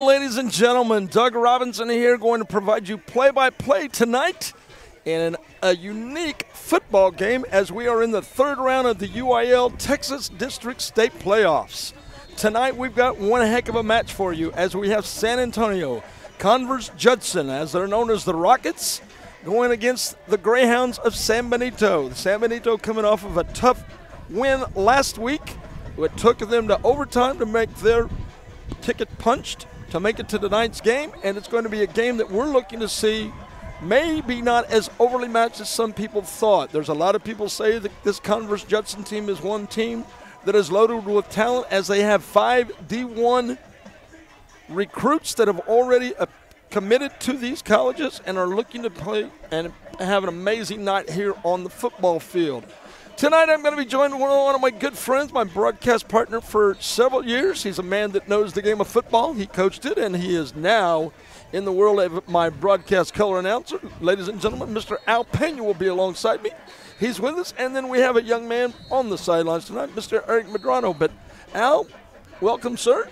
Ladies and gentlemen, Doug Robinson here, going to provide you play-by-play tonight in a unique football game as we are in the third round of the UIL Texas District State Playoffs. Tonight we've got one heck of a match for you as we have San Antonio, Converse Judson, as they're known as the Rockets, going against the Greyhounds of San Benito. San Benito coming off of a tough win last week. It took them to overtime to make their ticket punched to make it to tonight's game, and it's going to be a game that we're looking to see maybe not as overly matched as some people thought. There's a lot of people say that this Converse Judson team is one team that is loaded with talent, as they have 5 D1 recruits that have already committed to these colleges and are looking to play and have an amazing night here on the football field. Tonight I'm going to be joined by one of my good friends, my broadcast partner for several years. He's a man that knows the game of football. He coached it, and he is now in the world of my broadcast color announcer. Ladies and gentlemen, Mr. Al Pena will be alongside me. He's with us, and then we have a young man on the sidelines tonight, Mr. Eric Medrano. But Al, welcome, sir.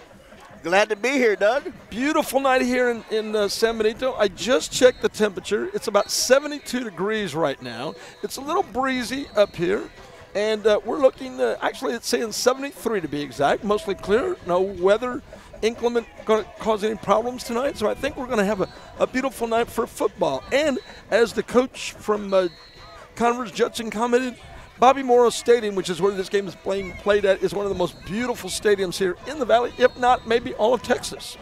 Glad to be here, Doug. Beautiful night here in San Benito. I just checked the temperature. It's about 72 degrees right now. It's a little breezy up here, and we're looking actually it's saying 73 to be exact, mostly clear, no weather inclement going to cause any problems tonight. So I think we're going to have a beautiful night for football. And as the coach from Converse Judson commented, Bobby Morrow Stadium, which is where this game is played at, is one of the most beautiful stadiums here in the Valley, if not maybe all of Texas.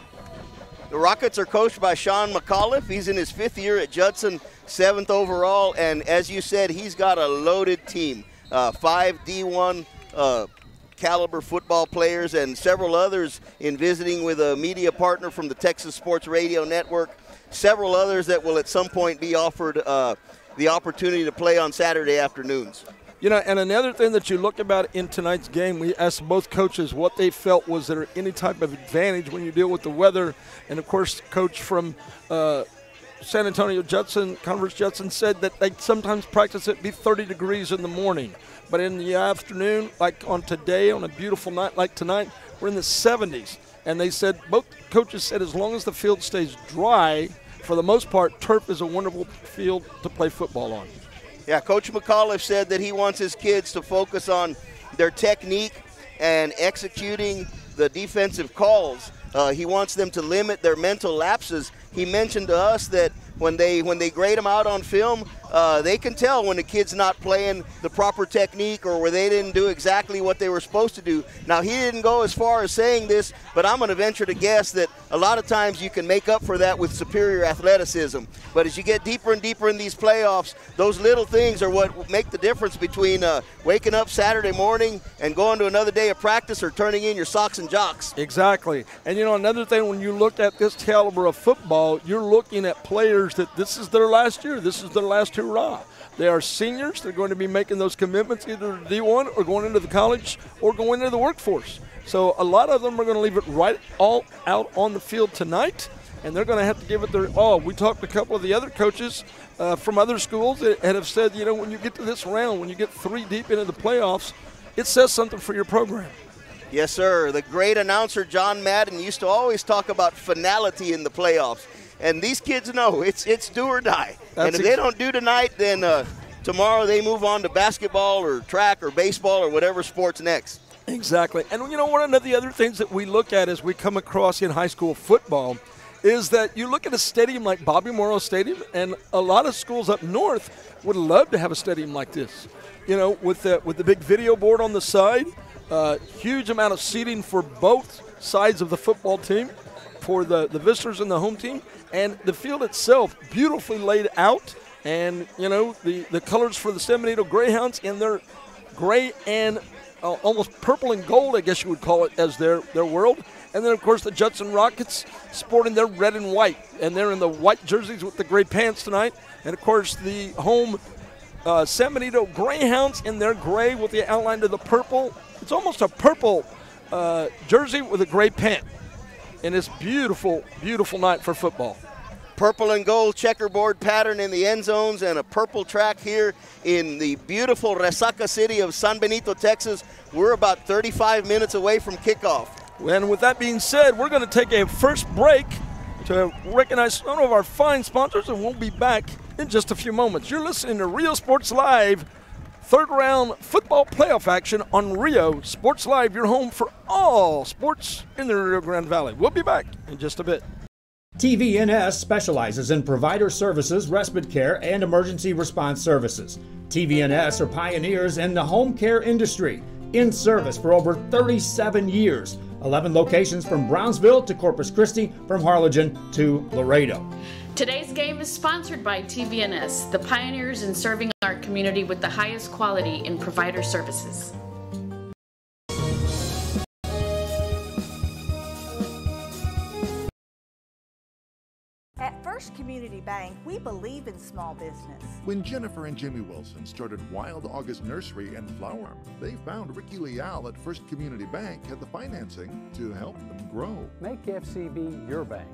The Rockets are coached by Sean McAuliffe. He's in his 5th year at Judson, 7th overall, and as you said, he's got a loaded team. 5 D1 caliber football players and several others in visiting with a media partner from the Texas Sports Radio Network. Several others that will at some point be offered the opportunity to play on Saturday afternoons. You know, and another thing that you look about in tonight's game, we asked both coaches what they felt was there any type of advantage when you deal with the weather. And, of course, coach from San Antonio Judson, Converse Judson, said that they sometimes practice it be 30 degrees in the morning. But in the afternoon, like on today, on a beautiful night like tonight, we're in the 70s. And they said, both coaches said, as long as the field stays dry, for the most part, turf is a wonderful field to play football on. Yeah, Coach McAuliffe said that he wants his kids to focus on their technique and executing the defensive calls. He wants them to limit their mental lapses. He mentioned to us that when they grade them out on film, they can tell when the kid's not playing the proper technique or where they didn't do exactly what they were supposed to do. Now, he didn't go as far as saying this, but I'm going to venture to guess that a lot of times you can make up for that with superior athleticism. But as you get deeper and deeper in these playoffs, those little things are what make the difference between waking up Saturday morning and going to another day of practice or turning in your socks and jocks. Exactly. And, you know, another thing, when you look at this caliber of football, you're looking at players that this is their last year. This is their last hurrah. They are seniors. They're going to be making those commitments either to D1 or going into the college or going into the workforce. So a lot of them are going to leave it right all out on the field tonight, and they're going to have to give it their all. We talked to a couple of the other coaches from other schools that have said, you know, when you get to this round, when you get 3 deep into the playoffs, it says something for your program. Yes, sir. The great announcer John Madden used to always talk about finality in the playoffs. And these kids know it's do or die. And if they don't do tonight, then tomorrow they move on to basketball or track or baseball or whatever sport's next. Exactly. And, you know, one of the other things that we look at as we come across in high school football is that you look at a stadium like Bobby Morrow Stadium, and a lot of schools up north would love to have a stadium like this. You know, with the big video board on the side, huge amount of seating for both sides of the football team, for the visitors and the home team, and the field itself beautifully laid out. And, you know, the colors for the San Benito Greyhounds in their gray and almost purple and gold, I guess you would call it, as their world. And then, of course, the Judson Rockets sporting their red and white. And they're in the white jerseys with the gray pants tonight. And, of course, the home San Benito Greyhounds in their gray with the outline of the purple. It's almost a purple jersey with a gray pant. And it's beautiful, beautiful night for football. Purple and gold checkerboard pattern in the end zones and a purple track here in the beautiful Resaca city of San Benito, Texas. We're about 35 minutes away from kickoff. And with that being said, we're going to take a first break to recognize some of our fine sponsors, and we'll be back in just a few moments. You're listening to Rio Sports Live, third round football playoff action on Rio Sports Live, your home for all sports in the Rio Grande Valley. We'll be back in just a bit. TVNS specializes in provider services, respite care, and emergency response services. TVNS are pioneers in the home care industry, in service for over 37 years. 11 locations from Brownsville to Corpus Christi, from Harlingen to Laredo. Today's game is sponsored by TVNS, the pioneers in serving our community with the highest quality in provider services. At First Community Bank, we believe in small business. When Jennifer and Jimmy Wilson started Wild August Nursery and Flower Farm, they found Ricky Leal at First Community Bank had the financing to help them grow. Make FCB your bank.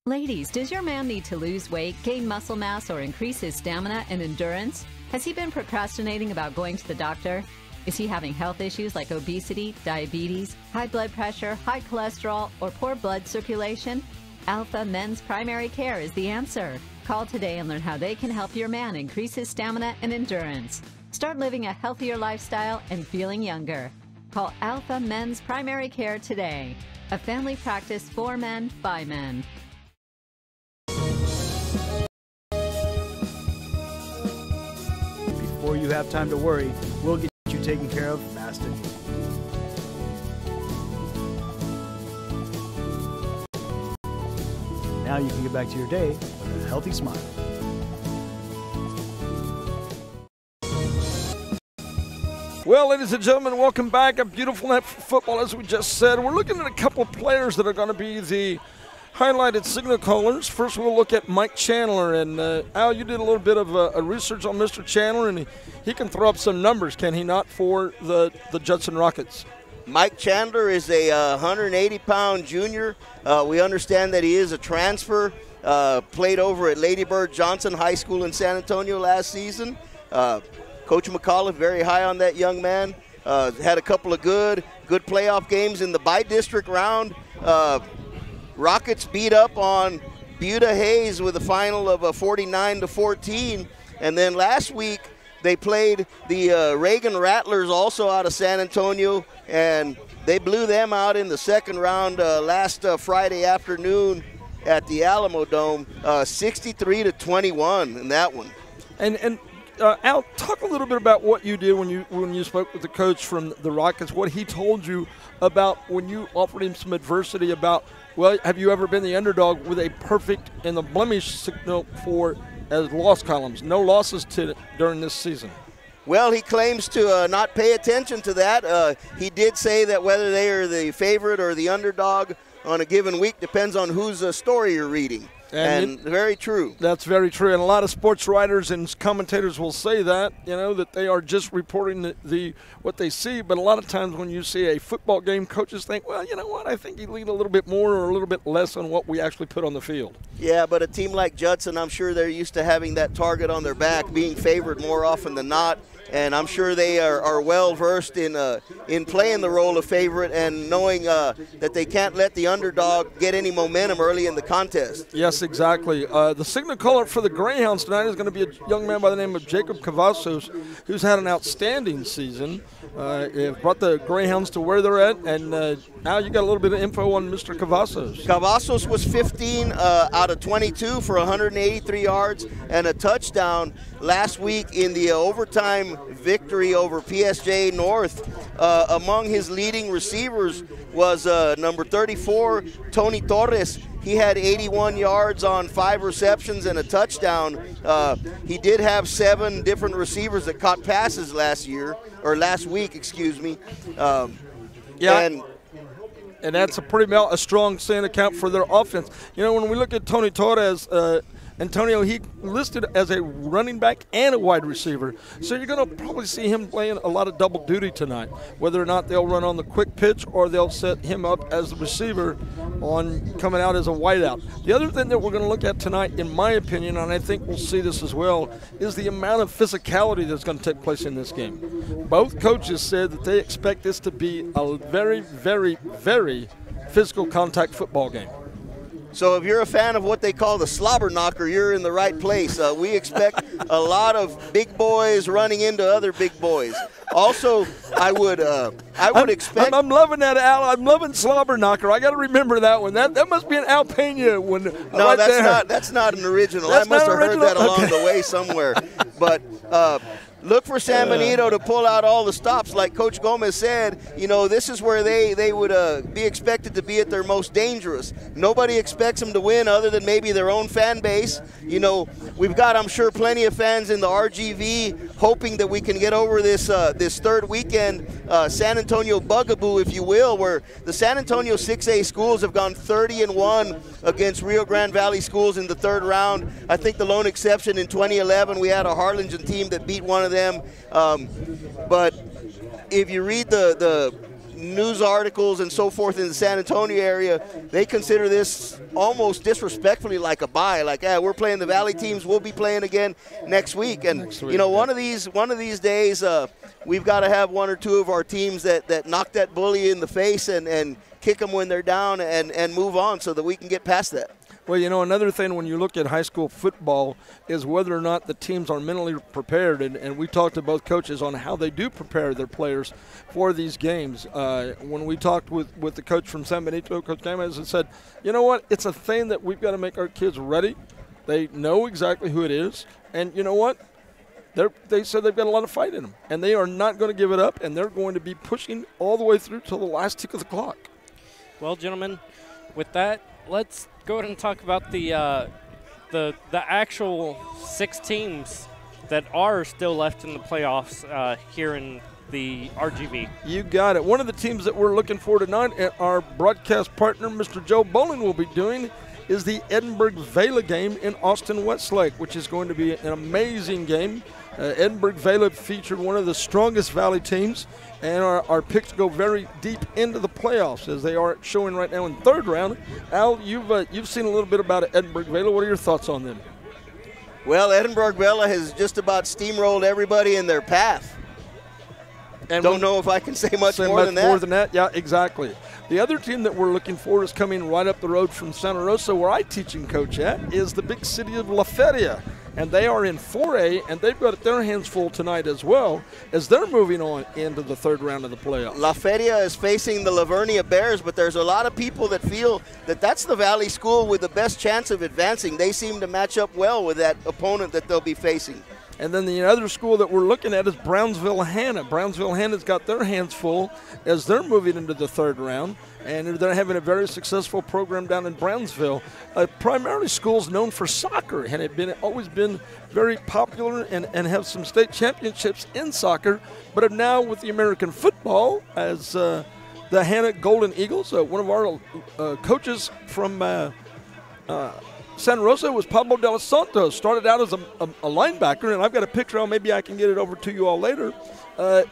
Ladies, does your man need to lose weight, gain muscle mass, or increase his stamina and endurance? Has he been procrastinating about going to the doctor? Is he having health issues like obesity, diabetes, high blood pressure, high cholesterol, or poor blood circulation? Alpha Men's Primary Care is the answer. Call today and learn how they can help your man increase his stamina and endurance. Start living a healthier lifestyle and feeling younger. Call Alpha Men's Primary Care today. A family practice for men, by men. Before you have time to worry, we'll get you taken care of fast and easy. Now you can get back to your day with a healthy smile. Well, ladies and gentlemen, welcome back. A beautiful night for football, as we just said. We're looking at a couple of players that are going to be the highlighted signal callers. First, we'll look at Mike Chandler. And, Al, you did a little bit of a research on Mr. Chandler, and he can throw up some numbers, can he not, for the Judson Rockets? Mike Chandler is a 180-pound junior. We understand that he is a transfer, played over at Lady Bird Johnson High School in San Antonio last season. Coach McAuliffe very high on that young man. Had a couple of good playoff games in the bi-district round. Rockets beat up on Buda Hayes with a final of 49-14. And then last week they played the Reagan Rattlers, also out of San Antonio, and they blew them out in the second round last Friday afternoon at the Alamo Dome, 63-21 in that one. And Al, talk a little bit about what you did when you spoke with the coach from the Rockets, what he told you about when you offered him some adversity about, well, have you ever been the underdog with a perfect and the blemish signal for as loss columns? No losses during this season. Well, he claims to not pay attention to that. He did say that whether they are the favorite or the underdog on a given week depends on whose story you're reading. And very true. That's very true. And a lot of sports writers and commentators will say that, that they are just reporting what they see. But a lot of times when you see a football game, coaches think, well, you know what, I think you lean a little bit more or a little bit less on what we actually put on the field. Yeah, but a team like Judson, I'm sure they're used to having that target on their back, being favored more often than not. And I'm sure they are well versed in playing the role of favorite and knowing that they can't let the underdog get any momentum early in the contest. Yes, exactly. The signal caller for the Greyhounds tonight is going to be a young man by the name of Jacob Cavazos, who's had an outstanding season. Brought the Greyhounds to where they're at, and now you got a little bit of info on Mr. Cavazos. Cavazos was 15 out of 22 for 183 yards and a touchdown last week in the overtime victory over PSJ North. Among his leading receivers was number 34, Tony Torres. He had 81 yards on 5 receptions and a touchdown. He did have 7 different receivers that caught passes last week, excuse me. And that's a pretty strong stand account for their offense. When we look at Tony Torres, Antonio, he listed as a running back and a wide receiver. So you're going to probably see him playing a lot of double duty tonight, whether or not they'll run on the quick pitch or they'll set him up as the receiver on coming out as a wideout. The other thing that we're going to look at tonight, in my opinion, and I think we'll see this as well, is the amount of physicality that's going to take place in this game. Both coaches said that they expect this to be a very, very, very physical contact football game. So if you're a fan of what they call the slobber knocker, you're in the right place. We expect a lot of big boys running into other big boys. Also, I would expect. I'm loving that, Al. I'm loving slobber knocker. I got to remember that one. That must be an Al Pena one. No, right that's there. not. That's not an original. That's I must not have heard that along okay. the way somewhere. But. Look for San Benito to pull out all the stops. Like Coach Gomez said, you know, this is where they would be expected to be at their most dangerous. Nobody expects them to win other than maybe their own fan base. You know, we've got, I'm sure, plenty of fans in the RGV hoping that we can get over this this third weekend San Antonio bugaboo, if you will, where the San Antonio 6A schools have gone 30-1 against Rio Grande Valley schools in the third round. I think the lone exception in 2011, we had a Harlingen team that beat one of them. But if you read the news articles and so forth in the San Antonio area, they consider this almost disrespectfully like a bye. Like, we're playing the Valley teams. We'll be playing again next week. And you know, one of these days, we've got to have one or two of our teams that knock that bully in the face and kick them when they're down and move on so that we can get past that. Well, you know, another thing when you look at high school football is whether or not the teams are mentally prepared. And we talked to both coaches on how they do prepare their players for these games. When we talked with the coach from San Benito, Coach Gomez, and said, you know what, it's a thing that we've got to make our kids ready. They know exactly who it is. And you know what? They said they've got a lot of fight in them. And they are not going to give it up, and they're going to be pushing all the way through till the last tick of the clock. Well, gentlemen, with that, let's go ahead and talk about the actual 6 teams that are still left in the playoffs here in the RGV. You got it. One of the teams that we're looking for tonight, and our broadcast partner, Mr. Joe Bowling, will be doing, is the Edinburgh-Vela game in Austin-Westlake, which is going to be an amazing game. Edinburgh-Vela featured one of the strongest Valley teams, and our picks go very deep into the playoffs as they are showing right now in third round. Al, you've seen a little bit about Edinburgh-Vela. What are your thoughts on them? Well, Edinburgh-Vela has just about steamrolled everybody in their path. And don't know if I can say much more than that. More than that, yeah, exactly. The other team that we're looking for is coming right up the road from Santa Rosa, where I teach and coach at, is the big city of La Feria. And they are in 4A, and they've got their hands full tonight as well, as they're moving on into the third round of the playoffs. La Feria is facing the Lavernia Bears, but there's a lot of people that feel that that's the Valley school with the best chance of advancing. They seem to match up well with that opponent that they'll be facing. And then the other school that we're looking at is Brownsville-Hanna. Brownsville-Hanna's got their hands full as they're moving into the third round, and they're having a very successful program down in Brownsville. Primarily schools known for soccer, and have always been very popular and have some state championships in soccer, but have now with the American football as the Hanna Golden Eagles. One of our coaches from Santa Rosa was Pablo de los Santos. Started out as a linebacker, and I've got a picture on. Maybe I can get it over to you all later.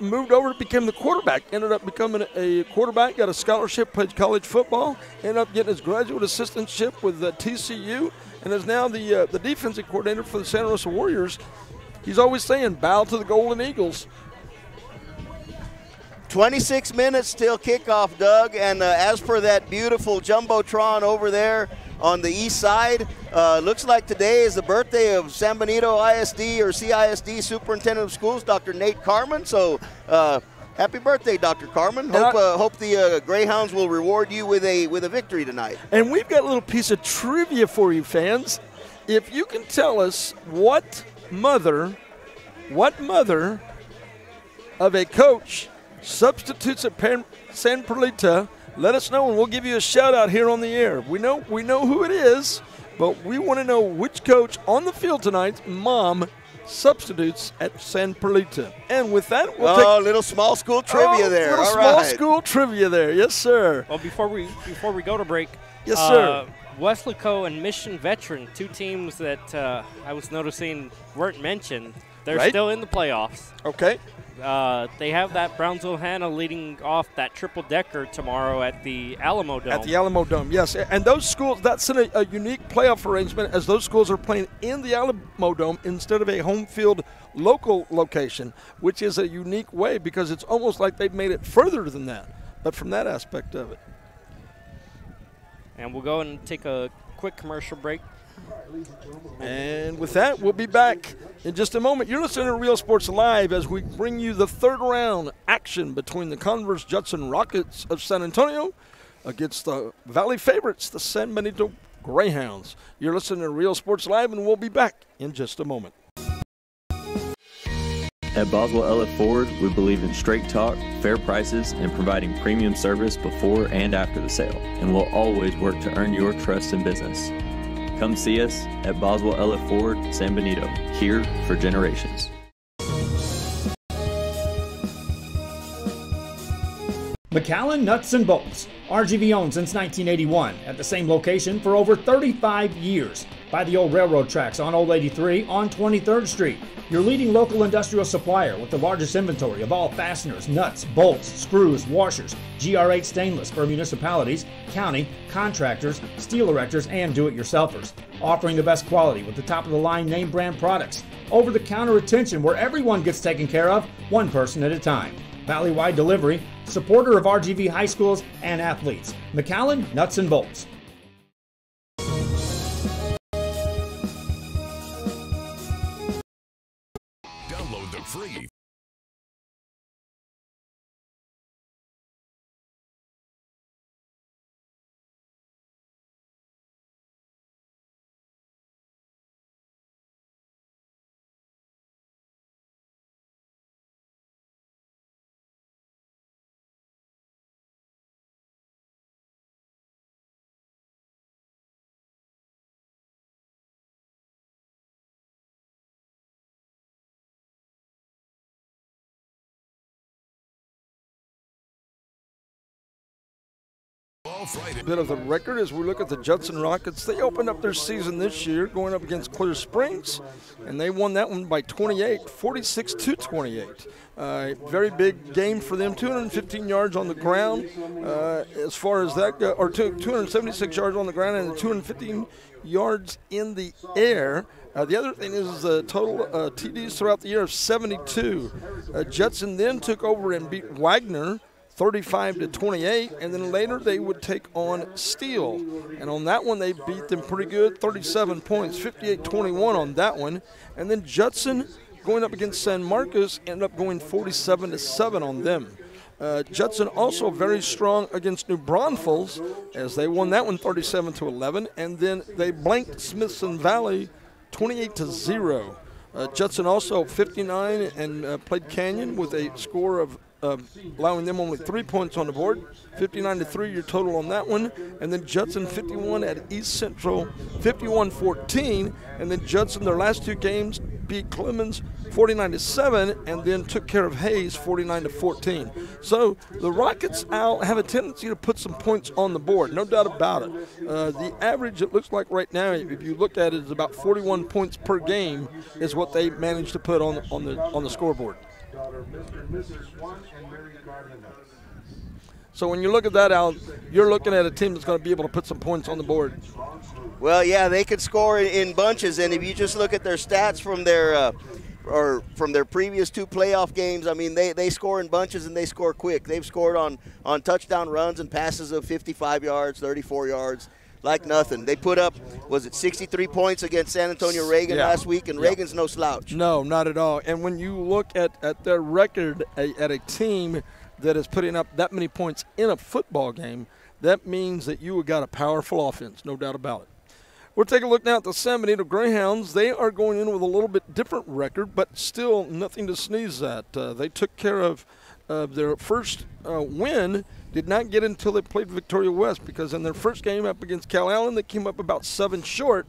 Moved over, became the quarterback. Ended up becoming a quarterback. Got a scholarship, played college football. Ended up getting his graduate assistantship with TCU, and is now the defensive coordinator for the Santa Rosa Warriors. He's always saying, "Bow to the Golden Eagles." 26 minutes till kickoff, Doug, and as per that beautiful jumbotron over there on the east side, looks like today is the birthday of San Benito ISD or CISD Superintendent of Schools, Dr. Nate Carman. So happy birthday, Dr. Carman. Hope the Greyhounds will reward you with a victory tonight. And we've got a little piece of trivia for you fans. If you can tell us what mother of a coach substitutes at San Perlita, let us know, and we'll give you a shout-out here on the air. We know who it is, but we want to know which coach on the field tonight's mom substitutes at San Perlita. And with that, we'll take a little small school trivia there. Little All small right. school trivia there. Yes, sir. Well, before we go to break, yes, sir. Weslaco and Mission Veteran, two teams that I was noticing weren't mentioned. They're Right. still in the playoffs. Okay. They have that Brownsville Hannah leading off that triple-decker tomorrow at the Alamo Dome. At the Alamo Dome, yes. And those schools, that's a unique playoff arrangement, as those schools are playing in the Alamo Dome instead of a home field local location, which is a unique way because it's almost like they've made it further than that, but from that aspect of it. And we'll go and take a quick commercial break. And with that, we'll be back in just a moment. You're listening to Real Sports Live as we bring you the third round action between the Converse Judson Rockets of San Antonio against the Valley favorites, the San Benito Greyhounds. You're listening to Real Sports Live, and we'll be back in just a moment. At Boswell Elliott Ford, we believe in straight talk, fair prices, and providing premium service before and after the sale, and we'll always work to earn your trust in business. Come see us at Boswell Elliott Ford, San Benito, here for generations. McAllen Nuts and Bolts, RGV owned since 1981, at the same location for over 35 years. By the old railroad tracks on Old 83 on 23rd Street. Your leading local industrial supplier with the largest inventory of all fasteners, nuts, bolts, screws, washers, GR8 stainless for municipalities, county, contractors, steel erectors, and do-it-yourselfers. Offering the best quality with the top-of-the-line name brand products. Over-the-counter attention where everyone gets taken care of, one person at a time. Valley-wide delivery, supporter of RGV high schools and athletes. McAllen Nuts and Bolts. Download the free A bit of the record as we look at the Judson Rockets. They opened up their season this year going up against Clear Springs, and they won that one by 28, 46-28. Very big game for them, 215 yards on the ground as far as that, or 276 yards on the ground and 215 yards in the air. The other thing is the total TDs throughout the year of 72. Judson then took over and beat Wagner 35-28, and then later they would take on Steele. And on that one, they beat them pretty good, 37 points, 58-21 on that one. And then Judson, going up against San Marcos, ended up going 47-7 on them. Judson also very strong against New Braunfels, as they won that one 37-11, and then they blanked Smithson Valley 28-0. Judson also 59 and played Canyon with a score of allowing them only 3 points on the board, 59-3 your total on that one. And then Judson 51 at East Central, 51-14. And then Judson, their last two games, beat Clemens 49-7, and then took care of Hayes 49-14. So the Rockets, Al, have a tendency to put some points on the board, no doubt about it. The average, it looks like right now, if you look at it, is about 41 points per game is what they managed to put on the scoreboard. So when you look at that, Al, you're looking at a team that's going to be able to put some points on the board. Well, yeah, they could score in bunches, and if you just look at their stats from their previous two playoff games, I mean, they score in bunches and they score quick. They've scored on touchdown runs and passes of 55 yards, 34 yards, like nothing. They put up, was it 63 points against San Antonio Reagan last week, and Reagan's no slouch. No, not at all. And when you look at their record at a team that is putting up that many points in a football game, that means that you have got a powerful offense, no doubt about it. We'll take a look now at the San Benito Greyhounds. They are going in with a little bit different record, but still nothing to sneeze at. They took care of their first win, did not get until they played Victoria West, because in their first game up against Cal Allen, they came up about 7 short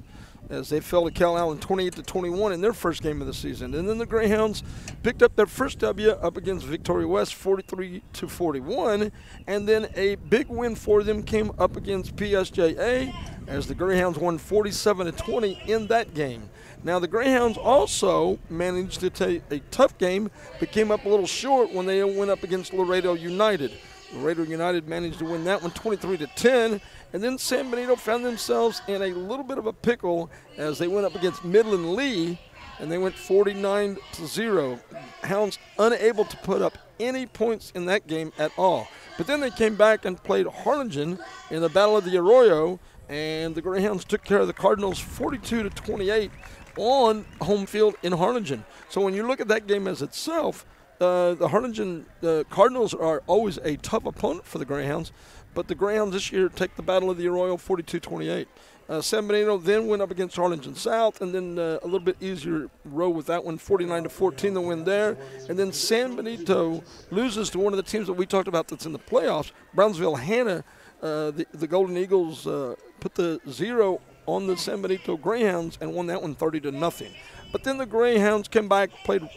as they fell to Cal Allen 28-21 in their first game of the season. And then the Greyhounds picked up their first W up against Victoria West 43-41, and then a big win for them came up against PSJA as the Greyhounds won 47-20 in that game. Now the Greyhounds also managed to take a tough game, but came up a little short when they went up against Laredo United. Laredo United managed to win that one 23-10, and then San Benito found themselves in a little bit of a pickle as they went up against Midland Lee, and they went 49-0. Hounds unable to put up any points in that game at all. But then they came back and played Harlingen in the Battle of the Arroyo, and the Greyhounds took care of the Cardinals 42-28 on home field in Harlingen. So when you look at that game as itself, the Harlingen Cardinals are always a tough opponent for the Greyhounds, but the Greyhounds this year take the Battle of the Arroyo 42-28. San Benito then went up against Harlingen South, and then a little bit easier row with that one, 49-14 the win there. And then San Benito loses to one of the teams that we talked about that's in the playoffs, Brownsville-Hanna. The Golden Eagles put the 0 on the San Benito Greyhounds and won that one 30-0. But then the Greyhounds came back, played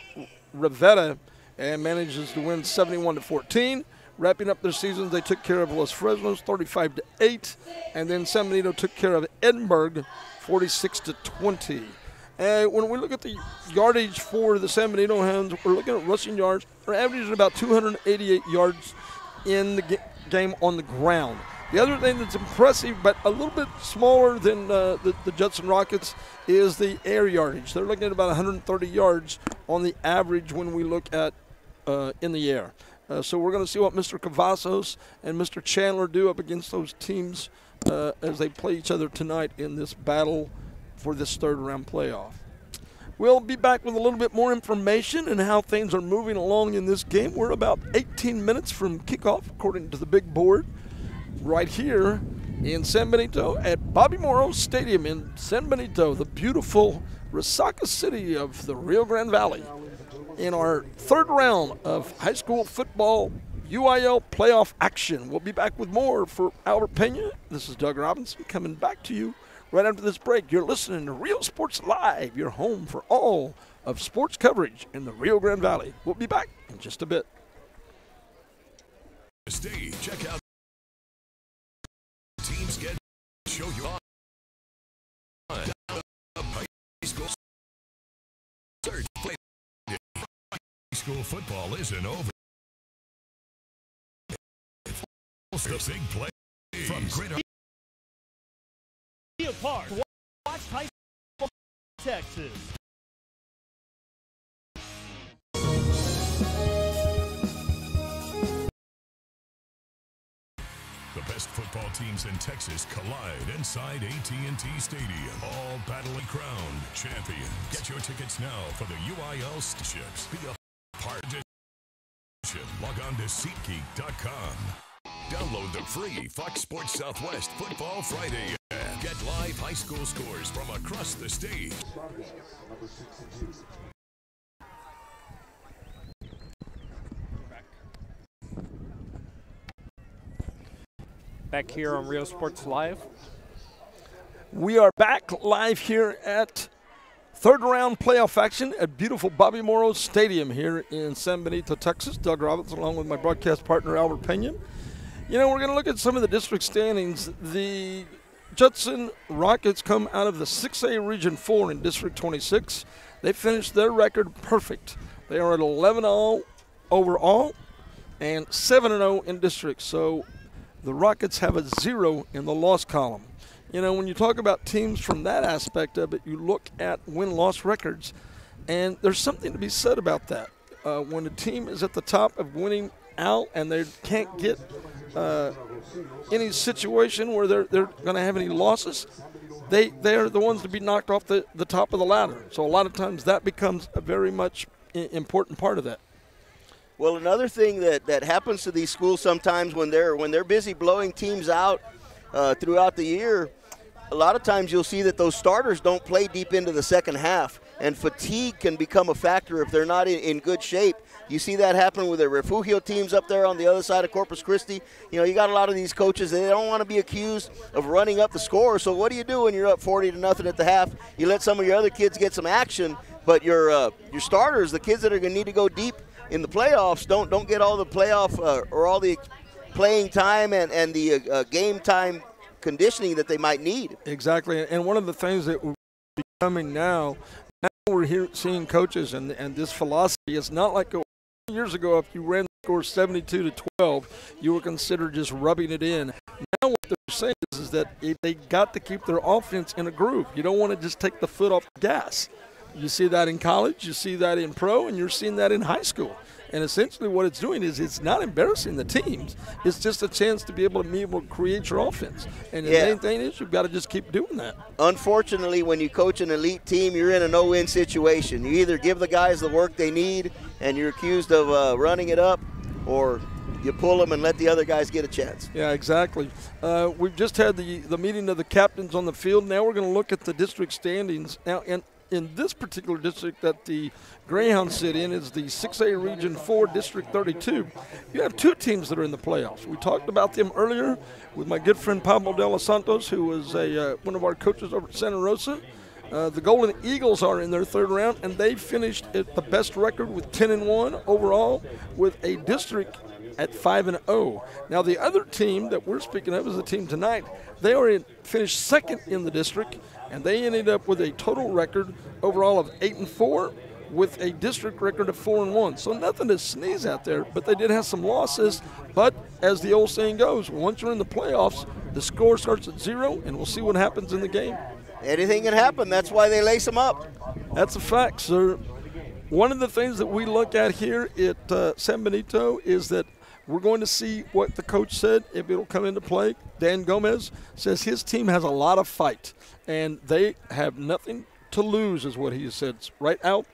Rivetta, and manages to win 71-14. Wrapping up their season, they took care of Los Fresnos 35-8, and then San Benito took care of Edinburgh 46-20. When we look at the yardage for the San Benito Hounds, we're looking at rushing yards. They're averaging about 288 yards in the game on the ground. The other thing that's impressive, but a little bit smaller than the Judson Rockets, is the air yardage. They're looking at about 130 yards on the average when we look at in the air. So we're going to see what Mr. Cavazos and Mr. Chandler do up against those teams as they play each other tonight in this battle for this third-round playoff. We'll be back with a little bit more information and how things are moving along in this game. We're about 18 minutes from kickoff, according to the big board, right here in San Benito at Bobby Morrow Stadium in San Benito, the beautiful Resaca City of the Rio Grande Valley, in our third round of high school football UIL playoff action. We'll be back with more for Albert Pena. This is Doug Robinson coming back to you right after this break. You're listening to Real Sports Live, your home for all of sports coverage in the Rio Grande Valley. We'll be back in just a bit. Stay, check out team schedule. Show you on high school search play. High school football isn't over. The big play from Gridiron. Be a part. Watch high school Texas. The best football teams in Texas collide inside AT&T Stadium. All battling crowned champions. Get your tickets now for the UIL Ships. Be a part of it. Log on to SeatGeek.com. Download the free Fox Sports Southwest Football Friday app. Get live high school scores from across the state. Back here on Real Sports Live. We are back live here at third round playoff action at beautiful Bobby Morrow Stadium here in San Benito, Texas. Doug Robinson along with my broadcast partner Albert Pena. You know, we're going to look at some of the district standings. The Judson Rockets come out of the 6A Region 4 in District 26. They finished their record perfect. They are at 11-0 overall and 7-0 in district. So the Rockets have a 0 in the loss column. You know, when you talk about teams from that aspect of it, you look at win-loss records, and there's something to be said about that. When a team is at the top of winning out and they can't get any situation where they're going to have any losses, they are the ones to be knocked off the top of the ladder. So a lot of times that becomes a very much important part of that. Well, another thing that happens to these schools sometimes when they're busy blowing teams out throughout the year, a lot of times you'll see that those starters don't play deep into the second half. and fatigue can become a factor if they're not in good shape. You see that happen with the Refugio teams up there on the other side of Corpus Christi. You know, you got a lot of these coaches, they don't want to be accused of running up the score. So what do you do when you're up 40-0 at the half? You let some of your other kids get some action, but your starters, the kids that are going to need to go deep in the playoffs, don't get all the playoff or all the playing time and the game time conditioning that they might need. Exactly, and one of the things that we're becoming now we're seeing coaches, and this philosophy is not like years ago. If you ran the score 72-12, you were considered just rubbing it in. Now what they're saying is that they got to keep their offense in a groove. You don't want to just take the foot off the gas. You see that in college, you see that in pro, and you're seeing that in high school. And essentially what it's doing is it's not embarrassing the teams. It's just a chance to be able to create your offense. And the main thing is you've got to just keep doing that. Unfortunately, when you coach an elite team, you're in a no-win situation. You either give the guys the work they need and you're accused of running it up, or you pull them and let the other guys get a chance. Yeah, exactly. We've just had the meeting of the captains on the field. Now we're going to look at the district standings. Now, in this particular district that the Greyhounds sit in is the 6A Region 4 District 32. You have two teams that are in the playoffs. We talked about them earlier with my good friend Pablo de los Santos, who was one of our coaches over at Santa Rosa. The Golden Eagles are in their third round, and they finished at the best record with 10-1 overall, with a district at 5-0. Now the other team that we're speaking of is the team tonight. They finished second in the district, and they ended up with a total record overall of 8-4 with a district record of 4-1. So nothing to sneeze at there, but they did have some losses. But as the old saying goes, once you're in the playoffs, the score starts at 0, and we'll see what happens in the game. Anything can happen. That's why they lace them up. That's a fact, sir. One of the things that we look at here at San Benito is that we're going to see what the coach said, if it'll come into play. Dan Gomez says his team has a lot of fight, and they have nothing to lose, is what he said. Right, Al?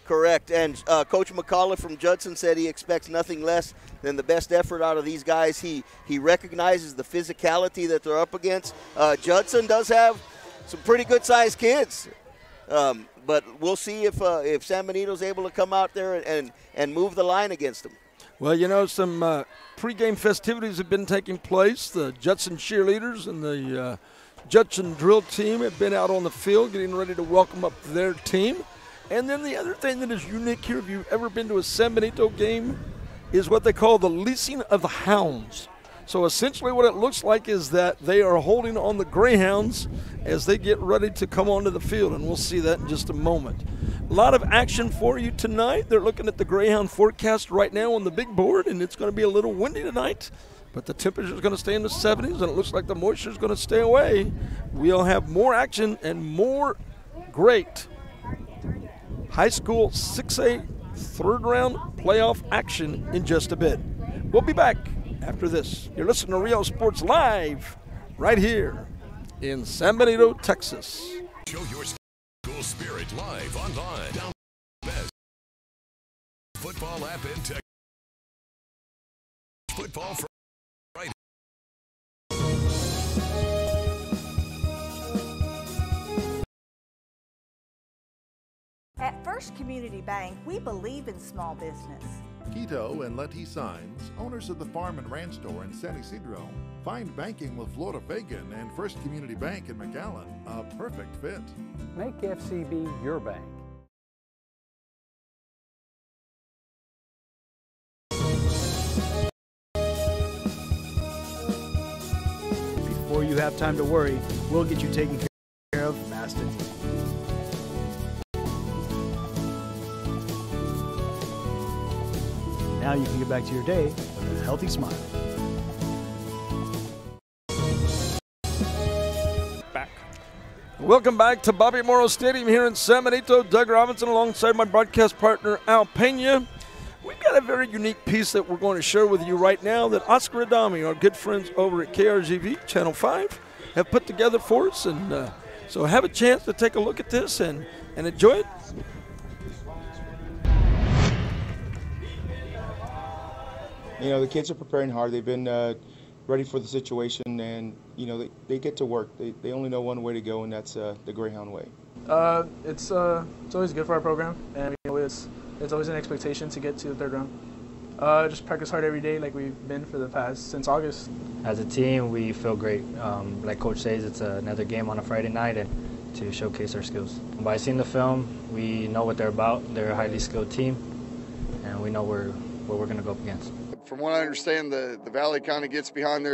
Correct. And Coach McCullough from Judson said he expects nothing less than the best effort out of these guys. He recognizes the physicality that they're up against. Judson does have some pretty good-sized kids. But we'll see if San Benito's able to come out there and move the line against them. Well, you know, some pregame festivities have been taking place. The Judson cheerleaders and the Judson drill team have been out on the field getting ready to welcome up their team. And then the other thing that is unique here, if you've ever been to a San Benito game, is what they call the leasing of the hounds. So essentially what it looks like is that they are holding on the Greyhounds as they get ready to come onto the field, and we'll see that in just a moment. A lot of action for you tonight. They're looking at the Greyhound forecast right now on the big board, and it's going to be a little windy tonight, but the temperature is going to stay in the 70s, and it looks like the moisture is going to stay away. We'll have more action and more great high school 6A third round playoff action in just a bit. We'll be back after this. You're listening to Rio Sports Live right here in San Benito, Texas. Show your school spirit live online. Download the best football app in Texas. Football for right. At First Community Bank, we believe in small business. Quito and Letty Signs, owners of the Farm and Ranch Store in San Isidro, find banking with Florida Fagan and First Community Bank in McAllen a perfect fit. Make FCB your bank. Before you have time to worry, we'll get you taken care of fast and easy. Now you can get back to your day with a healthy smile. Back. Welcome back to Bobby Morrow Stadium here in San Benito. Doug Robinson alongside my broadcast partner Al Pena. We've got a very unique piece that we're going to share with you right now that Oscar Adami, our good friends over at KRGV Channel 5, have put together for us. And so have a chance to take a look at this and enjoy it. You know, the kids are preparing hard. They've been ready for the situation, and, you know, they get to work. They only know one way to go, and that's the Greyhound way. It's always good for our program, and it's always an expectation to get to the third round. Just practice hard every day like we've been for the past since August. As a team, we feel great. Like Coach says, it's another game on a Friday night and to showcase our skills. By seeing the film, we know what they're about. They're a highly skilled team, and we know what we're going to go up against. From what I understand, the Valley kind of gets behind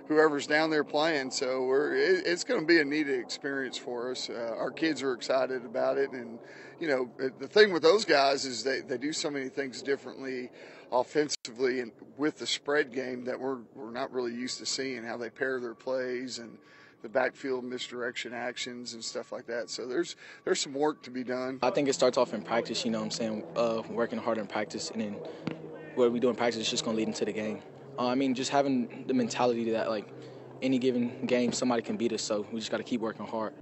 whoever's down there playing, so it's going to be a neat experience for us. Our kids are excited about it, and the thing with those guys is they do so many things differently offensively and with the spread game that we're not really used to seeing, how they pair their plays and the backfield misdirection actions and stuff like that. So there's some work to be done. I think it starts off in practice, working hard in practice, and then what we do in practice is just going to lead into the game. Just having the mentality that, like, any given game, somebody can beat us, so we just got to keep working hard.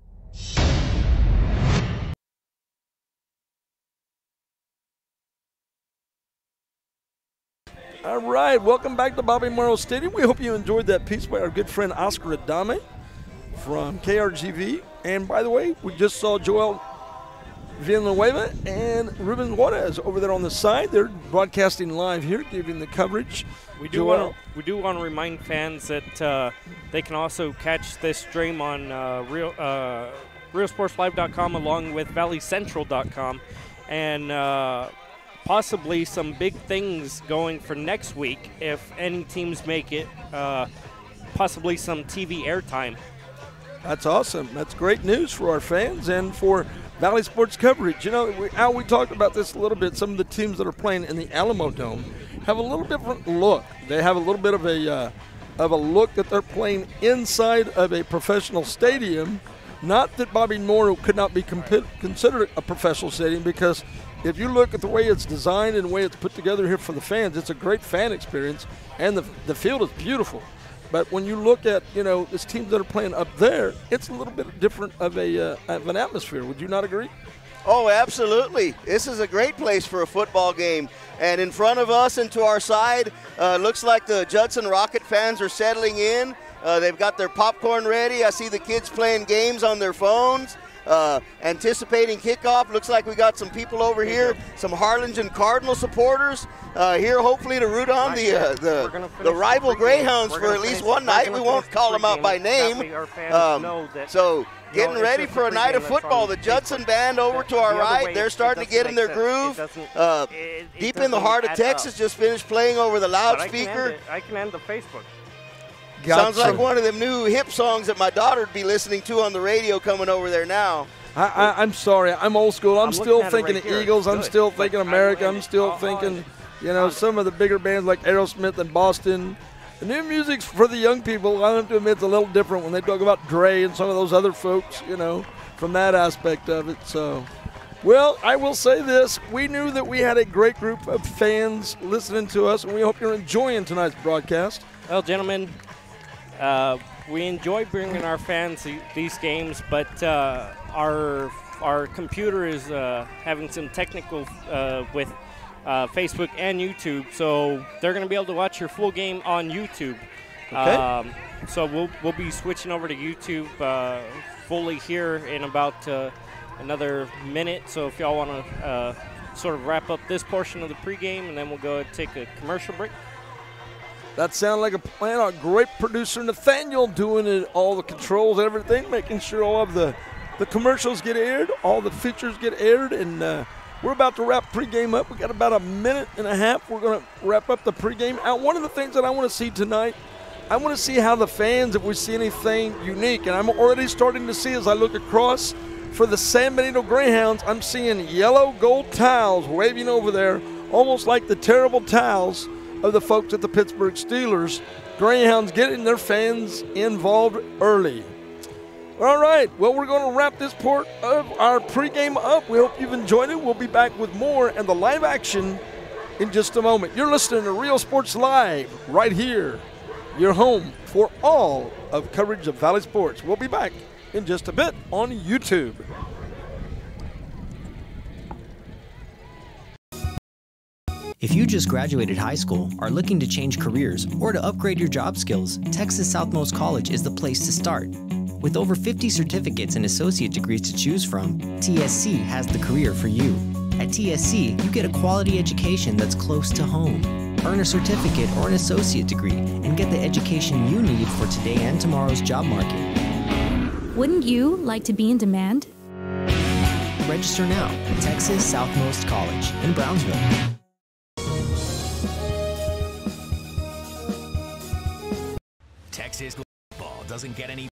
All right, welcome back to Bobby Morrow Stadium. We hope you enjoyed that piece by our good friend Oscar Adame from KRGV. And by the way, we just saw Joel Villanueva and Ruben Juarez over there on the side. They're broadcasting live here, giving the coverage. We do want to remind fans that they can also catch this stream on realsportslive.com along with valleycentral.com, and possibly some big things going for next week if any teams make it, possibly some TV airtime. That's awesome. That's great news for our fans and for Valley sports coverage. Al, we talked about this a little bit. Some of the teams that are playing in the Alamo Dome have a little different look. They have a little bit of a look that they're playing inside of a professional stadium. Not that Bobby Morrow could not be considered a professional stadium, because if you look at the way it's designed and the way it's put together here for the fans, it's a great fan experience, and the field is beautiful. But when you look at, these teams that are playing up there, it's a little bit different of an atmosphere. Would you not agree? Oh, absolutely. This is a great place for a football game. And in front of us and to our side, looks like the Judson Rocket fans are settling in. They've got their popcorn ready. I see the kids playing games on their phones. Anticipating kickoff. Looks like we got some people over here, some Harlingen Cardinal supporters here, hopefully to root on the rival Greyhounds for at least one night. We won't call them out by name. So getting ready for a night of football. The Judson band over to our right, they're starting to get in their groove. Deep in the heart of Texas, just finished playing over the loudspeaker. I can end the Facebook. Sounds like one of them new hip songs that my daughter would be listening to on the radio coming over there now. I'm sorry. I'm old school. I'm still thinking of Eagles. I'm still thinking America. I'm still thinking, some of the bigger bands like Aerosmith and Boston. The new music's for the young people. I have to admit, it's a little different when they talk about Dre and some of those other folks, from that aspect of it. So, well, I will say this. We knew that we had a great group of fans listening to us, and we hope you're enjoying tonight's broadcast. Well, gentlemen, we enjoy bringing our fans these games, but our computer is having some technical with Facebook and YouTube, so they're going to be able to watch your full game on YouTube. Okay. So we'll be switching over to YouTube fully here in about another minute. So if y'all want to sort of wrap up this portion of the pregame, and then we'll go and take a commercial break. That sounded like a plan. Our great producer, Nathaniel, doing it, all the controls and everything, making sure all of the commercials get aired, all the features get aired, and we're about to wrap pregame up. We got about a minute and a half. We're going to wrap up the pregame. One of the things that I want to see tonight, I want to see how the fans, if we see anything unique, and I'm already starting to see as I look across for the San Benito Greyhounds, I'm seeing yellow gold towels waving over there, almost like the terrible towels of the folks at the Pittsburgh Steelers. Greyhounds getting their fans involved early. All right, well, we're going to wrap this part of our pregame up. We hope you've enjoyed it. We'll be back with more and the live action in just a moment. You're listening to Real Sports Live right here, your home for all of coverage of Valley Sports. We'll be back in just a bit on YouTube. If you just graduated high school, are looking to change careers, or to upgrade your job skills, Texas Southmost College is the place to start. With over 50 certificates and associate degrees to choose from, TSC has the career for you. At TSC, you get a quality education that's close to home. Earn a certificate or an associate degree and get the education you need for today and tomorrow's job market. Wouldn't you like to be in demand? Register now at Texas Southmost College in Brownsville. Texas football doesn't get any bigger.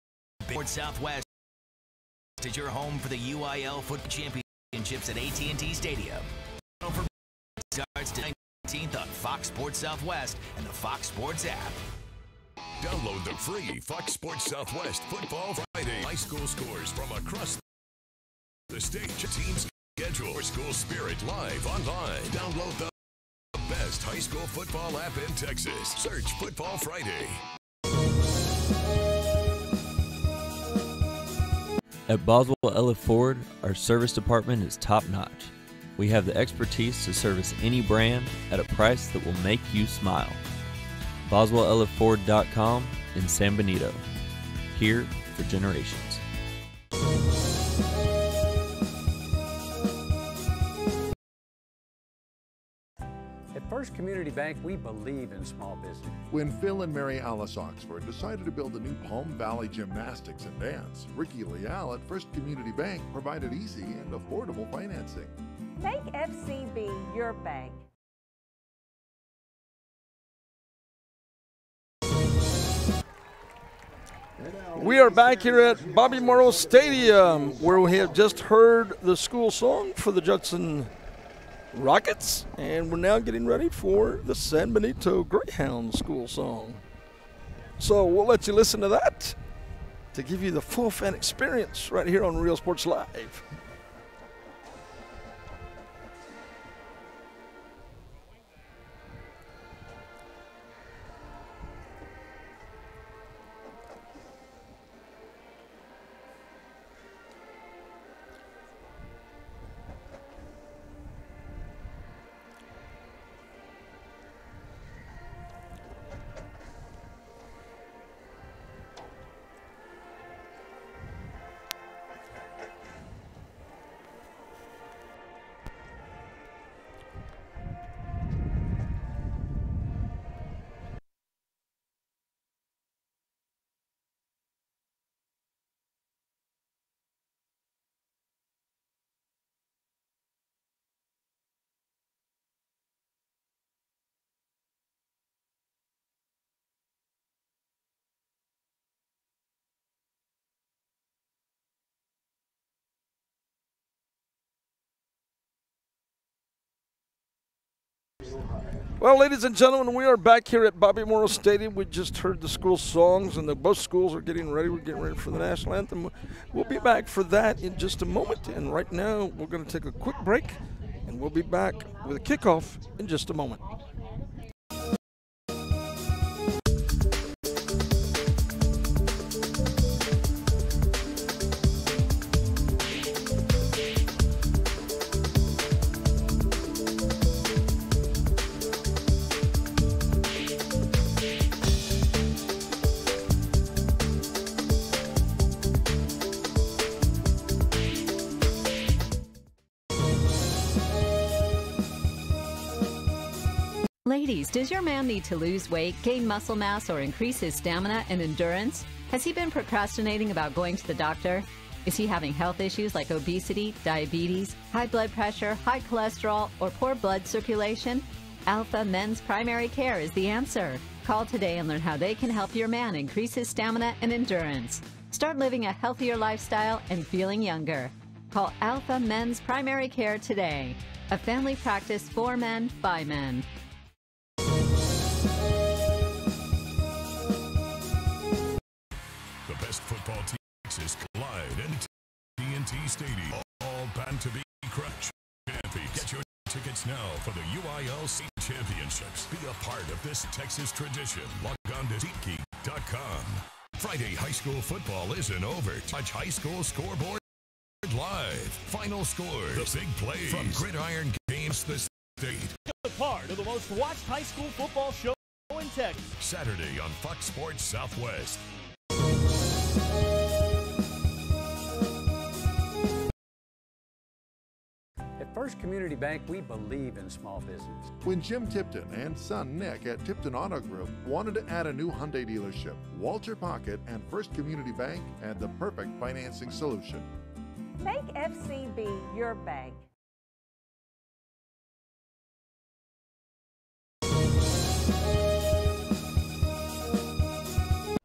Southwest is your home for the UIL Football Championships at AT&T Stadium. Starts to 19th on Fox Sports Southwest and the Fox Sports app. Download the free Fox Sports Southwest Football Friday high school scores from across the state. Team schedule or school spirit live online. Download the best high school football app in Texas. Search Football Friday. At Boswell Elliott Ford, our service department is top-notch. We have the expertise to service any brand at a price that will make you smile. BoswellEllittFord.com in San Benito. Here for generations. At First Community Bank, we believe in small business. When Phil and Mary Alice Oxford decided to build a new Palm Valley Gymnastics and Dance, Ricky Leal at First Community Bank provided easy and affordable financing. Make FCB your bank. We are back here at Bobby Morrow Stadium, where we have just heard the school song for the Judson Rockets, and we're now getting ready for the San Benito Greyhound school song. So we'll let you listen to that to give you the full fan experience right here on Real Sports Live. Well, ladies and gentlemen, we are back here at Bobby Morrow Stadium. We just heard the school songs, and both schools are getting ready. We're getting ready for the national anthem. We'll be back for that in just a moment. And right now, we're going to take a quick break, and we'll be back with a kickoff in just a moment. Ladies, does your man need to lose weight, gain muscle mass, or increase his stamina and endurance? Has he been procrastinating about going to the doctor? Is he having health issues like obesity, diabetes, high blood pressure, high cholesterol, or poor blood circulation? Alpha Men's Primary Care is the answer. Call today and learn how they can help your man increase his stamina and endurance. Start living a healthier lifestyle and feeling younger. Call Alpha Men's Primary Care today. A family practice for men, by men. The best football team in Texas collide in AT&T Stadium. All bound to be crushed. Get your tickets now for the UIL State Championships. Be a part of this Texas tradition. Log on to SeatGeek.com. Friday high school football isn't over. Touch high school scoreboard live. Final scores. The big plays from Gridiron Games the State. A part of the most watched high school football show in Texas. Saturday on Fox Sports Southwest. First Community Bank, we believe in small business. When Jim Tipton and son Nick at Tipton Auto Group wanted to add a new Hyundai dealership, Walter Pocket and First Community Bank had the perfect financing solution. Make FCB your bank.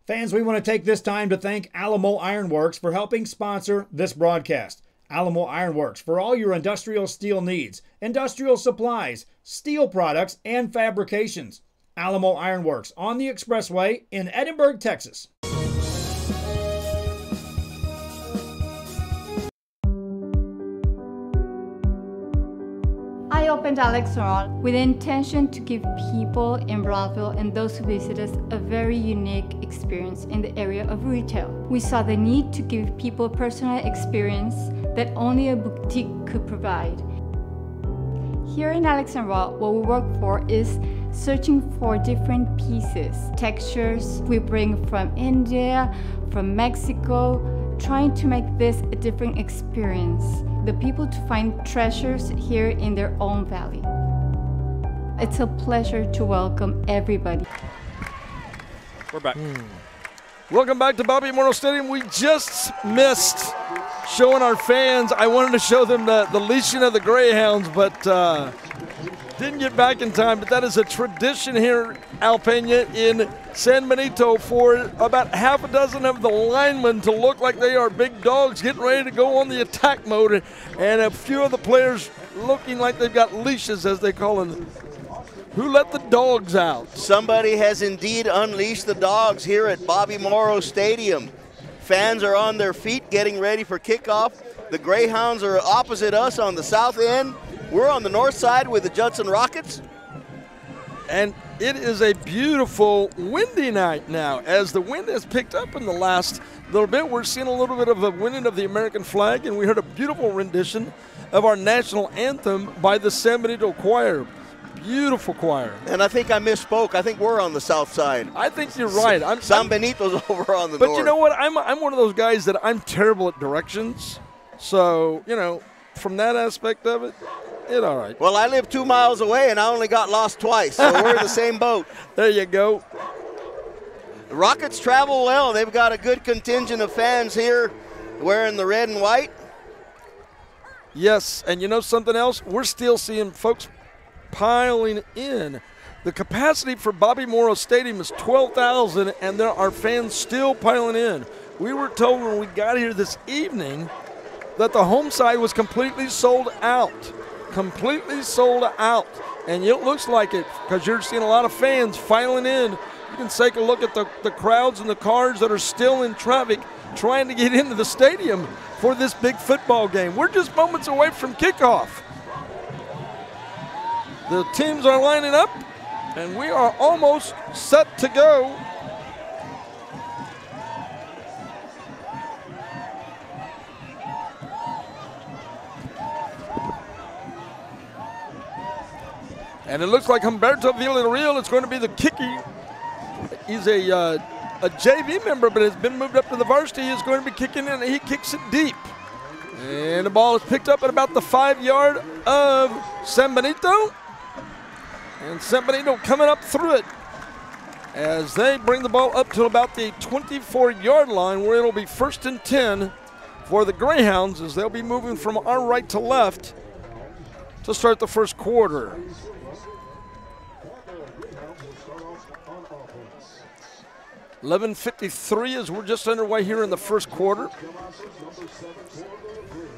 Fans, we want to take this time to thank Alamo Ironworks for helping sponsor this broadcast. Alamo Ironworks for all your industrial steel needs, industrial supplies, steel products, and fabrications. Alamo Ironworks on the Expressway in Edinburgh, Texas. I opened Alex & Rod with the intention to give people in Broadville and those who visit us a very unique experience in the area of retail. We saw the need to give people a personal experience that only a boutique could provide. Here in Alex & Rod, what we work for is searching for different pieces, textures we bring from India, from Mexico, trying to make this a different experience. The people to find treasures here in their own valley. It's a pleasure to welcome everybody. We're back. Welcome back to Bobby Morrow Stadium. We just missed showing our fans. I wanted to show them the leashing of the Greyhounds, but didn't get back in time. But that is a tradition here, Al Pena, in San Benito, for about half a dozen of the linemen to look like they are big dogs getting ready to go on the attack mode, and a few of the players looking like they've got leashes, as they call them. Who let the dogs out? Somebody has indeed unleashed the dogs here at Bobby Morrow Stadium. Fans are on their feet getting ready for kickoff. The Greyhounds are opposite us on the south end. We're on the north side with the Judson Rockets. And it is a beautiful windy night now. As the wind has picked up in the last little bit, we're seeing a little bit of a winding of the American flag, and we heard a beautiful rendition of our national anthem by the San Benito Choir. Beautiful choir. And I think I misspoke. I think we're on the south side. I think you're right. San Benito's over on the north. But you know what? I'm one of those guys that I'm terrible at directions. So, you know, from that aspect of it, it's all right. Well, I live 2 miles away, and I only got lost twice, so we're in the same boat. There you go. The Rockets travel well. They've got a good contingent of fans here wearing the red and white. Yes, and you know something else? We're still seeing folks piling in. The capacity for Bobby Morrow Stadium is 12,000, and there are fans still piling in. We were told when we got here this evening that the home side was completely sold out. Completely sold out. And it looks like it because you're seeing a lot of fans filing in. You can take a look at the crowds and the cars that are still in traffic trying to get into the stadium for this big football game. We're just moments away from kickoff. The teams are lining up, and we are almost set to go. And it looks like Humberto Villarreal is going to be the kicker. He's a JV member, but has been moved up to the varsity. He is going to be kicking in, and he kicks it deep. And the ball is picked up at about the 5-yard of San Benito. And San Benito coming up through it as they bring the ball up to about the 24-yard line, where it'll be 1st and 10 for the Greyhounds, as they'll be moving from our right to left to start the first quarter. $11:53 as we're just underway here in the first quarter.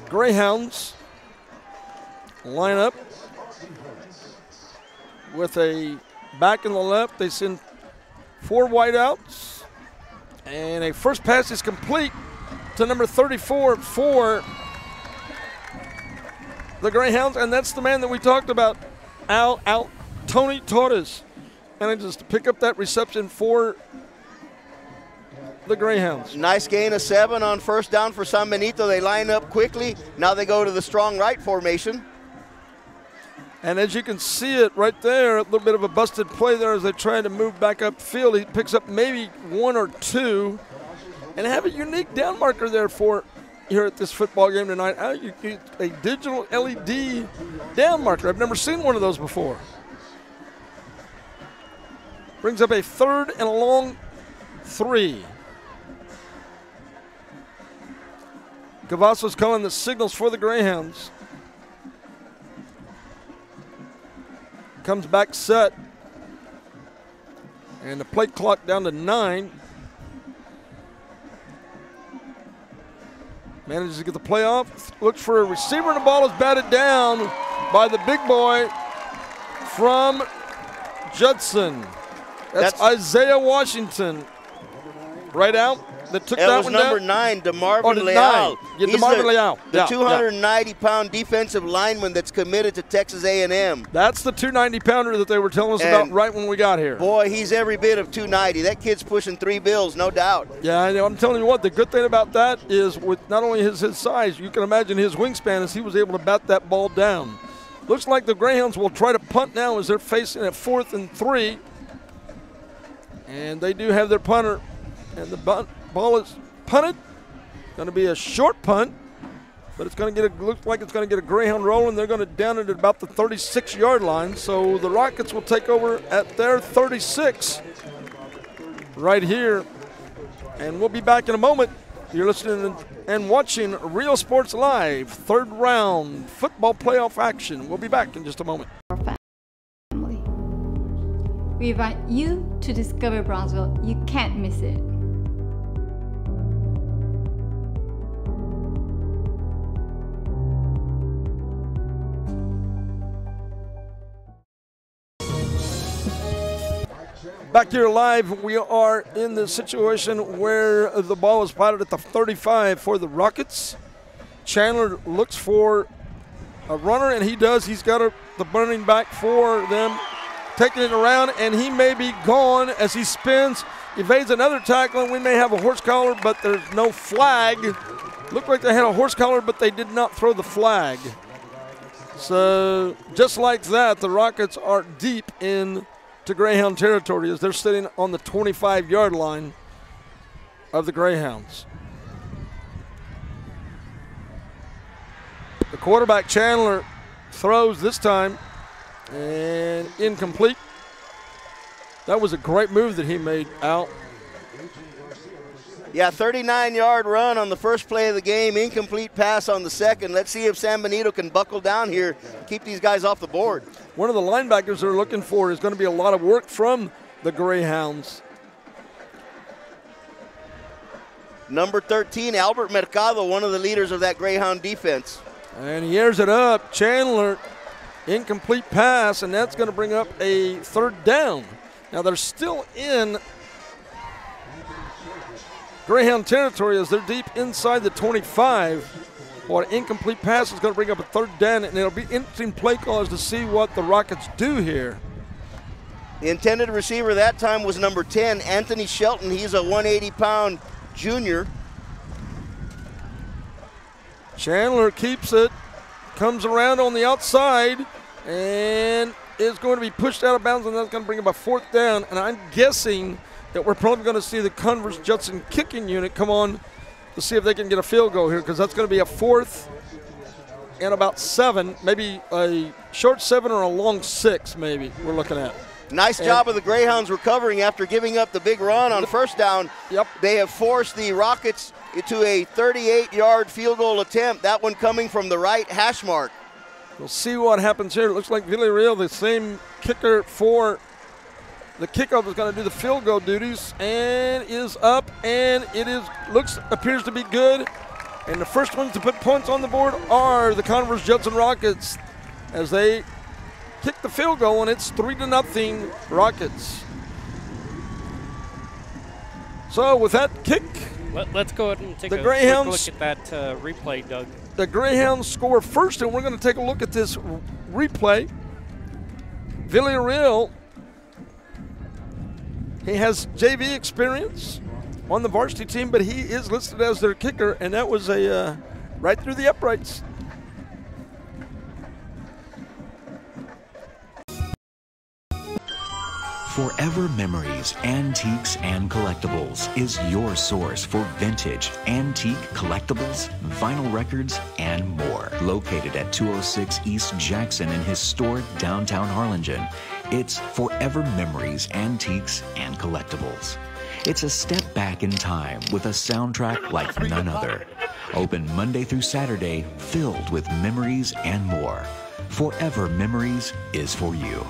Greyhounds line up with a back in the left. They send 4 wideouts, and a first pass is complete to number 34 for the Greyhounds, and that's the man that we talked about, Tony Torres. And just to pick up that reception for the Greyhounds. Nice gain of 7 on first down for San Benito. They line up quickly. Now they go to the strong right formation. And as you can see it right there, a little bit of a busted play there as they try to move back upfield. He picks up maybe 1 or 2 and have a unique down marker there for here at this football game tonight. You get a digital LED down marker. I've never seen one of those before. Brings up a 3rd and a long 3. Cavazos calling the signals for the Greyhounds. Comes back set. And the play clock down to 9. Manages to get the play off. Looks for a receiver, and the ball is batted down by the big boy from Judson. That's Isaiah Washington. Right out. That took that one down. That was number 9, DeMarvin Leal. Yeah, DeMarvin Leal. The 290-pound defensive lineman that's committed to Texas A&M. That's the 290-pounder that they were telling us about right when we got here. Boy, he's every bit of 290. That kid's pushing 3 bills, no doubt. Yeah, I know. I'm telling you what, the good thing about that is with not only his size, you can imagine his wingspan as he was able to bat that ball down. Looks like the Greyhounds will try to punt now as they're facing a 4th and 3. And they do have their punter. And the ball is punted. Going to be a short punt, but it's going to look like it's going to get a Greyhound rolling. They're going to down it at about the 36-yard line. So the Rockets will take over at their 36 right here. And we'll be back in a moment. You're listening and watching Real Sports Live, 3rd round football playoff action. We'll be back in just a moment. We invite you to discover Brownsville. You can't miss it. Back here live, we are in the situation where the ball is spotted at the 35 for the Rockets. Chandler looks for a runner, and he does. He's got the running back for them, taking it around, and he may be gone as he spins, evades another tackle, and we may have a horse collar, but there's no flag. Looked like they had a horse collar, but they did not throw the flag. So just like that, the Rockets are deep in to Greyhound territory as they're sitting on the 25-yard line of the Greyhounds. The quarterback, Chandler, throws this time, and incomplete. That was a great move that he made out. Yeah, 39-yard run on the first play of the game, incomplete pass on the second. Let's see if San Benito can buckle down here, keep these guys off the board. One of the linebackers they're looking for is going to be a lot of work from the Greyhounds. Number 13, Albert Mercado, one of the leaders of that Greyhound defense. And he airs it up. Chandler, incomplete pass, and that's going to bring up a 3rd down. Now they're still in Greyhound territory as they're deep inside the 25. Well, an incomplete pass is going to bring up a 3rd down, and it'll be interesting play calls to see what the Rockets do here. The intended receiver that time was number 10, Anthony Shelton. He's a 180-pound junior. Chandler keeps it, comes around on the outside, and is going to be pushed out of bounds, and that's going to bring up a 4th down. And I'm guessing that we're probably going to see the Converse Judson kicking unit come on to see if they can get a field goal here, because that's going to be a 4th and about 7, maybe a short 7 or a long 6 maybe we're looking at. Nice job of the Greyhounds recovering after giving up the big run on 1st down. Yep. They have forced the Rockets into a 38-yard field goal attempt, that one coming from the right hash mark. We'll see what happens here. It looks like Villarreal, the same kicker for the kickoff, is going to do the field goal duties, and is up, and it appears to be good. And the first ones to put points on the board are the Converse Judson Rockets as they kick the field goal, and it's 3-0 Rockets. So with that kick, let's go ahead and take the a Greyhounds, quick look at that replay, Doug. The Greyhounds score first, and we're going to take a look at this replay. Villarreal, he has JV experience on the varsity team, but he is listed as their kicker, and that was a right through the uprights. Forever Memories, Antiques and Collectibles is your source for vintage, antique collectibles, vinyl records, and more. Located at 206 East Jackson in historic downtown Harlingen, it's Forever Memories, Antiques and Collectibles. It's a step back in time with a soundtrack like none other. Open Monday through Saturday, filled with memories and more. Forever Memories is for you.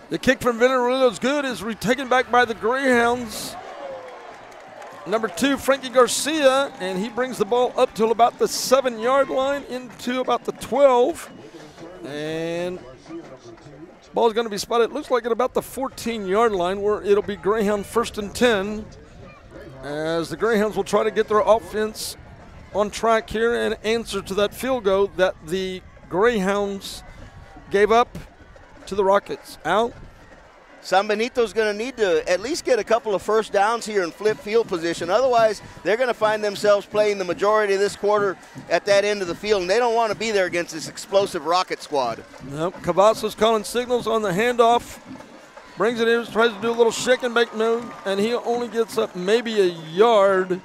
The kick from Venezuela is good, is taken back by the Greyhounds. Number 2, Frankie Garcia, and he brings the ball up to about the 7-yard line into about the 12. And ball's going to be spotted, looks like at about the 14-yard line, where it'll be Greyhound 1st and 10, as the Greyhounds will try to get their offense on track here and answer to that field goal that the Greyhounds gave up to the Rockets. Al? San Benito's going to need to at least get a couple of first downs here in flip field position. Otherwise, they're going to find themselves playing the majority of this quarter at that end of the field, and they don't want to be there against this explosive Rocket squad. Nope. Cavazos calling signals on the handoff. Brings it in, tries to do a little shake and bake move, and he only gets up maybe a yard.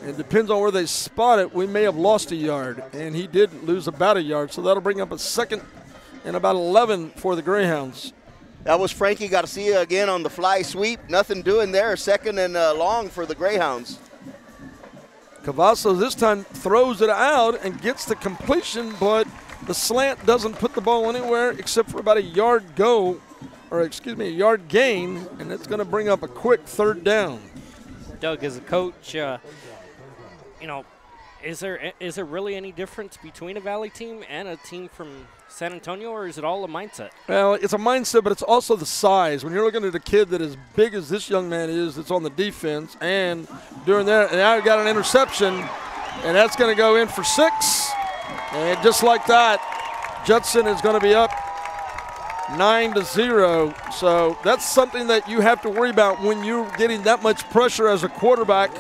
It depends on where they spot it. We may have lost a yard, and he did lose about a yard, so that'll bring up a 2nd and about 11 for the Greyhounds. That was Frankie Garcia again on the fly sweep. Nothing doing there. 2nd and long for the Greyhounds. Cavazos this time throws it out and gets the completion, but the slant doesn't put the ball anywhere except for about a yard a yard gain, and it's going to bring up a quick 3rd down. Doug, as a coach, is there really any difference between a Valley team and a team from San Antonio, or is it all a mindset? Well, it's a mindset, but it's also the size. When you're looking at a kid that is big as this young man is, that's on the defense, and doing that, and now he got an interception, and that's going to go in for 6. And just like that, Judson is going to be up 9-0. So that's something that you have to worry about when you're getting that much pressure as a quarterback.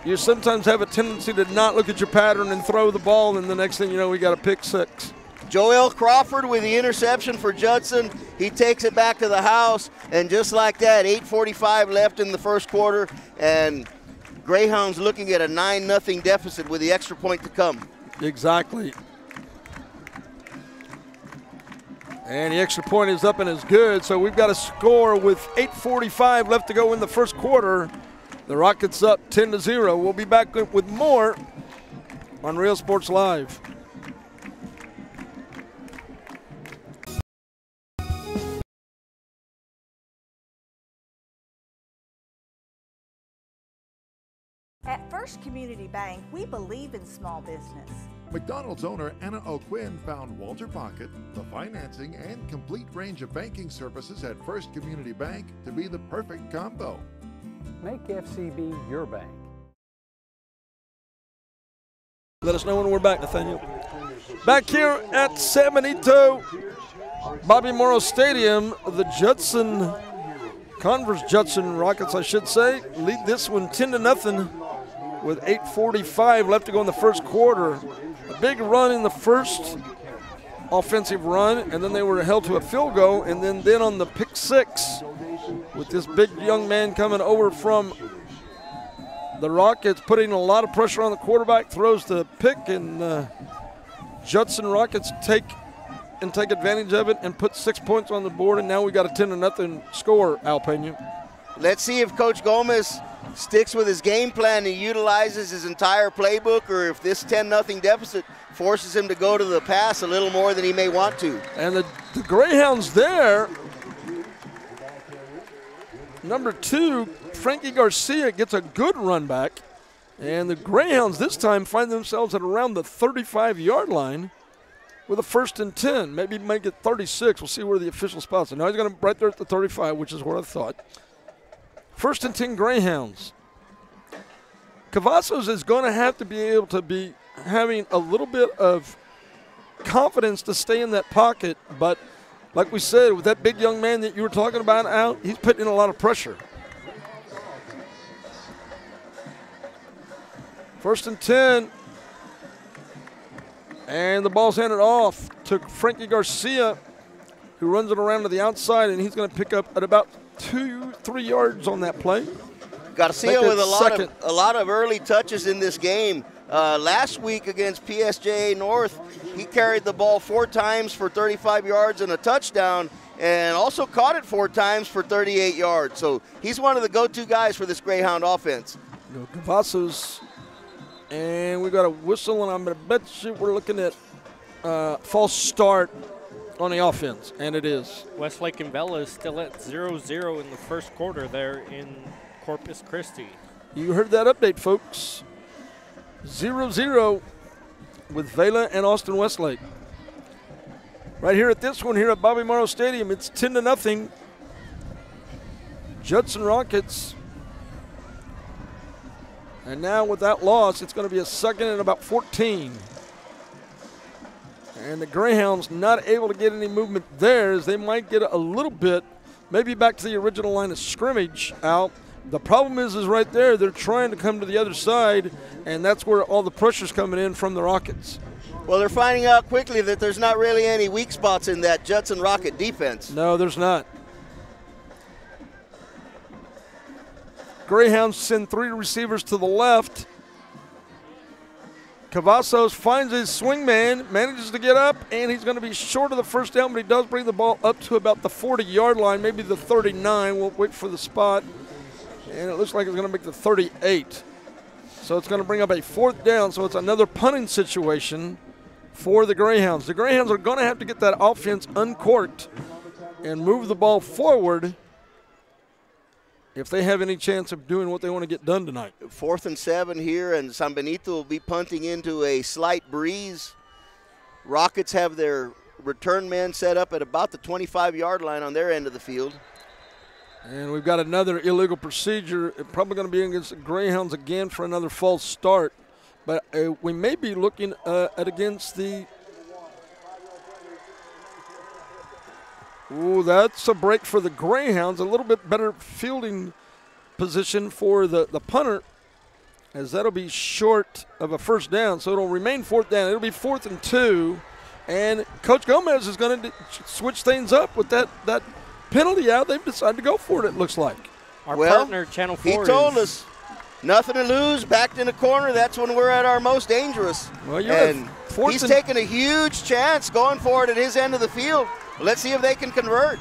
You sometimes have a tendency to not look at your pattern and throw the ball, and the next thing you know, we got a pick 6. Joel Crawford with the interception for Judson. He takes it back to the house, and just like that, 8:45 left in the first quarter, and Greyhounds looking at a 9-0 deficit with the extra point to come. Exactly. And the extra point is up and is good, so we've got a score with 8:45 left to go in the first quarter. The Rockets up 10-0. We'll be back with more on Real Sports Live. At First Community Bank, we believe in small business. McDonald's owner Anna O'Quinn found Walter Pocket, the financing and complete range of banking services at First Community Bank to be the perfect combo. Make FCB your bank. Let us know when we're back, Nathaniel. Back here at San Benito, Bobby Morrow Stadium, the Converse Judson Rockets, I should say, lead this one 10-0 with 8:45 left to go in the first quarter. A big run in the first offensive run, and then they were held to a field goal, and then on the pick 6 with this big young man coming over from the Rockets, putting a lot of pressure on the quarterback, throws the pick, and Judson Rockets take advantage of it and put 6 points on the board, and now we got a 10-0 score, Al Pena. Let's see if Coach Gomez sticks with his game plan and utilizes his entire playbook, or if this 10-0 deficit forces him to go to the pass a little more than he may want to. And the Greyhounds there, number 2, Frankie Garcia gets a good run back, and the Greyhounds this time find themselves at around the 35-yard line with a 1st and 10. Maybe make it 36. We'll see where the official spots it. Now he's going to right there at the 35, which is where I thought. 1st and 10 Greyhounds. Cavazos is going to have to be able to be having a little bit of confidence to stay in that pocket, but like we said, with that big young man that you were talking about, Al, he's putting in a lot of pressure. 1st and 10. And the ball's handed off to Frankie Garcia. who runs it around to the outside, and he's going to pick up at about 2-3 yards on that play. Garcia with a lot of early touches in this game. Last week against PSJA North, he carried the ball 4 times for 35 yards and a touchdown, and also caught it 4 times for 38 yards. So he's one of the go-to guys for this Greyhound offense. Cavazos, and we got a whistle, and I'm going to bet you we're looking at false start on the offense, and it is. Westlake and Vela is still at 0-0 in the first quarter there in Corpus Christi. You heard that update, folks. 0-0 with Vela and Austin Westlake. Right here at this one here at Bobby Morrow Stadium, it's 10-0. Judson Rockets. And now with that loss, it's going to be a second and about 14. And the Greyhounds not able to get any movement there, as they might get a little bit, maybe back to the original line of scrimmage out. The problem is right there, they're trying to come to the other side, and that's where all the pressure's coming in from the Rockets. Well, they're finding out quickly that there's not really any weak spots in that Judson Rocket defense. No, there's not. Greyhounds send 3 receivers to the left. Cavazos finds his swing man, manages to get up, and he's going to be short of the first down, but he does bring the ball up to about the 40-yard line, maybe the 39. We'll wait for the spot. And it looks like it's going to make the 38. So it's going to bring up a 4th down, so it's another punting situation for the Greyhounds. The Greyhounds are going to have to get that offense uncorked and move the ball forward if they have any chance of doing what they want to get done tonight. 4th and 7 here, and San Benito will be punting into a slight breeze. Rockets have their return men set up at about the 25-yard line on their end of the field. And we've got another illegal procedure, probably going to be against the Greyhounds again for another false start. But we may be looking at against the Ooh, that's a break for the Greyhounds. A little bit better fielding position for the punter, as that'll be short of a first down. So it'll remain 4th down. It'll be 4th and 2. And Coach Gomez is going to switch things up with that penalty out. They've decided to go for it, it looks like. Our partner, Channel 4. He told us, nothing to lose, backed in the corner. That's when we're at our most dangerous. Well, and he's taking a huge chance going for it at his end of the field. Let's see if they can convert.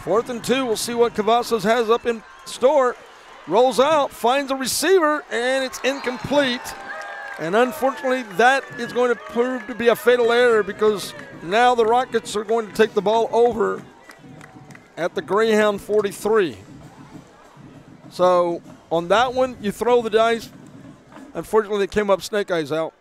4th and 2. We'll see what Cavazos has up in store. Rolls out, finds a receiver, and it's incomplete. And unfortunately, that is going to prove to be a fatal error, because now the Rockets are going to take the ball over at the Greyhound 43. So on that one, you throw the dice. Unfortunately, they came up snake eyes out.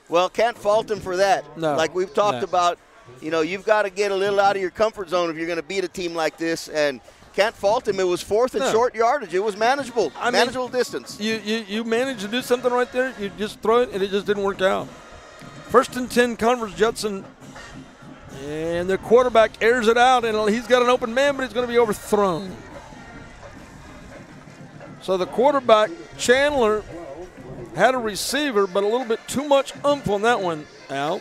Well, can't fault him for that. No. Like we've talked about, you know, you've got to get a little out of your comfort zone if you're going to beat a team like this, and can't fault him. It was 4th and short yardage. It was manageable, manageable distance. You managed to do something right there. You just throw it, and it just didn't work out. 1st and 10, Converse Judson, and the quarterback airs it out, and he's got an open man, but he's going to be overthrown. So the quarterback, Chandler, had a receiver, but a little bit too much oomph on that one, Al.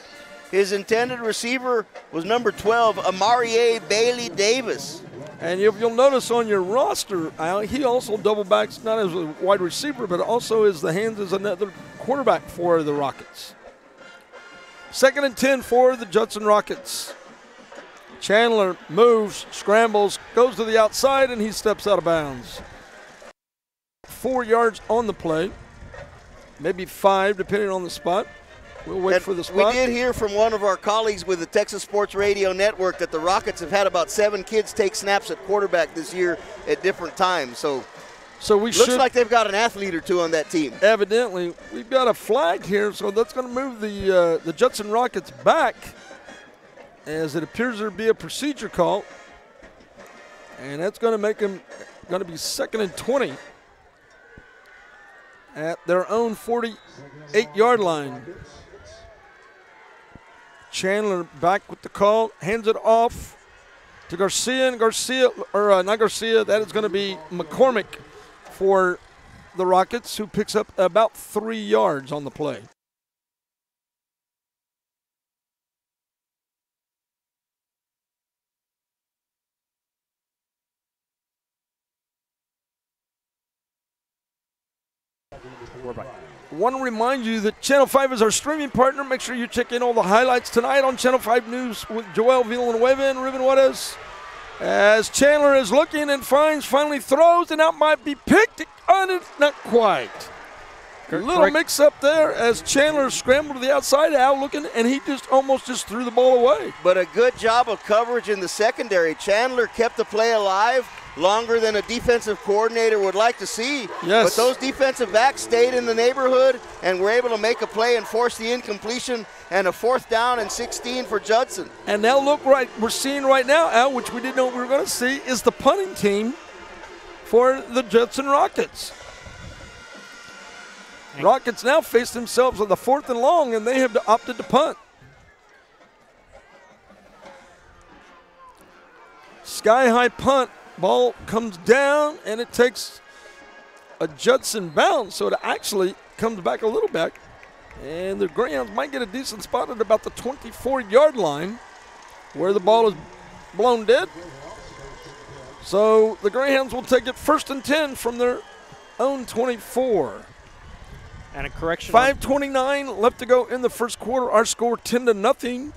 His intended receiver was number 12, Amarie Bailey Davis. And you'll notice on your roster, Al, he also double backs not as a wide receiver, but also as the hands as another quarterback for the Rockets. 2nd and 10 for the Judson Rockets. Chandler moves, scrambles, goes to the outside, and he steps out of bounds. 4 yards on the play, maybe 5 depending on the spot. We'll wait for the spot. We did hear from one of our colleagues with the Texas Sports Radio Network that the Rockets have had about 7 kids take snaps at quarterback this year at different times. So looks like they've got an athlete or 2 on that team. Evidently, we've got a flag here, so that's going to move the Judson Rockets back, as it appears there to be a procedure call, and that's going to make them going to be 2nd and 20 at their own 48-yard line. Chandler back with the call, hands it off to Garcia, and not Garcia, that is going to be McCormick for the Rockets, who picks up about 3 yards on the play. We're back. Want to remind you that Channel 5 is our streaming partner. Make sure you check in all the highlights tonight on Channel 5 News with Joel Villanueva and Ruben Juarez. As Chandler is looking and finally throws, and out might be picked. Not quite. A little mix up there as Chandler scrambled to the outside, Al looking, and he just almost threw the ball away. But a good job of coverage in the secondary. Chandler kept the play alive longer than a defensive coordinator would like to see. Yes. But those defensive backs stayed in the neighborhood and were able to make a play and force the incompletion and a 4th down and 16 for Judson. And now look, we're seeing right now, Al, which we didn't know we were going to see, is the punting team for the Judson Rockets. Rockets now face themselves on the 4th and long, and they have opted to punt. Sky-high punt. Ball comes down, and it takes a Judson bounce, so it actually comes back a little back. And the Greyhounds might get a decent spot at about the 24-yard line where the ball is blown dead. So the Greyhounds will take it 1st and 10 from their own 24. And a correction. 5:29 left to go in the first quarter. Our score 10-0.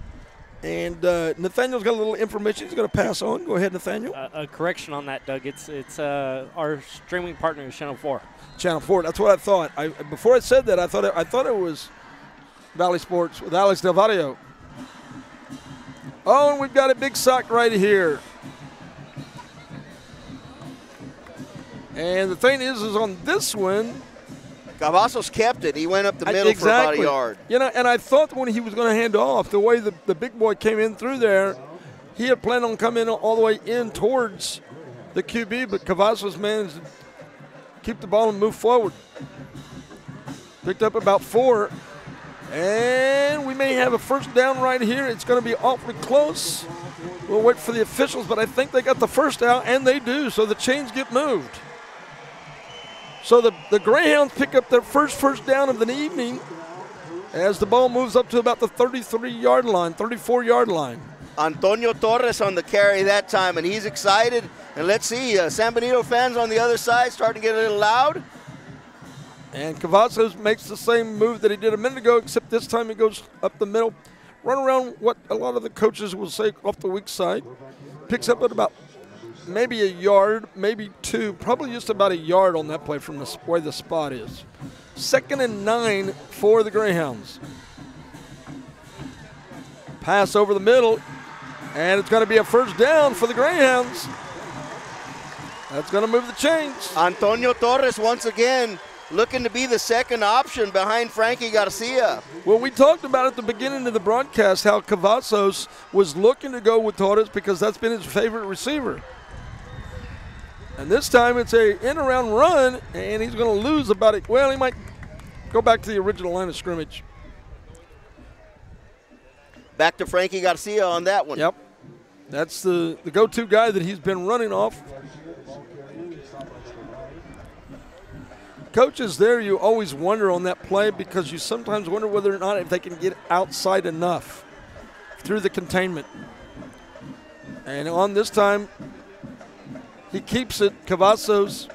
And Nathaniel's got a little information he's going to pass on. Go ahead, Nathaniel. A correction on that, Doug. It's our streaming partner is Channel 4. Channel 4. That's what I thought. Before I said that, I thought it was Valley Sports with Alex Del Valle. Oh, and we've got a big sack right here. And the thing is on this one, Cavazos kept it. He went up the middle for about a yard. You know, and I thought when he was going to hand off, the way the big boy came in through there, he had planned on coming all the way in towards the QB, but Cavazos managed to keep the ball and move forward. Picked up about 4, and we may have a 1st down right here. It's going to be awfully close. We'll wait for the officials, but I think they got the 1st out, and they do, so the chains get moved. So the Greyhounds pick up their first down of the evening as the ball moves up to about the 33-yard line, 34-yard line. Antonio Torres on the carry that time, and he's excited. And let's see, San Benito fans on the other side starting to get a little loud. And Cavazos makes the same move that he did a minute ago, except this time he goes up the middle, run around what a lot of the coaches will say off the weak side. Picks up at about maybe a yard, maybe 2, probably just about a yard on that play from where the spot is. 2nd and 9 for the Greyhounds. Pass over the middle, and it's going to be a 1st down for the Greyhounds. That's going to move the chains. Antonio Torres once again looking to be the 2nd option behind Frankie Garcia. Well, we talked about at the beginning of the broadcast how Cavazos was looking to go with Torres because that's been his favorite receiver. And this time it's a in-around run, and he's going to lose about it. Well, he might go back to the original line of scrimmage. Back to Frankie Garcia on that one. Yep. That's the go-to guy that he's been running off. Coaches there, you always wonder on that play because you sometimes wonder whether or not if they can get outside enough through the containment. And on this time, he keeps it. Cavazos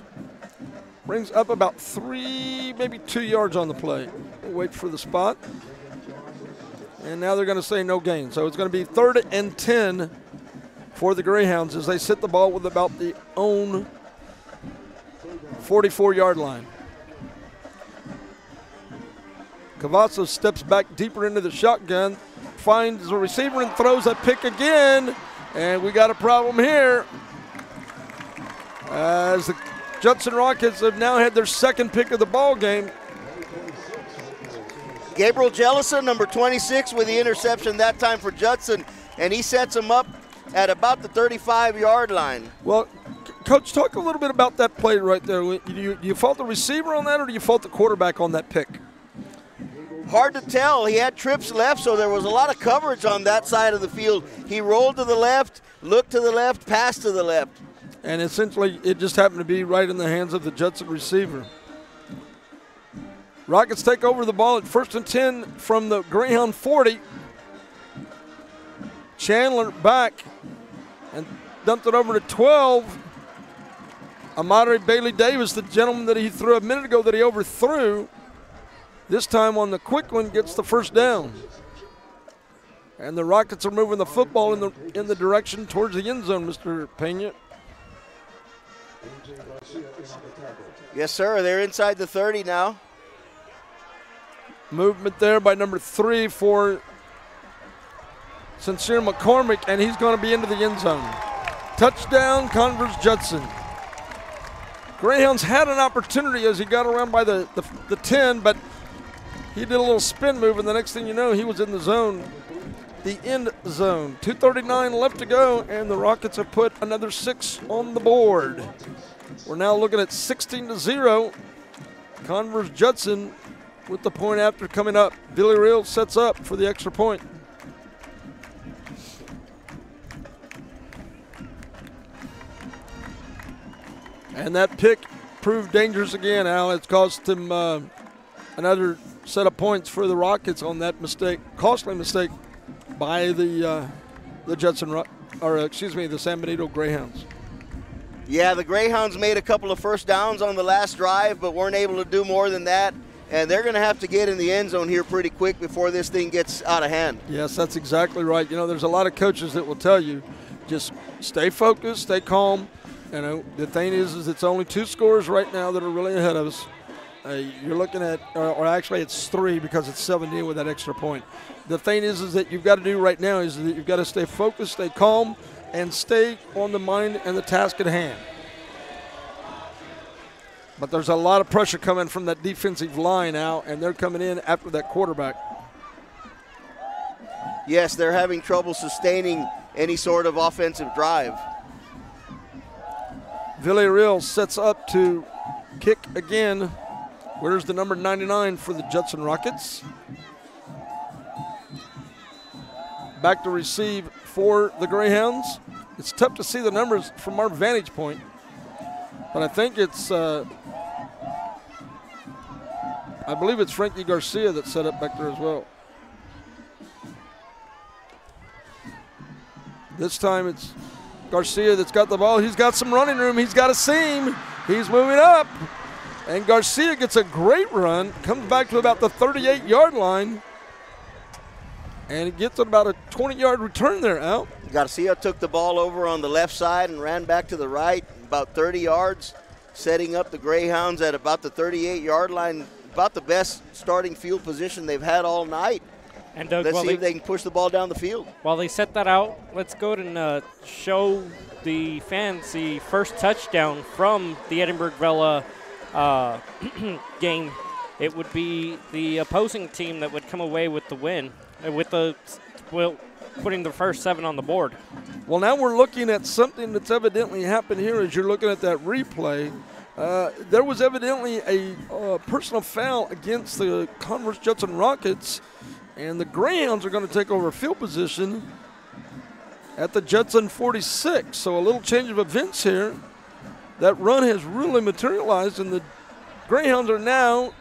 brings up about 3, maybe 2 yards on the play. We'll wait for the spot. And now they're going to say no gain. So it's going to be 3rd and 10 for the Greyhounds as they sit the ball with about the own 44-yard line. Cavazos steps back deeper into the shotgun, finds the receiver and throws a pick again. And we got a problem here, as the Judson Rockets have now had their 2nd pick of the ball game. Gabriel Jellison, number 26, with the interception that time for Judson, and he sets him up at about the 35-yard line. Well, Coach, talk a little bit about that play right there. Do you fault the receiver on that, or do you fault the quarterback on that pick? Hard to tell. He had trips left, so there was a lot of coverage on that side of the field. He rolled to the left, looked to the left, passed to the left. And essentially, it just happened to be right in the hands of the Judson receiver. Rockets take over the ball at 1st and 10 from the Greyhound 40. Chandler back and dumped it over to 12. Amadre Bailey Davis, the gentleman that he threw a minute ago that he overthrew, This time on the quick one, gets the first down. And the Rockets are moving the football in the direction towards the end zone, Mr. Pena. Yes, sir. They're inside the 30 now. Movement there by number 3 for Sincere McCormick, and he's going to be into the end zone. Touchdown, Converse Judson. Greyhounds had an opportunity as he got around by the 10, but he did a little spin move, and the next thing you know, he was in the zone, the end zone. 2:39 left to go, and the Rockets have put another 6 on the board. We're now looking at 16-0. Converse Judson with the point after coming up. Villarreal sets up for the extra point. And that pick proved dangerous again, Al. It's cost him another set of points for the Rockets on that mistake, costly mistake by the San Benito Greyhounds. Yeah, the Greyhounds made a couple of first downs on the last drive, but weren't able to do more than that. And they're going to have to get in the end zone here pretty quick before this thing gets out of hand. Yes, that's exactly right. You know, there's a lot of coaches that will tell you, just stay focused, stay calm. You know, the thing is it's only 2 scores right now that are really ahead of us. You're looking at, or actually it's 3 because it's 17 with that extra point. The thing is that you've got to do right now is that you've got to stay focused, stay calm, and stay on the mind and the task at hand. But there's a lot of pressure coming from that defensive line now, and they're coming in after that quarterback. Yes, they're having trouble sustaining any sort of offensive drive. Villarreal sets up to kick again. Where's the number 99 for the Judson Rockets? Back to receive for the Greyhounds. It's tough to see the numbers from our vantage point, but I think it's, I believe it's Frankie Garcia that set up back there as well. This time it's Garcia that's got the ball. He's got some running room. He's got a seam. He's moving up. And Garcia gets a great run, comes back to about the 38-yard line, and he gets about a 20-yard return there, Al. Garcia took the ball over on the left side and ran back to the right, about 30 yards, setting up the Greyhounds at about the 38-yard line, about the best starting field position they've had all night. And Doug, let's see if they can push the ball down the field. While they set that out, let's go ahead and show the fans the first touchdown from the Edinburgh Vela game. It would be the opposing team that would come away with the win, putting the first 7 on the board. Well, now we're looking at something that's evidently happened here as you're looking at that replay. There was evidently a personal foul against the Converse Judson Rockets, and the Greyhounds are going to take over field position at the Judson 46. So a little change of events here. That run has really materialized, and the Greyhounds are now,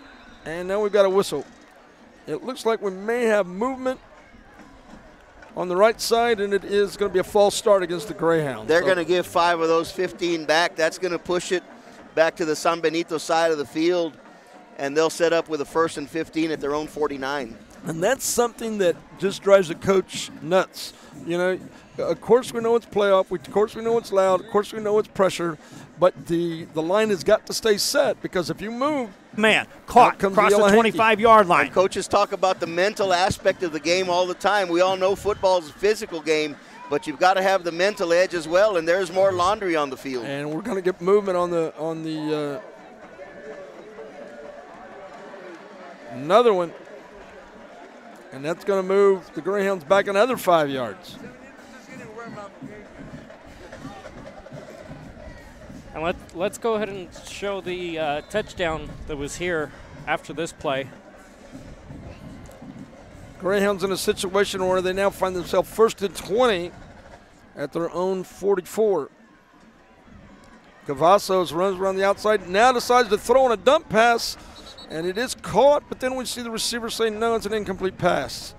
and now we've got a whistle. It looks like we may have movement on the right side, and it is going to be a false start against the Greyhounds. They're going to give 5 of those 15 back. That's going to push it back to the San Benito side of the field, and they'll set up with a 1st and 15 at their own 49. And that's something that just drives the coach nuts. You know, of course we know it's playoff. Of course we know it's loud. Of course we know it's pressure. But the line has got to stay set, because if you move, man, caught across the 25-yard line. And coaches talk about the mental aspect of the game all the time. We all know football is a physical game, but you've got to have the mental edge as well, and there's more laundry on the field. And we're going to get movement on the another one. And that's going to move the Greyhounds back another 5 yards. And let's go ahead and show the touchdown that was here after this play. Greyhounds in a situation where they now find themselves 1st and 20 at their own 44. Cavazos runs around the outside, now decides to throw in a dump pass, and it is caught, but then we see the receiver say, no, it's an incomplete pass.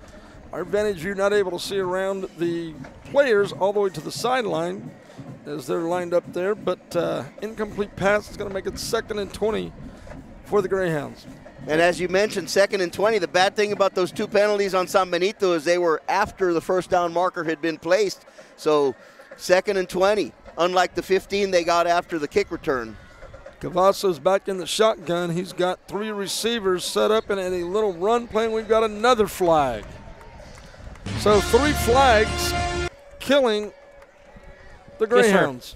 Our vantage view not able to see around the players all the way to the sideline as they're lined up there, but incomplete pass is going to make it 2nd and 20 for the Greyhounds. And as you mentioned, 2nd and 20, the bad thing about those 2 penalties on San Benito is they were after the first down marker had been placed. So 2nd and 20, unlike the 15 they got after the kick return. Cavasso's back in the shotgun. He's got 3 receivers set up and a little run playing. We've got another flag. So 3 flags killing the Greyhounds.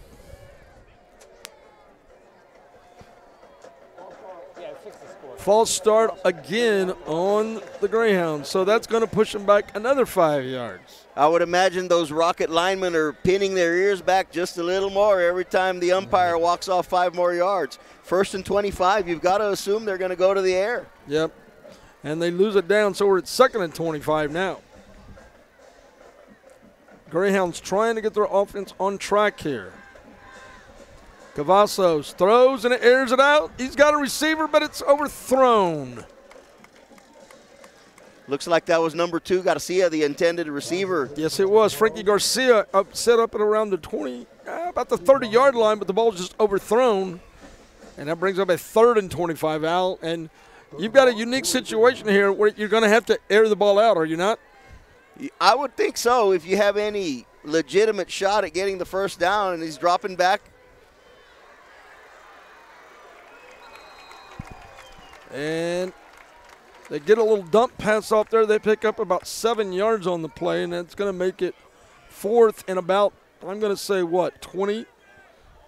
False start again on the Greyhounds. So that's going to push them back another 5 yards. I would imagine those Rocket linemen are pinning their ears back just a little more every time the umpire walks off 5 more yards. 1st and 25, you've got to assume they're going to go to the air. Yep. And they lose it down, so we're at 2nd and 25 now. Greyhounds trying to get their offense on track here. Cavazos throws and it airs it out. He's got a receiver, but it's overthrown. Looks like that was number 2, Garcia, the intended receiver. Yes, it was. Frankie Garcia set up at around the 20, about the 30-yard line, but the ball's just overthrown. And that brings up a 3rd and 25, Al. And you've got a unique situation here where you're going to have to air the ball out, are you not? I would think so if you have any legitimate shot at getting the first down, and he's dropping back. And they get a little dump pass off there. They pick up about 7 yards on the play, and that's going to make it 4th and about, I'm going to say, what, 20?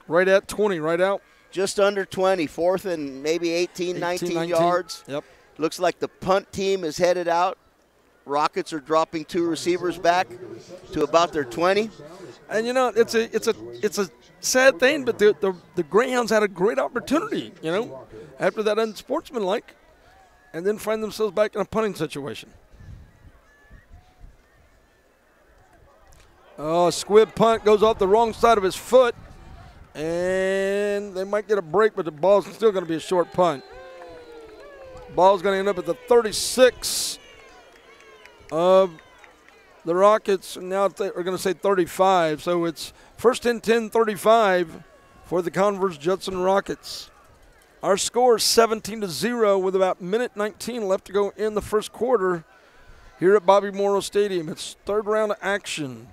Right at 20, right out? Just under 20, 4th and maybe 18, 19 yards. Yep. Looks like the punt team is headed out. Rockets are dropping 2 receivers back to about their 20. And, you know, it's a sad thing, but the Greyhounds had a great opportunity, you know, after that unsportsmanlike, and then find themselves back in a punting situation. Oh, squib punt goes off the wrong side of his foot, and they might get a break, but the ball's still going to be a short punt. Ball's going to end up at the 36 of the Rockets. Now we're going to say 35, so it's 1st and 10, 35 for the Converse Judson Rockets. Our score is 17-0 with about minute 19 left to go in the first quarter here at Bobby Morrow Stadium. It's 3rd round action.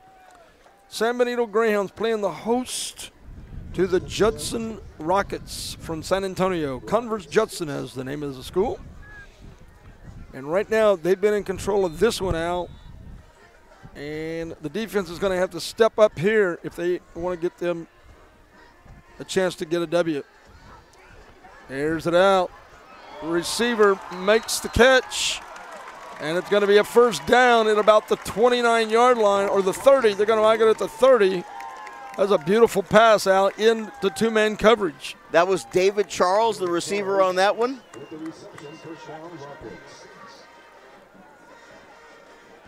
San Benito Greyhounds playing the host to the Judson Rockets from San Antonio. Converse Judson is the name of the school. And right now they've been in control of this one, Al. And the defense is going to have to step up here if they want to get them a chance to get a W. Airs it out. Receiver makes the catch. And it's going to be a first down at about the 29-yard line, or the 30. They're going to make it at the 30. That's a beautiful pass out into 2-man coverage. That was David Charles, the receiver on that one.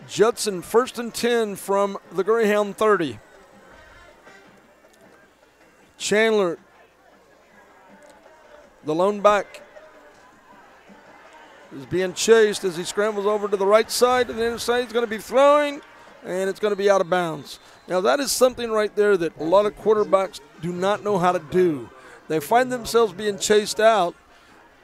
Judson 1st and 10 from the Greyhound 30. Chandler, the lone back, is being chased as he scrambles over to the right side, and the other side he's going to be throwing, and it's going to be out of bounds. Now that is something right there that a lot of quarterbacks do not know how to do. They find themselves being chased out,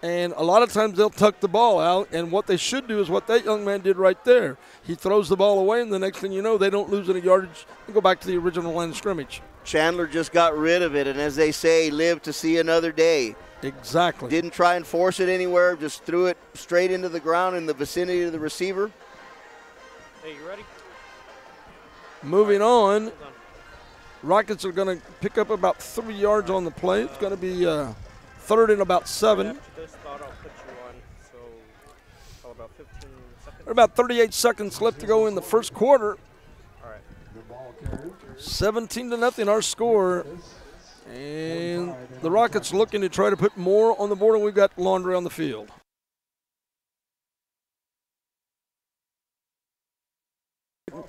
and a lot of times they'll tuck the ball out, and what they should do is what that young man did right there. He throws the ball away, and the next thing you know, they don't lose any yardage and go back to the original line of scrimmage. Chandler just got rid of it, and as they say, live to see another day. Exactly. Didn't try and force it anywhere, just threw it straight into the ground in the vicinity of the receiver. Hey, you ready? Moving on, Rockets are going to pick up about 3 yards on the play. It's going to be 3rd and about 7. After this thought, I'll put you on, so about 15 seconds. About 38 seconds left to go in the first quarter. All right. 17-0 our score. And the Rockets looking to try to put more on the board, and we've got Laundry on the field.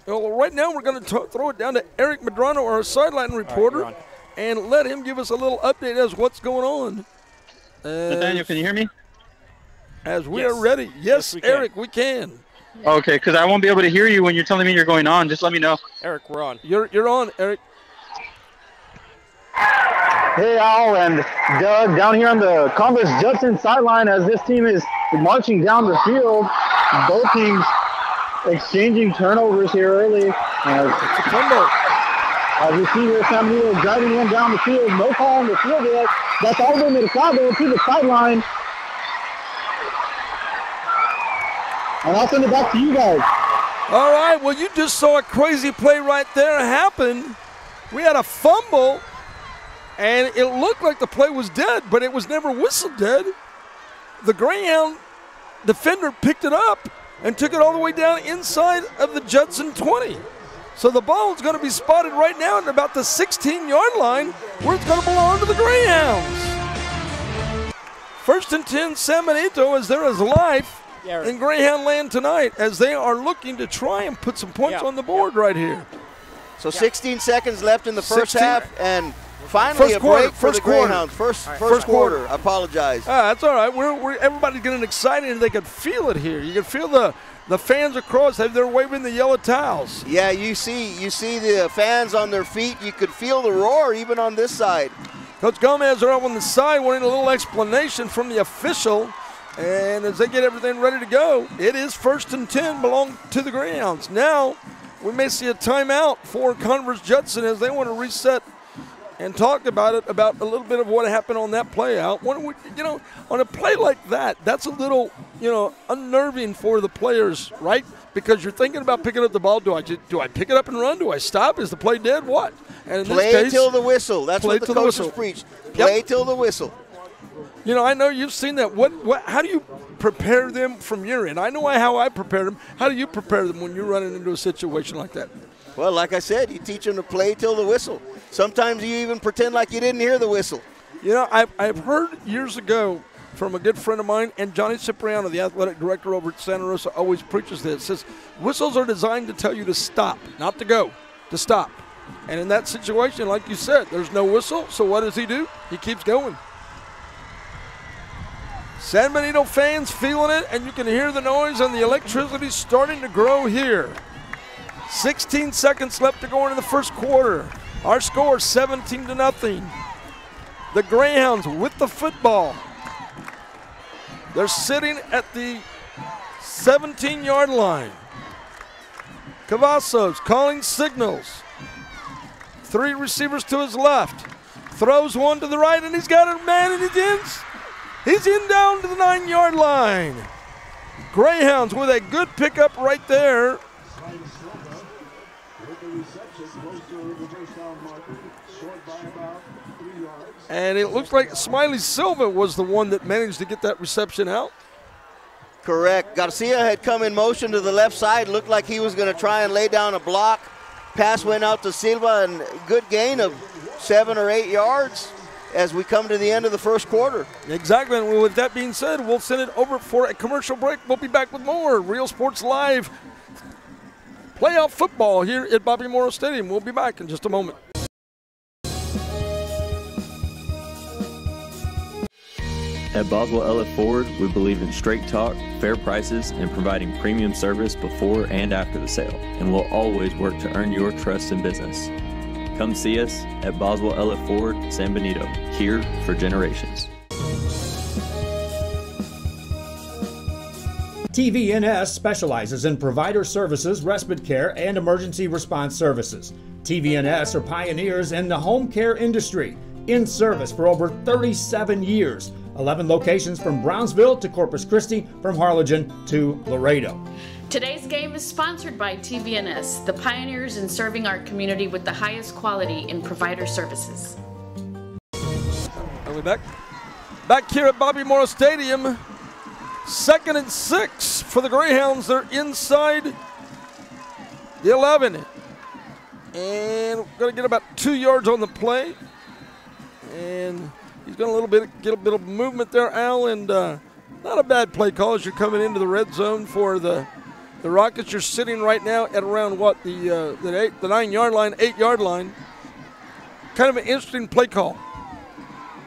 Well, right now we're going to throw it down to Eric Medrano, our sideline reporter, and let him give us a little update as what's going on. Nathaniel, can you hear me? As we are ready. Yes, Eric, we can. Okay, because I won't be able to hear you when you're telling me you're going on. Just let me know. Eric, we're on. You're on, Eric. Hey, Al and Doug, down here on the Converse Judson sideline as this team is marching down the field. Both teams exchanging turnovers here early. As we see here, San Benito driving in down the field. No call on the field yet. That's all the way to the sideline. And I'll send it back to you guys. All right, well, you just saw a crazy play right there happen. We had a fumble, and it looked like the play was dead, but it was never whistled dead. The Greyhound defender picked it up and took it all the way down inside of the Judson 20. So the ball is going to be spotted right now at about the 16-yard line, where it's going to belong to the Greyhounds. 1st and 10, San Benito, as there is life in Greyhound land tonight, as they are looking to try and put some points on the board right here. So 16 seconds left in the first half, and finally a break for the Greyhounds. First quarter. I apologize. That's all right. Everybody's getting excited, and they could feel it here. You can feel the fans across. They're waving the yellow towels. Yeah, you see the fans on their feet. You could feel the roar even on this side. Coach Gomez are up on the side wanting a little explanation from the official. And as they get everything ready to go, it is 1st and 10 belong to the Greyhounds. Now we may see a timeout for Converse Judson as they want to reset and talk about a little bit of what happened on that play out. On a play like that, that's a little, unnerving for the players, right? Because you're thinking about picking up the ball. Do I pick it up and run? Do I stop? Is the play dead? What? And in play this case, till the whistle. That's what the coaches preach. Play till the whistle. I know you've seen that. How do you prepare them from your end? I know how I prepare them. How do you prepare them when you're running into a situation like that? Well, like I said, you teach them to play till the whistle. Sometimes you even pretend like you didn't hear the whistle. I've heard years ago from a good friend of mine, and Johnny Cipriano, the athletic director over at Santa Rosa, always preaches this. Says whistles are designed to tell you to stop, not to go, to stop. And in that situation, like you said, there's no whistle, so what does he do? He keeps going. San Benito fans feeling it, and you can hear the noise and the electricity starting to grow here. 16 seconds left to go into the first quarter. Our score 17-0. The Greyhounds with the football. They're sitting at the 17-yard line. Cavazos calling signals. 3 receivers to his left. Throws one to the right, and he's got a man in his ends. He's in down to the 9-yard line. Greyhounds with a good pickup right there. And it looks like Smiley Silva was the one that managed to get that reception out. Correct. Garcia had come in motion to the left side. Looked like he was going to try and lay down a block. Pass went out to Silva, and good gain of 7 or 8 yards as we come to the end of the first quarter. Exactly. And with that being said, we'll send it over for a commercial break. We'll be back with more Real Sports Live playoff football here at Bobby Morrow Stadium. We'll be back in just a moment. At Boswell Elliott Ford, we believe in straight talk, fair prices, and providing premium service before and after the sale, and we'll always work to earn your trust in business. Come see us at Boswell Elliott Ford, San Benito, here for generations. TVNS specializes in provider services, respite care, and emergency response services. TVNS are pioneers in the home care industry, in service for over 37 years. 11 locations from Brownsville to Corpus Christi, from Harlingen to Laredo. Today's game is sponsored by TVNS, the pioneers in serving our community with the highest quality in provider services. Are we back? Back here at Bobby Morrow Stadium. 2nd and 6 for the Greyhounds. They're inside the 11. And we're going to get about 2 yards on the play. And he's going to get a bit of movement there, Al, and not a bad play call as you're coming into the red zone for the Rockets. You're sitting right now at around what, the 9-yard line, 8-yard line. Kind of an interesting play call.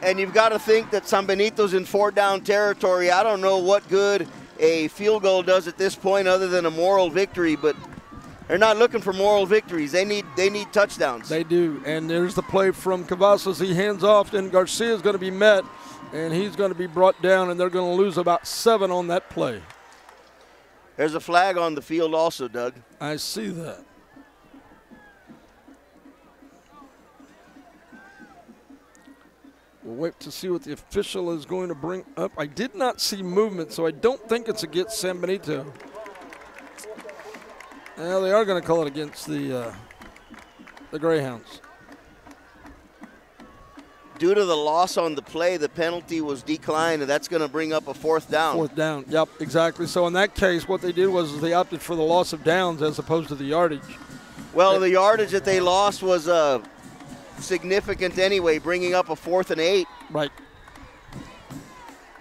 And you've got to think that San Benito's in 4-down territory. I don't know what good a field goal does at this point other than a moral victory, but they're not looking for moral victories. They need touchdowns. They do. And there's the play from Cavazos. He hands off, and Garcia is going to be met And he's going to be brought down, and they're going to lose about 7 on that play. There's a flag on the field also, Doug. I see that. We'll wait to see what the official is going to bring up. I did not see movement, so I don't think it's against San Benito. Well, they are going to call it against the Greyhounds. Due to the loss on the play, the penalty was declined, and that's going to bring up a 4th down. 4th down, yep, exactly. So in that case, what they did was they opted for the loss of downs as opposed to the yardage. Well, the yardage that they lost was significant anyway, bringing up a 4th and 8. Right.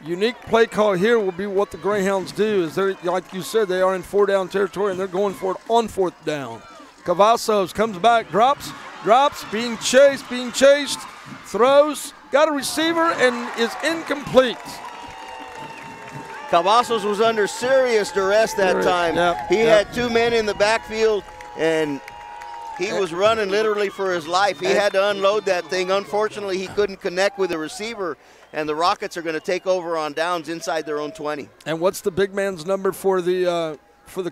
Unique play call here will be what the Greyhounds do. Is they're, like you said, they are in 4-down territory, and they're going for it on 4th down. Cavazos comes back, drops, being chased, throws, got a receiver, and is incomplete. Cavazos was under serious duress that time. He had 2 men in the backfield, and he was running literally for his life. He had to unload that thing. Unfortunately, he couldn't connect with the receiver, and the Rockets are going to take over on downs inside their own 20. And what's the big man's number for the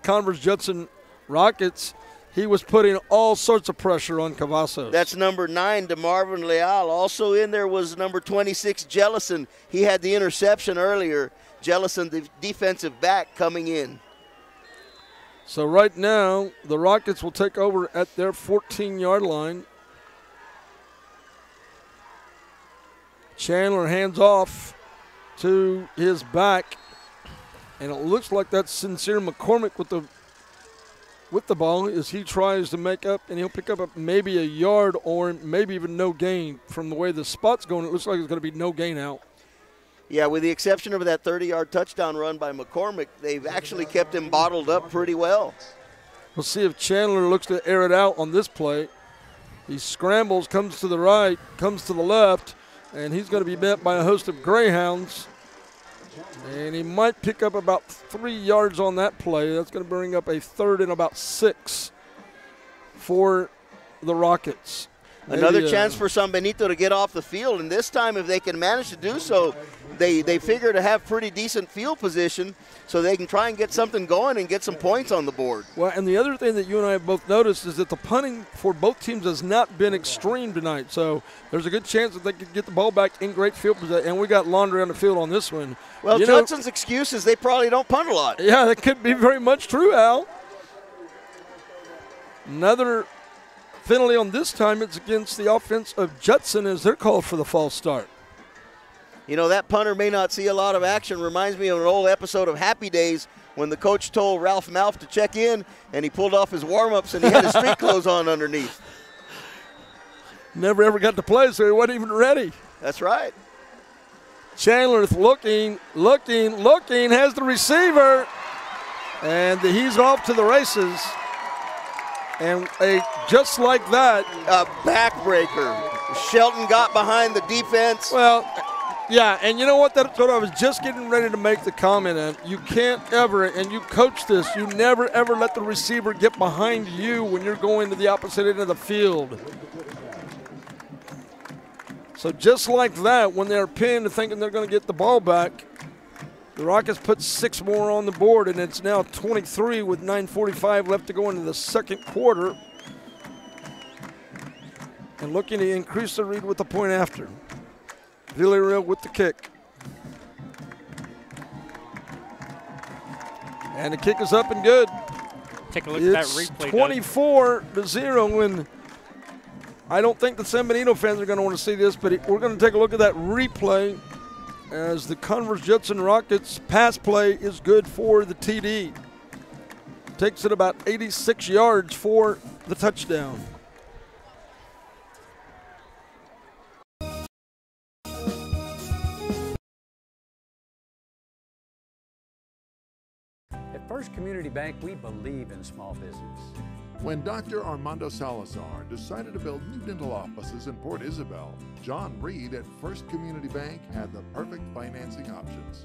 Converse Judson Rockets? He was putting all sorts of pressure on Cavazos. That's number 9, DeMarvin Leal. Also in there was number 26, Jellison. He had the interception earlier. Jellison, the defensive back, coming in. So right now, the Rockets will take over at their 14-yard line. Chandler hands off to his back, and it looks like that's Sincere McCormick with the ball as he tries to make up, and he'll pick up maybe a yard or maybe even no gain. From the way the spot's going, it looks like it's going to be no gain out. Yeah, with the exception of that 30-yard touchdown run by McCormick, they've actually kept him bottled up pretty well. We'll see if Chandler looks to air it out on this play. He scrambles, comes to the right, comes to the left, and he's going to be met by a host of Greyhounds. And he might pick up about 3 yards on that play. That's going to bring up a 3rd and about 6 for the Rockets. Another chance for San Benito to get off the field, and this time if they can manage to do so, they figure to have pretty decent field position so they can try and get something going and get some points on the board. Well, and the other thing that you and I have both noticed is that the punting for both teams has not been extreme tonight, so there's a good chance that they could get the ball back in great field position, and we got laundry on the field on this one. Well, Judson's excuse is they probably don't punt a lot. Yeah, that could be very much true, Al. Another penalty on this time, it's against the offense of Judson as they're called for the false start. You know, that punter may not see a lot of action. Reminds me of an old episode of Happy Days when the coach told Ralph Malph to check in, and he pulled off his warm-ups and he had his street clothes on underneath. Never ever got to play, so he wasn't even ready. That's right. Chandler looking, has the receiver, and he's off to the races. And just like that. A backbreaker. Shelton got behind the defense. Well, yeah, and you know what? That's what I was just getting ready to make the comment on. You can't ever, and you coach this, you never ever let the receiver get behind you when you're going to the opposite end of the field. So just like that, when they're pinned thinking they're going to get the ball back, the Rockets put 6 more on the board, and it's now 23 with 9:45 left to go into the second quarter. And looking to increase the lead with the point after. Villarreal with the kick. And the kick is up and good. Take a look at that replay. 24-0, and I don't think the San Benito fans are going to want to see this, but we're going to take a look at that replay as the Converse Judson Rockets pass play is good for the TD. Takes it about 86 yards for the touchdown. At First Community Bank, we believe in small business. When Dr. Armando Salazar decided to build new dental offices in Port Isabel, John Reed at First Community Bank had the perfect financing options.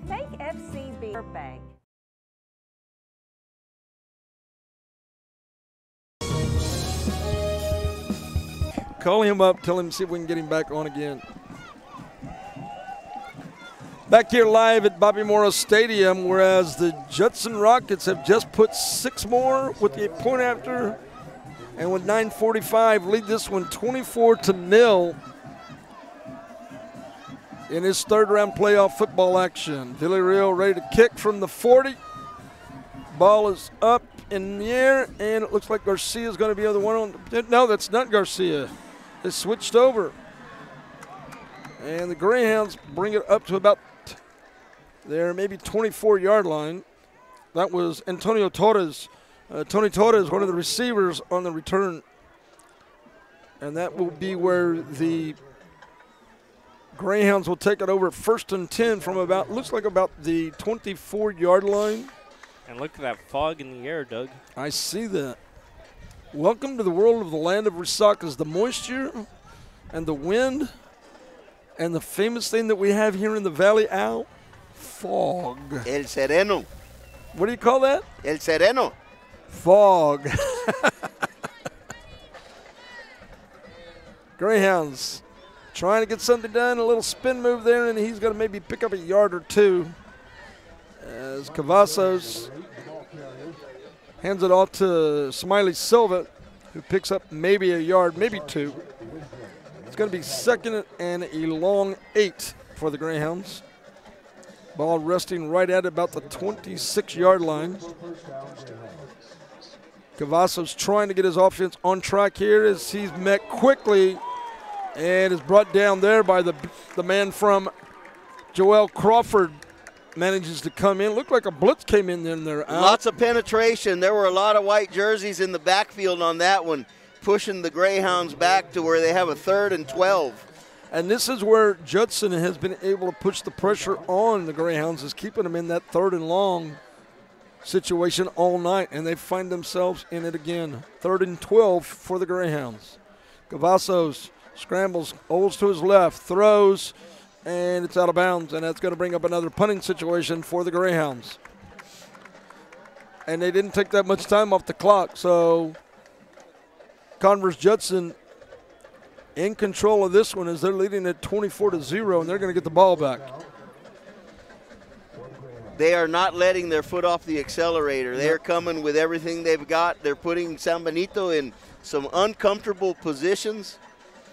Make FCB your bank. Call him up, tell him to see if we can get him back on again. Back here live at Bobby Morris Stadium, whereas the Judson Rockets have just put 6 more with the point after, and with 9:45 lead this one 24-0 in his third-round playoff football action. Villarreal ready to kick from the 40. Ball is up in the air, and it looks like Garcia is going to be on the one on. No, that's not Garcia. They switched over. And the Greyhounds bring it up to about their maybe 24-yard line. That was Antonio Torres. Tony Torres, one of the receivers on the return. And that will be where the Greyhounds will take it over at 1st and 10 from about, looks like about the 24-yard line. And look at that fog in the air, Doug. I see that. Welcome to the world of the land of Resaca's. The moisture and the wind and the famous thing that we have here in the Valley, Al, fog. El sereno. What do you call that? El sereno. Fog. Greyhounds trying to get something done, a little spin move there, and he's going to maybe pick up a yard or two as Cavazos hands it off to Smiley Silva, who picks up maybe a yard, maybe 2. It's going to be 2nd and a long 8 for the Greyhounds. Ball resting right at about the 26-yard line. Cavazos trying to get his offense on track here as he's met quickly and is brought down there by the man from Joel Crawford. Manages to come in. Looked like a blitz came in there. Lots of penetration. There were a lot of white jerseys in the backfield on that one, pushing the Greyhounds back to where they have a 3rd and 12. And this is where Judson has been able to push the pressure on the Greyhounds, is keeping them in that 3rd and long situation all night, and they find themselves in it again. 3rd and 12 for the Greyhounds. Cavazos scrambles, holds to his left, throws, and it's out of bounds, and that's going to bring up another punting situation for the Greyhounds. And they didn't take that much time off the clock, so Converse Judson in control of this one as they're leading at 24-0, and they're going to get the ball back. They are not letting their foot off the accelerator. They're coming with everything they've got. They're putting San Benito in some uncomfortable positions,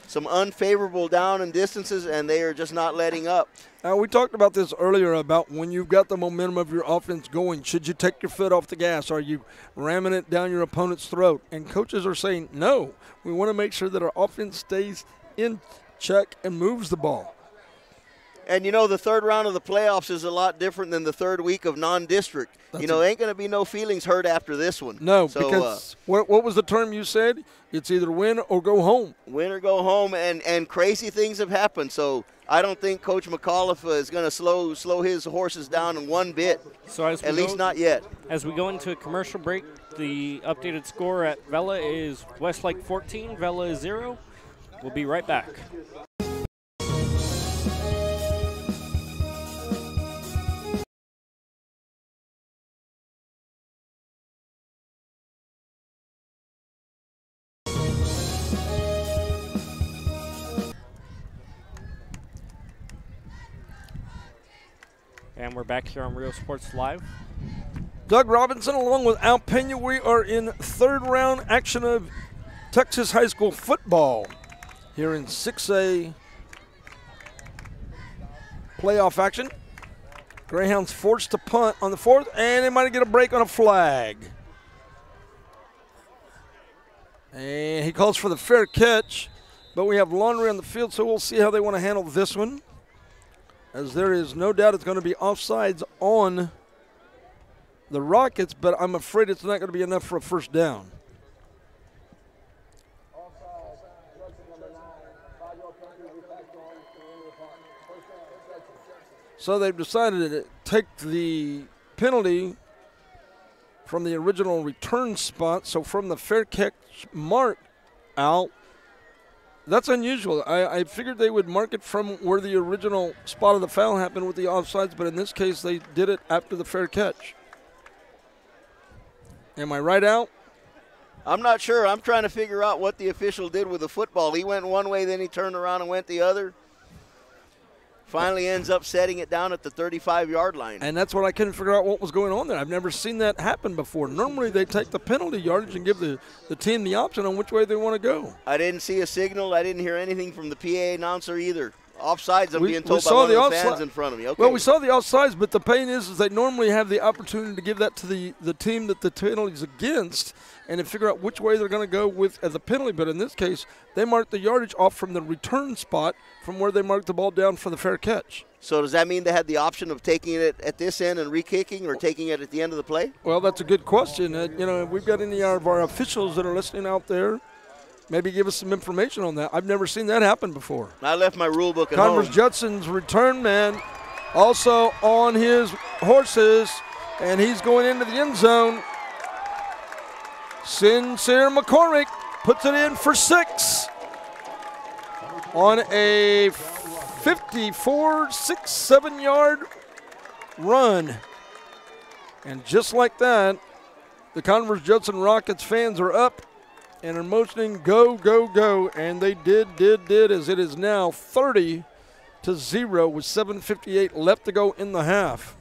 some unfavorable down and distances, and they are just not letting up. We talked about this earlier about when you've got the momentum of your offense going, should you take your foot off the gas? Are you ramming it down your opponent's throat? And coaches are saying, no, we want to make sure that our offense stays in check and moves the ball. And, you know, the 3rd round of the playoffs is a lot different than the 3rd week of non-district. You know, ain't going to be no feelings hurt after this one. No, so, because what was the term you said? It's either win or go home. Win or go home, and crazy things have happened. So I don't think Coach McAuliffe is going to slow his horses down in one bit, so at least not yet. As we go into a commercial break, the updated score at Vela is Westlake 14, Vela is 0. We'll be right back. And we're back here on Real Sports Live. Doug Robinson along with Al Pena. We are in 3rd round action of Texas high school football here in 6A playoff action. Greyhounds forced to punt on the 4th, and they might get a break on a flag. And he calls for the fair catch, but we have Laundry on the field, so we'll see how they want to handle this one, as there is no doubt it's going to be offsides on the Rockets, but I'm afraid it's not going to be enough for a 1st down. So they've decided to take the penalty from the original return spot, so from the fair catch mark out. That's unusual. I figured they would mark it from where the original spot of the foul happened with the offsides, but in this case they did it after the fair catch. Am I right, Al? I'm not sure. I'm trying to figure out what the official did with the football. He went one way, then he turned around and went the other. Finally ends up setting it down at the 35-yard line. And that's what I couldn't figure out what was going on there. I've never seen that happen before. Normally they take the penalty yardage and give the team the option on which way they want to go. I didn't see a signal. I didn't hear anything from the PA announcer either. Offsides, I'm being told by one of the fans in front of me. Okay. Well, we saw the offsides, but the pain is they normally have the opportunity to give that to the team that the penalty is against and then figure out which way they're going to go with as a penalty. But in this case, they marked the yardage off from the return spot from where they marked the ball down for the fair catch. So does that mean they had the option of taking it at this end and re-kicking or taking it at the end of the play? Well, that's a good question. If we've got any of our officials that are listening out there, maybe give us some information on that. I've never seen that happen before. I left my rule book at Converse home. Judson's return man also on his horses, and he's going into the end zone. Sincere McCormick puts it in for 6 on a 54, 6, 7-yard run. And just like that, the Converse Judson Rockets fans are up and are motioning go, go, go, and they did, as it is now 30-0 with 7:58 left to go in the half.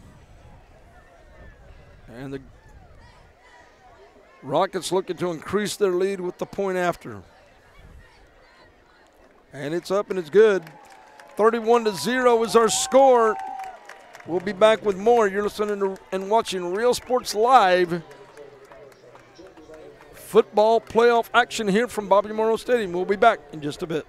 And the Rockets looking to increase their lead with the point after. And it's up and it's good. 31-0 is our score. We'll be back with more. You're listening to and watching Real Sports Live. Football playoff action here from Bobby Morrow Stadium. We'll be back in just a bit.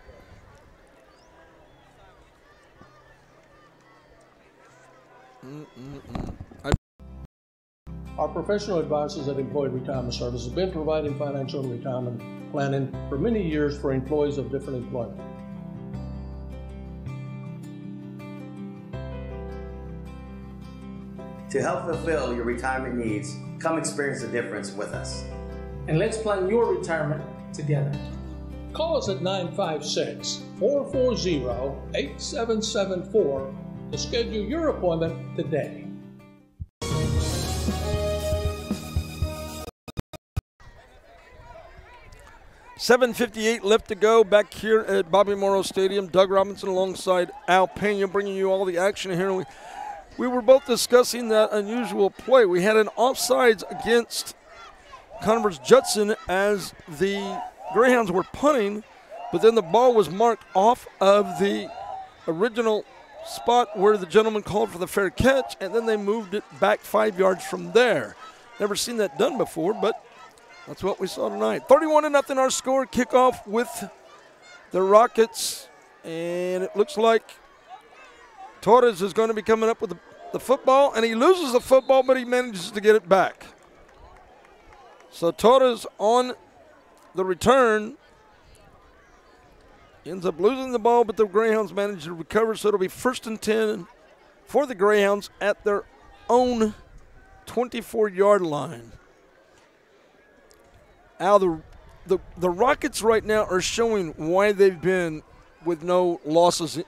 Our professional advisors at Employee Retirement Service have been providing financial and retirement planning for many years for employees of different employment. To help fulfill your retirement needs, come experience the difference with us. And let's plan your retirement together. Call us at 956-440-8774 to schedule your appointment today. $7:58 left to go back here at Bobby Morrow Stadium. Doug Robinson alongside Al Pena bringing you all the action here. We were both discussing that unusual play. We had an offsides against Converse Judson as the Greyhounds were punting, but then the ball was marked off of the original spot where the gentleman called for the fair catch, and then they moved it back 5 yards from there. Never seen that done before, but that's what we saw tonight. 31-0 our score. Kickoff with the Rockets, and it looks like Torres is going to be coming up with the football, and he loses the football, but he manages to get it back. So Torres on the return ends up losing the ball, but the Greyhounds manage to recover, so it'll be 1st and 10 for the Greyhounds at their own 24-yard line. Al, the Rockets right now are showing why they've been with no losses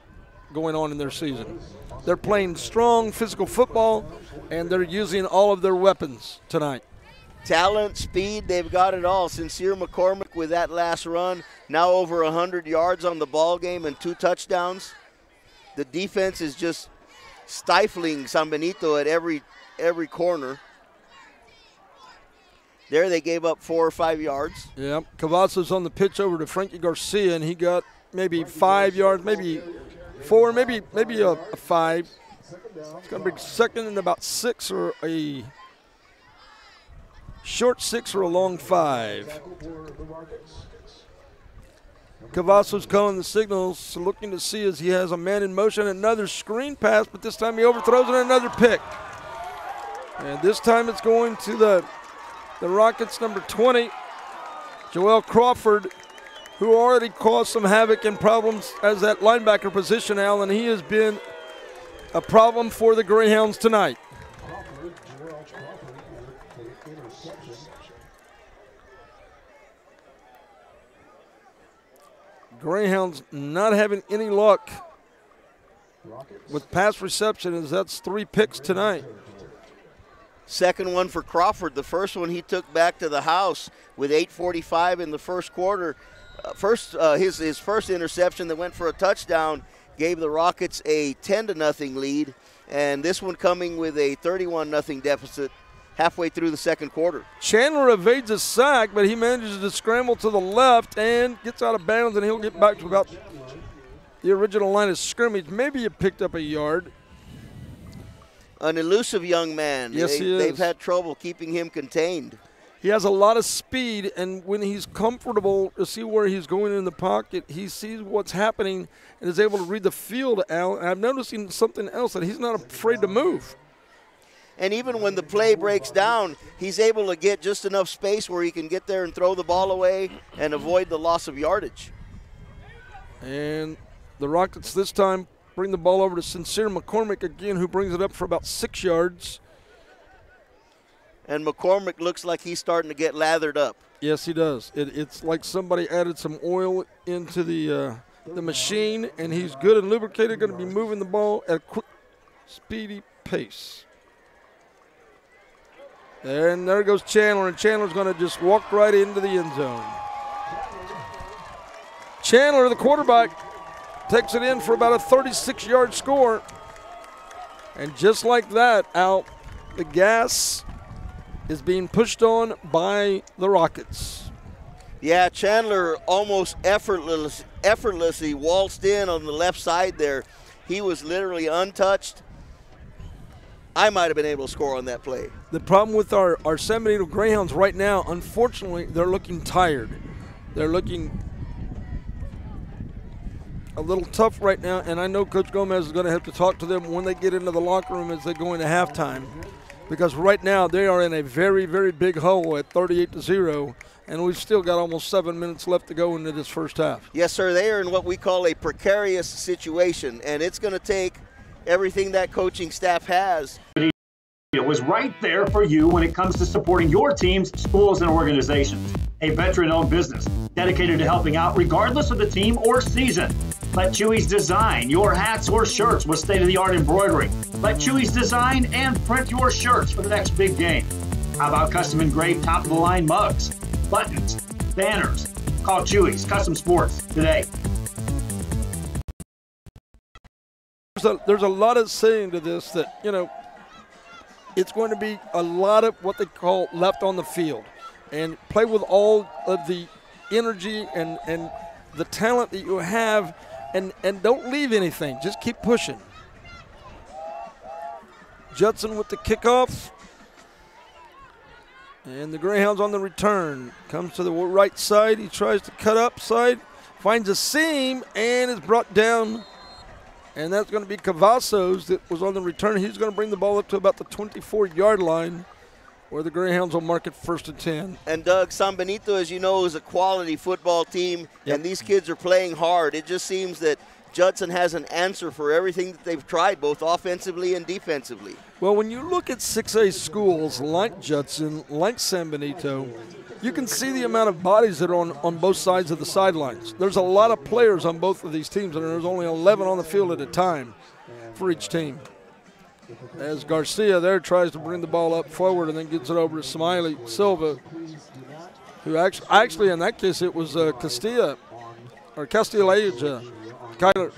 going on in their season. They're playing strong physical football, and they're using all of their weapons tonight. Talent, speed, they've got it all. Sincere McCormick with that last run, now over 100 yards on the ball game and 2 touchdowns. The defense is just stifling San Benito at every corner. There they gave up 4 or 5 yards. Yeah, Cavazos on the pitch over to Frankie Garcia, and he got maybe 5 yards, maybe 4, maybe a 5. It's going to be 2nd and about 6 or a short 6 or a long 5. Cavazos calling the signals, looking to see as he has a man in motion, another screen pass, but this time he overthrows it, another pick. And this time it's going to the Rockets' number 20, Joel Crawford, who already caused some havoc and problems as that linebacker position, Al, and he has been a problem for the Greyhounds tonight. Greyhounds not having any luck with pass reception, as that's 3 picks tonight. Second one for Crawford. The first one he took back to the house with 8:45 in the first quarter. His first interception that went for a touchdown gave the Rockets a 10-0 lead, and this one coming with a 31-0 deficit halfway through the second quarter. Chandler evades a sack, but he manages to scramble to the left and gets out of bounds, and he'll get back to about the original line of scrimmage. Maybe he picked up a yard. An elusive young man. Yes, he is. They've had trouble keeping him contained. He has a lot of speed, and when he's comfortable to see where he's going in the pocket, he sees what's happening and is able to read the field, Al. And I'm noticing something else, that he's not afraid to move. And even when the play breaks down, he's able to get just enough space where he can get there and throw the ball away and avoid the loss of yardage. And the Rockets this time bring the ball over to Sincere McCormick again, who brings it up for about 6 yards. And McCormick looks like he's starting to get lathered up. Yes, he does. It's like somebody added some oil into the machine, and he's good and lubricated, going to be moving the ball at a quick, speedy pace. And there goes Chandler, and Chandler's going to just walk right into the end zone. Chandler, the quarterback, takes it in for about a 36-yard score. And just like that, Al, the gas is being pushed on by the Rockets. Yeah, Chandler almost effortlessly waltzed in on the left side there. He was literally untouched. I might have been able to score on that play. The problem with our San Benito Greyhounds right now, unfortunately, they're looking tired. They're looking a little tough right now, and I know Coach Gomez is going to have to talk to them when they get into the locker room as they go into halftime, because right now they are in a very, very big hole at 38-0, and we've still got almost 7 minutes left to go into this first half. Yes, sir. They are in what we call a precarious situation, and it's going to take everything that coaching staff has. It was right there for you when it comes to supporting your teams, schools, and organizations. A veteran-owned business dedicated to helping out regardless of the team or season. Let Chewy's design your hats or shirts with state-of-the-art embroidery. Let Chewy's design and print your shirts for the next big game. How about custom engraved top-of-the-line mugs, buttons, banners? Call Chewy's Custom Sports today. There's a lot of saying to this that, you know, it's going to be a lot of what they call left on the field, and play with all of the energy and the talent that you have, and don't leave anything. Just keep pushing. Judson with the kickoff, and the Greyhounds on the return. Comes to the right side. He tries to cut upside, finds a seam, and is brought down. And that's going to be Cavazos that was on the return. He's going to bring the ball up to about the 24-yard line, where the Greyhounds will mark it 1st and 10. And, Doug, San Benito, as you know, is a quality football team, and these kids are playing hard. It just seems that Judson has an answer for everything that they've tried, both offensively and defensively. Well, when you look at 6A schools like Judson, like San Benito, you can see the amount of bodies that are on both sides of the sidelines. There's a lot of players on both of these teams, and there's only 11 on the field at a time for each team. As Garcia there tries to bring the ball up forward and then gets it over to Smiley Silva, who actually in that case it was Castilla, Kyler.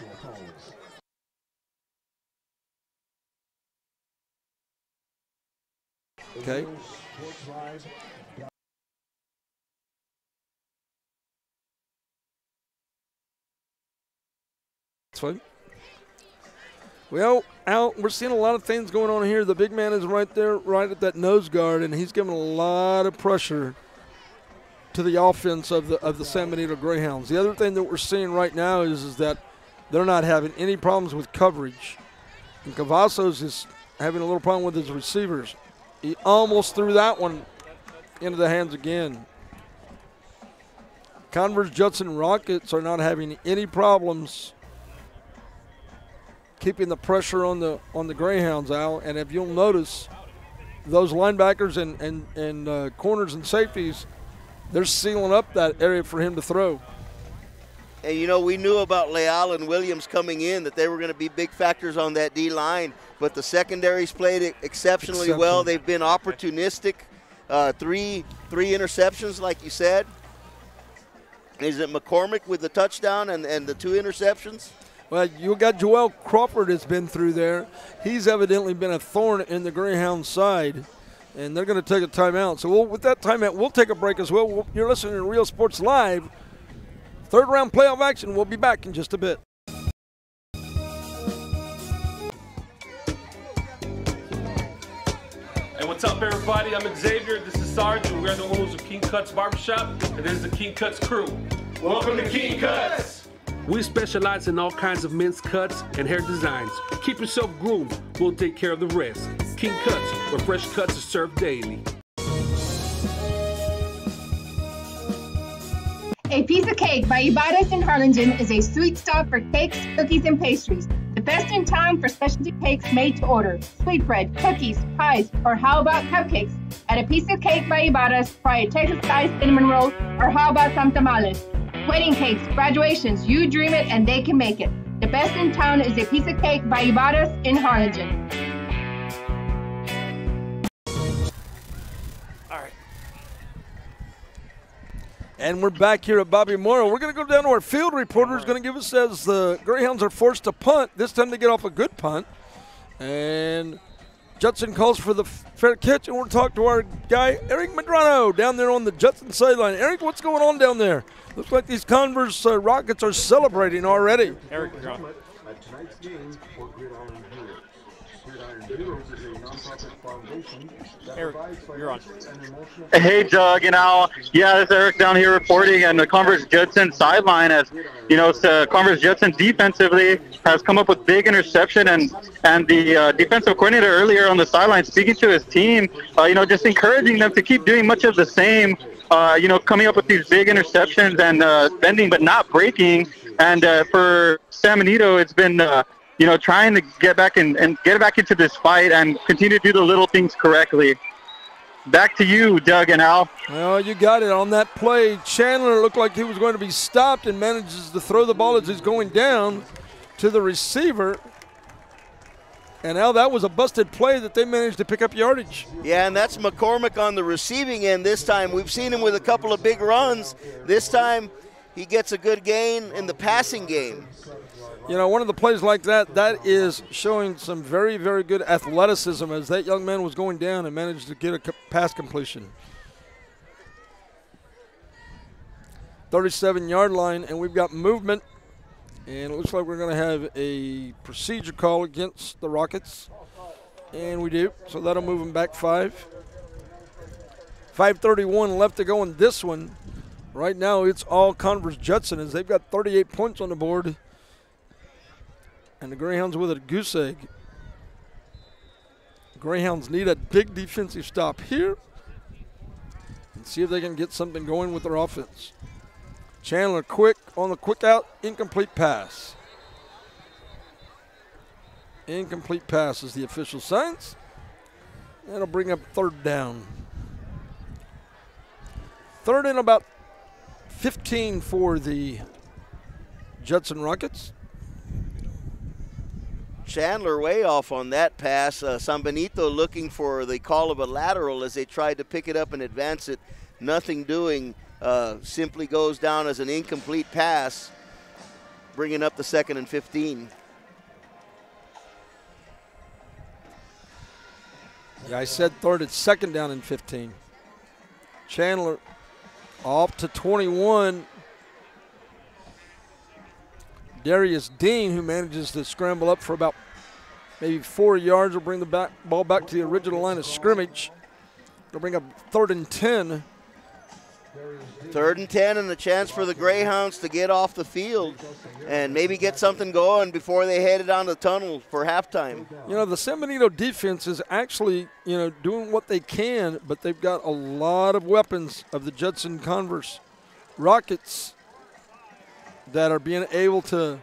Okay. That's fine. Well, Al, we're seeing a lot of things going on here. The big man is right there, right at that nose guard, and he's giving a lot of pressure to the offense of the San Benito Greyhounds. The other thing that we're seeing right now is that they're not having any problems with coverage. And Cavazos is having a little problem with his receivers. He almost threw that one into the hands again. Converse Judson Rockets are not having any problems keeping the pressure on the Greyhounds, Al. And if you'll notice, those linebackers and corners and safeties, they're sealing up that area for him to throw. And, you know, we knew about Leal and Williams coming in, that they were going to be big factors on that D-line, but the secondaries played exceptionally well. They've been opportunistic. Three interceptions, like you said. Is it McCormick with the touchdown and the 2 interceptions? Well, you got Joel Crawford has been through there. He's evidently been a thorn in the Greyhound side, and they're going to take a timeout. So with that timeout, we'll take a break as well. You're listening to Real Sports Live. Third round playoff action. We'll be back in just a bit. Hey, what's up, everybody? I'm Xavier. This is Sarge, and we're the owners of King Cuts Barbershop, and this is the King Cuts crew. Welcome to King Cuts. We specialize in all kinds of men's cuts and hair designs. Keep yourself groomed. We'll take care of the rest. King Cuts, where fresh cuts are served daily. A Piece of Cake by Ibarras in Harlingen is a sweet stop for cakes, cookies, and pastries. The best in town for specialty cakes made to order. Sweetbread, cookies, pies, or how about cupcakes? At A Piece of Cake by Ibarras, try a Texas-style cinnamon roll, or how about some tamales? Wedding cakes, graduations, you dream it and they can make it. The best in town is A Piece of Cake by Ibarras in Harlingen. And we're back here at Bobby Memorial. We're going to go down to our field reporter who's going to give us as the Greyhounds are forced to punt. This time they get off a good punt. And Judson calls for the fair catch, and we'll talk to our guy, Eric Medrano, down there on the Judson sideline. Eric, what's going on down there? Looks like these Converse Rockets are celebrating already. Eric, you're on. Tonight's game for Gridiron Heroes. Gridiron Heroes is a nonprofit foundation that provides financial and emotional. Hey, Doug and Al. Yeah, this is Eric down here reporting, and the Converse Judson sideline, as you know, Converse Judson defensively has come up with big interception, and the defensive coordinator earlier on the sideline speaking to his team, just encouraging them to keep doing much of the same. Coming up with these big interceptions and bending but not breaking. And for San Benito, it's been trying to get back and get back into this fight and continue to do the little things correctly. Back to you, Doug and Al. Well, you got it. On that play, Chandler looked like he was going to be stopped and manages to throw the ball as he's going down to the receiver. And Al, that was a busted play that they managed to pick up yardage. Yeah, and that's McCormick on the receiving end this time. We've seen him with a couple of big runs. This time he gets a good gain in the passing game. You know, one of the plays like that is showing some very, very good athleticism as that young man was going down and managed to get a pass completion. 37-yard line, and we've got movement. And it looks like we're going to have a procedure call against the Rockets. And we do. So that'll move them back 5. 5:31 left to go in this one. Right now it's all Converse Judson as they've got 38 points on the board. And the Greyhounds with a goose egg. Greyhounds need a big defensive stop here. And see if they can get something going with their offense. Chandler quick on the quick out, incomplete pass. Incomplete pass is the official signs. That'll bring up third down. Third and about 15 for the Judson Rockets. Chandler way off on that pass. San Benito looking for the call of a lateral as they tried to pick it up and advance it. Nothing doing. Simply goes down as an incomplete pass, bringing up the 2nd and 15. Yeah, I said third. It's 2nd down and 15. Chandler off to 21. Darius Dean, who manages to scramble up for about maybe 4 yards, will bring the ball back to the original line of scrimmage. They'll bring up 3rd and 10. 3rd and 10 and a chance for the Greyhounds to get off the field and maybe get something going before they headed down the tunnel for halftime. You know, the San Benito defense is actually, doing what they can, but they've got a lot of weapons of the Judson Converse Rockets that are being able to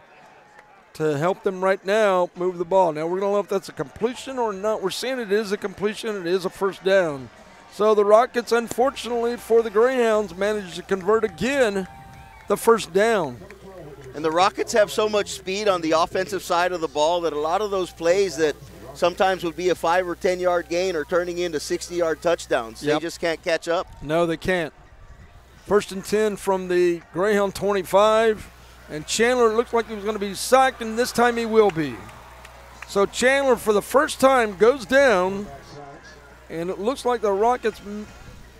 help them right now move the ball. Now, we're going to know if that's a completion or not. We're seeing it is a completion. It is a first down. So the Rockets, unfortunately for the Greyhounds, managed to convert again the first down. And the Rockets have so much speed on the offensive side of the ball that a lot of those plays that sometimes would be a 5 or 10 yard gain are turning into 60-yard touchdowns. Yep. They just can't catch up. No, they can't. 1st and 10 from the Greyhound 25. And Chandler looked like he was going to be sacked, and this time he will be. So Chandler, for the first time, goes down, and it looks like the Rockets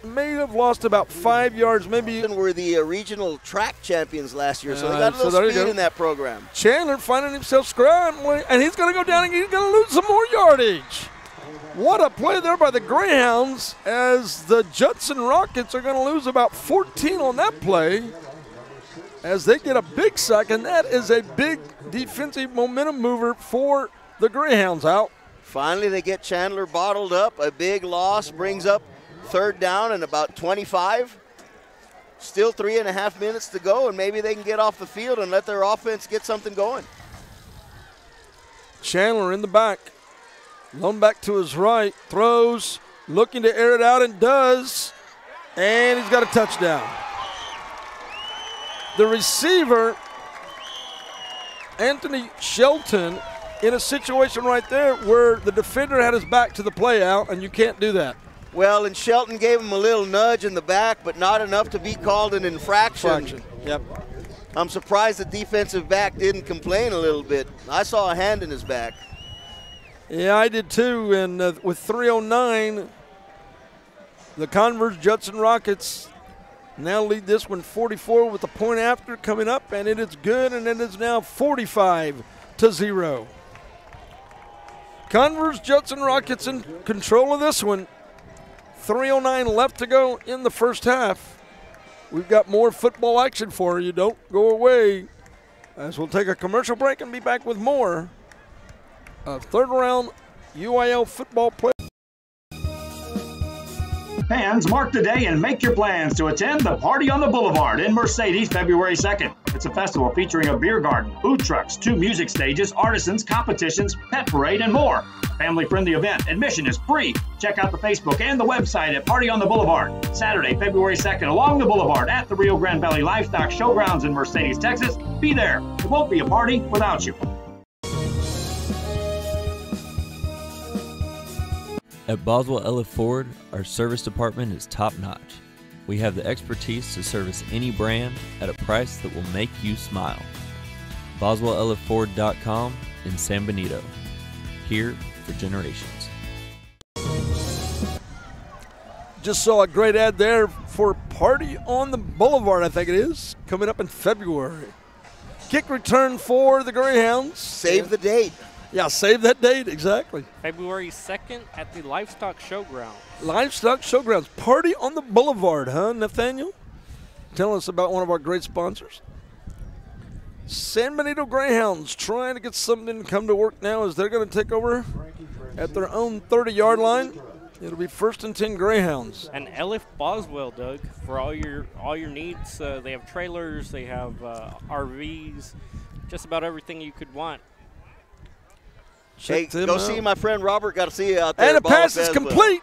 may have lost about 5 yards, maybe. Were the regional track champions last year, so they got a little speed in that program. Chandler finding himself scrambling, and he's going to go down and he's going to lose some more yardage. What a play there by the Greyhounds, as the Judson Rockets are going to lose about 14 on that play as they get a big sack, and that is a big defensive momentum mover for the Greyhounds out. Finally, they get Chandler bottled up. A big loss brings up third down and about 25. Still 3.5 minutes to go, and maybe they can get off the field and let their offense get something going. Chandler in the back. Lone back to his right. Throws, looking to air it out, and does. And he's got a touchdown. The receiver, Anthony Shelton, in a situation right there where the defender had his back to the play out, and you can't do that. Well, and Shelton gave him a little nudge in the back, but not enough to be called an infraction. Yep. I'm surprised the defensive back didn't complain a little bit. I saw a hand in his back. Yeah, I did too, and with 3:09, the Converse Judson Rockets now lead this one 44 with the point after coming up, and it is good, and it is now 45-0. Converse Judson Rockets in control of this one. 3:09 left to go in the first half. We've got more football action for you. Don't go away, as we'll take a commercial break and be back with more of third round UIL football play. Fans, mark the day and make your plans to attend the Party on the Boulevard in Mercedes February 2nd. It's a festival featuring a beer garden, food trucks, 2 music stages, artisans, competitions, pet parade, and more. Family-friendly event. Admission is free. Check out the Facebook and the website at Party on the Boulevard. Saturday, February 2nd, along the Boulevard at the Rio Grande Valley Livestock Showgrounds in Mercedes, Texas. Be there. It won't be a party without you. At Boswell Elliott Ford, our service department is top-notch. We have the expertise to service any brand at a price that will make you smile. BoswellElliotFord.com in San Benito. Here for generations. Just saw a great ad there for Party on the Boulevard, I think it is, coming up in February. Kick return for the Greyhounds. Save the date. Yeah, save that date, exactly. February 2nd at the Livestock Showgrounds. Livestock Showgrounds. Party on the Boulevard, huh, Nathaniel? Tell us about one of our great sponsors. San Benito Greyhounds trying to get something to come to work now as they're going to take over at their own 30-yard line. It'll be 1st and 10 Greyhounds. And Elif Boswell, Doug, for all your needs. They have trailers, they have RVs, just about everything you could want. Hey, go see my friend Robert. Got to see you out there. And the pass is complete.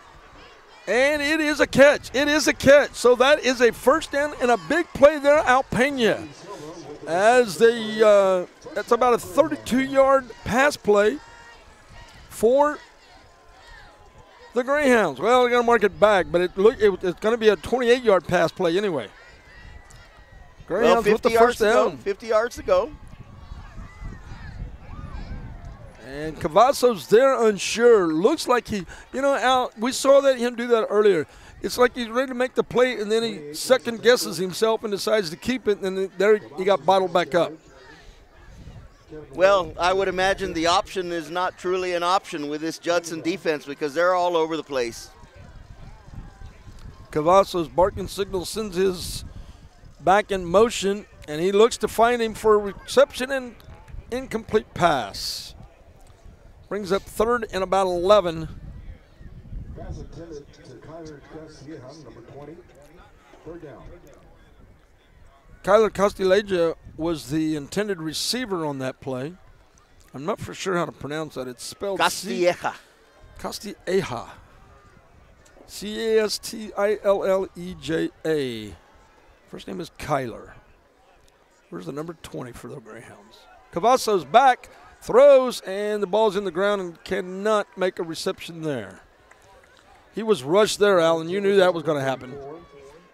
And it is a catch. It is a catch. So that is a first down and a big play there out Pena. As that's about a 32-yard pass play for the Greyhounds. Well, they're going to mark it back, but it's going to be a 28-yard pass play anyway. Greyhounds with the first down. 50 yards to go. And Cavazos there unsure. Looks like he, Al, we saw him do that earlier. It's like he's ready to make the play, and then he second guesses himself and decides to keep it, and then there he got bottled back up. Well, I would imagine the option is not truly an option with this Judson defense because they're all over the place. Cavazos' barking signal sends his back in motion, and he looks to find him for a reception and incomplete pass. Brings up 3rd and about 11. Pass intended to Kyler Castilleja, number 20. 3rd down. Kyler Castilleja was the intended receiver on that play. I'm not for sure how to pronounce that. It's spelled Castilleja. Castilleja. Castilleja. First name is Kyler. Where's the number 20 for the Greyhounds? Cavazos back. Throws, and the ball's in the ground and cannot make a reception there. He was rushed there, Alan. You knew that was going to happen.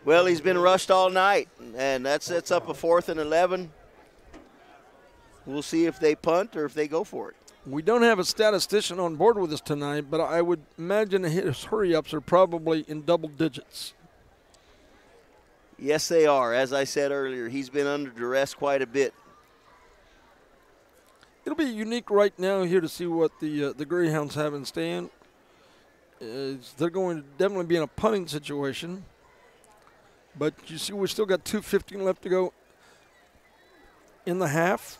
Well, he's been rushed all night, and that sets up a 4th and 11. we'll see if they punt or if they go for it. We don't have a statistician on board with us tonight, but I would imagine his hurry-ups are probably in double digits. Yes, they are. As I said earlier, he's been under duress quite a bit. It'll be unique right now here to see what the Greyhounds have in stand. They're going to definitely be in a punting situation. But you see we still got 2:15 left to go in the half.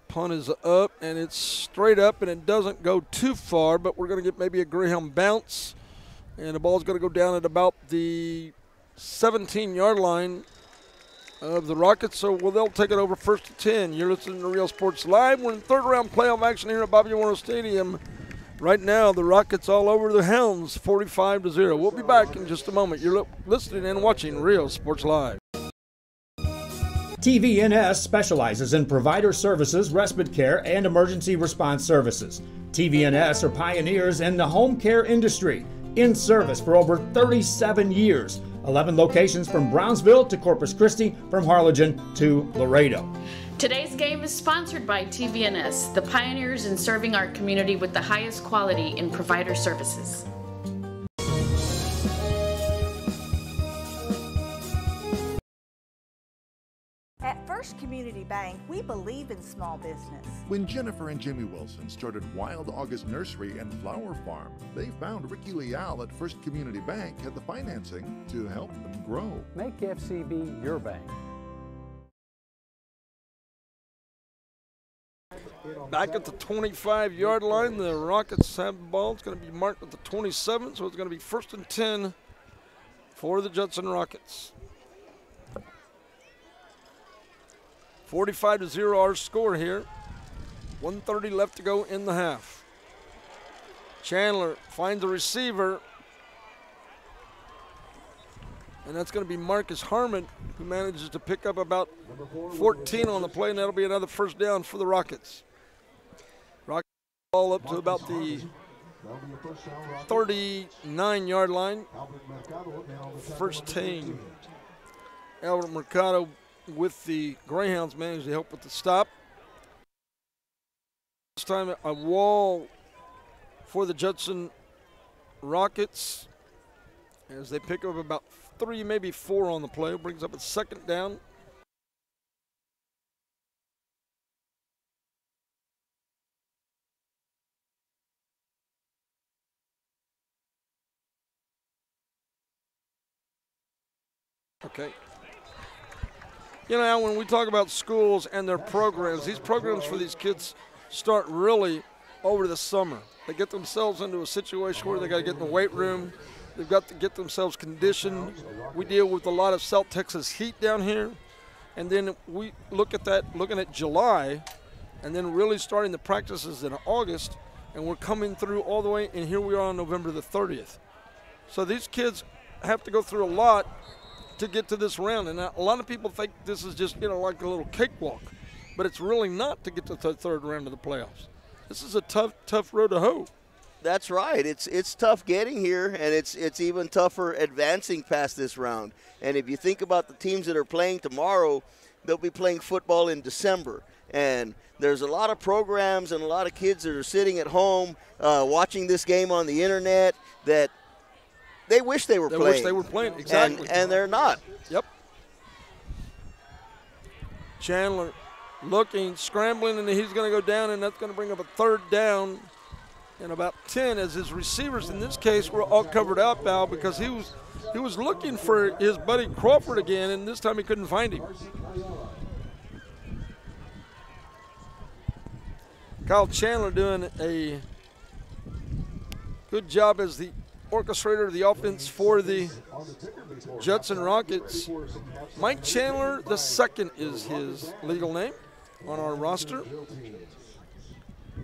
Punt is up, and it's straight up, and it doesn't go too far, but we're going to get maybe a Greyhound bounce, and the ball's going to go down at about the 17-yard line of the Rockets, so they'll take it over 1st and 10. You're listening to Real Sports Live. We're in third-round playoff action here at Bobby Warner Stadium. Right now, the Rockets all over the Hounds, 45-0. We'll be back in just a moment. You're listening and watching Real Sports Live. TVNS specializes in provider services, respite care, and emergency response services. TVNS are pioneers in the home care industry, in service for over 37 years. 11 locations from Brownsville to Corpus Christi, from Harlingen to Laredo. Today's game is sponsored by TVNS, the pioneers in serving our community with the highest quality in provider services. At First Community Bank, we believe in small business. When Jennifer and Jimmy Wilson started Wild August Nursery and Flower Farm, they found Ricky Leal at First Community Bank had the financing to help them grow. Make FCB your bank. Back at the 25-yard line, the Rockets have the ball. It's going to be marked at the 27, so it's going to be 1st and 10 for the Judson Rockets. 45-0 our score here. 1:30 left to go in the half. Chandler finds a receiver, and that's going to be Marcus Harmon, who manages to pick up about 14 on the play, and that'll be another first down for the Rockets. Rockets ball up to about the 39-yard line. First team. Albert Mercado with the Greyhounds managed to help with the stop. This time a wall for the Judson Rockets as they pick up about 3, maybe 4 on the play. Brings up a second down. Okay. You know, when we talk about schools and their programs, these programs for these kids start really over the summer. They get themselves into a situation where they got to get in the weight room. They've got to get themselves conditioned. We deal with a lot of South Texas heat down here. And then we look at that, looking at July, and then really starting the practices in August, and we're coming through all the way, and here we are on November the 30th. So these kids have to go through a lot to get to this round, and a lot of people think this is just, you know, like a little cakewalk, but it's really not to get to the third round of the playoffs. This is a tough road to hoe. That's right. It's tough getting here, and it's even tougher advancing past this round. And if you think about the teams that are playing tomorrow, they'll be playing football in December. And there's a lot of programs and a lot of kids that are sitting at home watching this game on the internet that they wish they were playing. They wish they were playing, exactly. And they're not. Yep. Chandler looking, scrambling, and he's going to go down, and that's going to bring up a third down and about 10 as his receivers in this case were all covered up, Al, because he was looking for his buddy Crawford again, and this time he couldn't find him. Kyle Chandler doing a good job as the orchestrator of the offense for the Judson Rockets. Mike Chandler II is his legal name on our roster.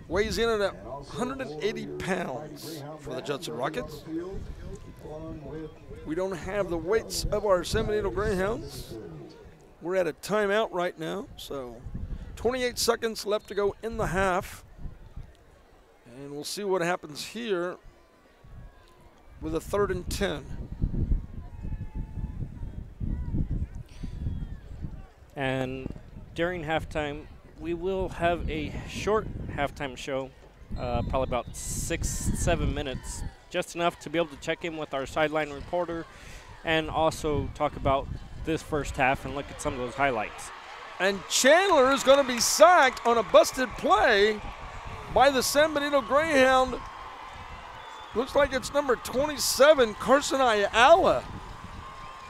Weighs in at 180 pounds for the Judson Rockets. We don't have the weights of our San Benito Greyhounds. We're at a timeout right now, so 28 seconds left to go in the half. And we'll see what happens here with a 3rd and 10. And during halftime, we will have a short halftime show, probably about 6-7 minutes, just enough to be able to check in with our sideline reporter and also talk about this first half and look at some of those highlights. And Chandler is going to be sacked on a busted play by the San Benito Greyhound. Looks like it's number 27, Carson Ayala.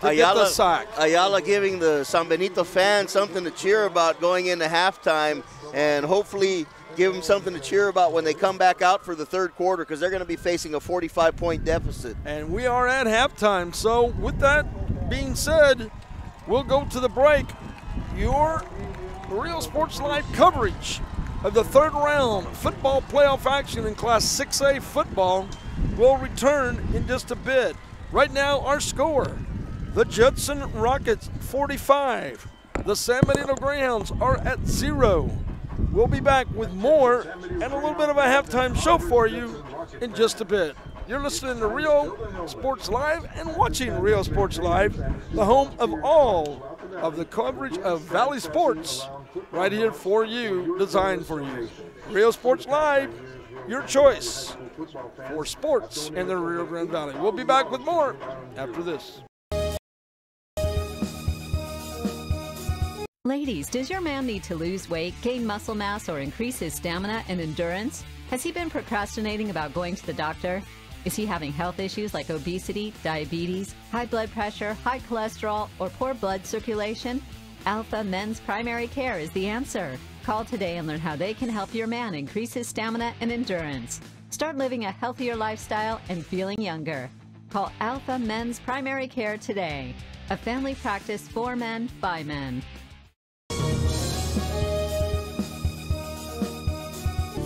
Ayala giving the San Benito fans something to cheer about going into halftime, and hopefully give them something to cheer about when they come back out for the third quarter, because they're going to be facing a 45-point deficit. And we are at halftime. So with that being said, we'll go to the break. Your Real Sports Live coverage of the third round football playoff action in Class 6A football will return in just a bit. Right now, our score: the Judson Rockets 45. The San Benito Greyhounds are at 0. We'll be back with more and a little bit of a halftime show for you in just a bit. You're listening to Real Sports Live and watching Real Sports Live, the home of all of the coverage of Valley Sports, right here for you, designed for you. Real Sports Live, your choice for sports in the Rio Grande Valley. We'll be back with more after this. Ladies, does your man need to lose weight, gain muscle mass, or increase his stamina and endurance? Has he been procrastinating about going to the doctor? Is he having health issues like obesity, diabetes, high blood pressure, high cholesterol, or poor blood circulation? Alpha Men's Primary Care is the answer. Call today and learn how they can help your man increase his stamina and endurance. Start living a healthier lifestyle and feeling younger. Call Alpha Men's Primary Care today. A family practice for men, by men.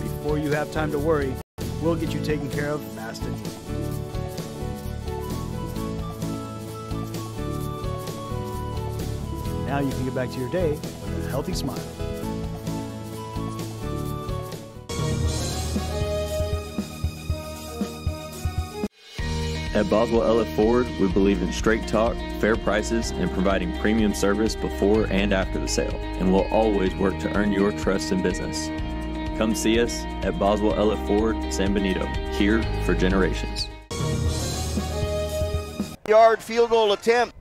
Before you have time to worry, we'll get you taken care of fast and easy. Now you can get back to your day with a healthy smile. At Boswell LF Ford, we believe in straight talk, fair prices, and providing premium service before and after the sale, and we'll always work to earn your trust in business. Come see us at Boswell LF Ford, San Benito, here for generations. Yard field goal attempt.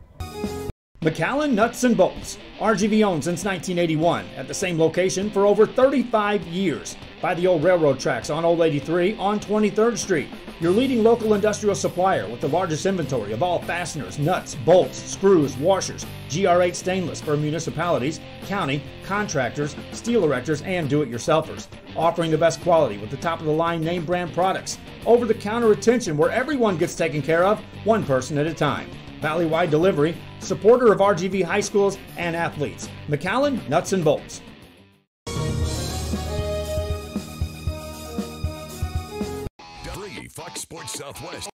McAllen Nuts and Bolts, RGV owned since 1981, at the same location for over 35 years. By the old railroad tracks on Old 83 on 23rd Street. Your leading local industrial supplier with the largest inventory of all fasteners, nuts, bolts, screws, washers, GR8 stainless for municipalities, county, contractors, steel erectors, and do-it-yourselfers. Offering the best quality with the top-of-the-line name brand products. Over-the-counter attention where everyone gets taken care of, one person at a time. Valley-wide delivery, supporter of RGV high schools and athletes. McAllen Nuts and Bolts. Fox Sports Southwest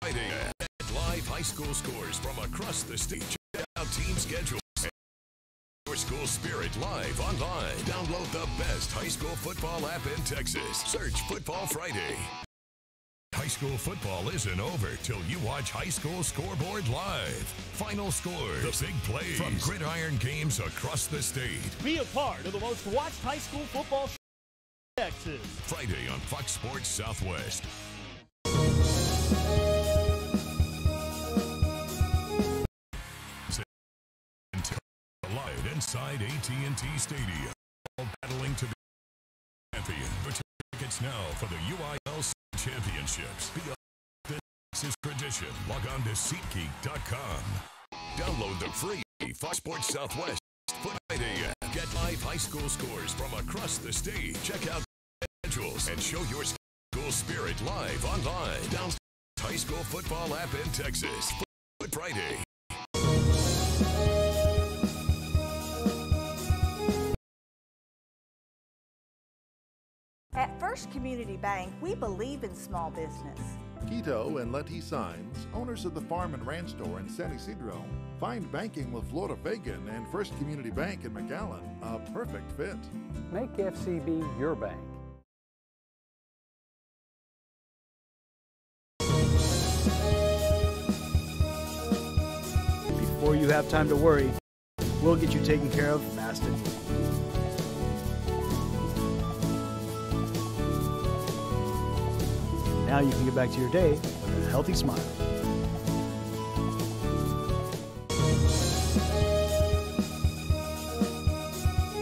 Friday at live high school scores from across the state. Check out team schedules. Your school spirit live online. Download the best high school football app in Texas. Search Football Friday. High school football isn't over till you watch High School Scoreboard live. Final scores, the big plays from gridiron games across the state. Be a part of the most watched high school football show in Texas. Friday on Fox Sports Southwest. Live inside AT&T Stadium, battling to be champion. Purchase tickets now for the UIL Championships. Beyond Texas tradition. Log on to SeatGeek.com. Download the free Fox Sports Southwest Friday app. Get live high school scores from across the state. Check out schedules and show your school spirit live online. Download the high school football app in Texas. Foot Friday. At First Community Bank, we believe in small business. Quito and Letty Signs, owners of the Farm and Ranch Store in San Isidro, find banking with Florida Fagan and First Community Bank in McAllen a perfect fit. Make FCB your bank. Before you have time to worry, we'll get you taken care of fast and easy. Now you can get back to your day with a healthy smile.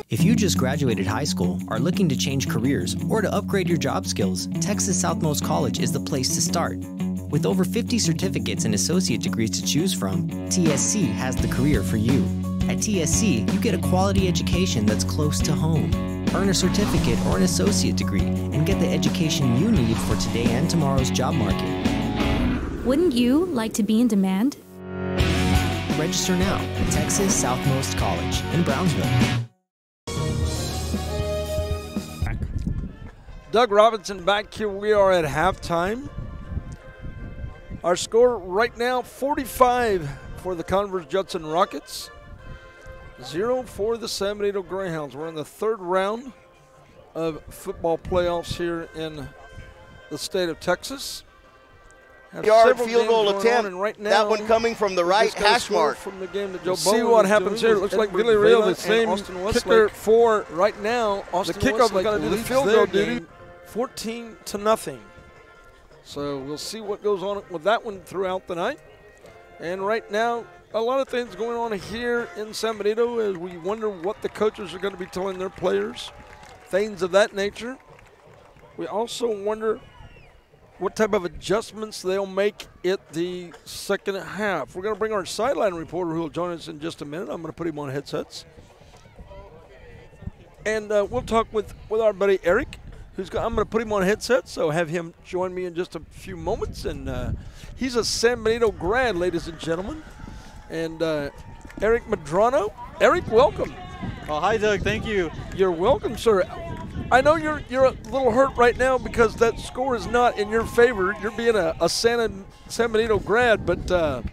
If you just graduated high school, are looking to change careers, or to upgrade your job skills, Texas Southmost College is the place to start. With over 50 certificates and associate degrees to choose from, TSC has the career for you. At TSC, you get a quality education that's close to home. Earn a certificate or an associate degree and get the education you need for today and tomorrow's job market. Wouldn't you like to be in demand? Register now at Texas Southmost College in Brownsville. Doug Robinson back here. We are at halftime. Our score right now, 45 for the Converse Judson Rockets, 0 for the San Benito Greyhounds. We're in the third round of football playoffs here in the state of Texas. Yard field goal attempt. Right now, that one coming from the right hash mark. From the game that Joe see what happens here. It looks like Billy Real, the same kicker for right now. The kickoff is going to do the field goal duty. 14-0. So we'll see what goes on with that one throughout the night. And right now, a lot of things going on here in San Benito as we wonder what the coaches are going to be telling their players, things of that nature. We also wonder what type of adjustments they'll make at the second half. We're going to bring our sideline reporter who will join us in just a minute. I'm going to put him on headsets. And we'll talk with our buddy Eric. I'm going to put him on headset, so have him join me in just a few moments. And he's a San Benito grad, ladies and gentlemen. And Eric Medrano. Eric, welcome. Oh, hi, Doug. Thank you. You're welcome, sir. I know you're a little hurt right now because that score is not in your favor. You're being a San Benito grad, but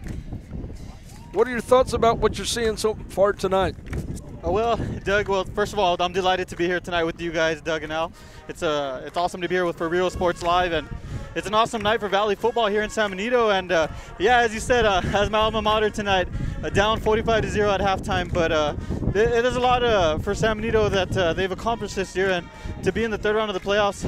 what are your thoughts about what you're seeing so far tonight? Well, Doug, first of all, I'm delighted to be here tonight with you guys, Doug and Al. It's awesome to be here for Real Sports Live, and it's an awesome night for Valley football here in San Benito. And yeah, as you said, as my alma mater tonight, down 45-0 at halftime. But it is a lot for San Benito that they've accomplished this year, and to be in the third round of the playoffs,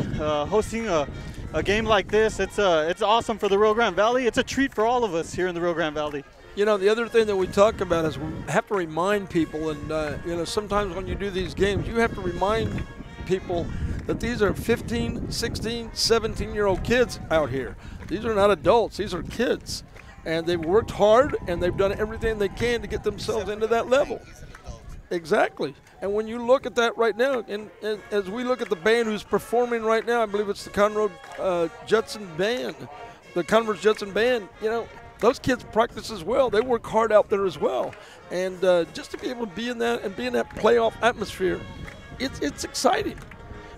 hosting a game like this, it's awesome for the Rio Grande Valley. It's a treat for all of us here in the Rio Grande Valley. You know, the other thing that we talk about is we have to remind people, and you know, sometimes when you do these games, you have to remind people that these are 15, 16, 17-year-old kids out here. These are not adults. These are kids. And they've worked hard, and they've done everything they can to get themselves into that level. Exactly. And when you look at that right now, and as we look at the band who's performing right now, I believe it's the Converse Judson Band, the Converse Judson Band, you know, those kids practice as well. They work hard out there as well. And just to be able to be in that and be in that playoff atmosphere, it's exciting.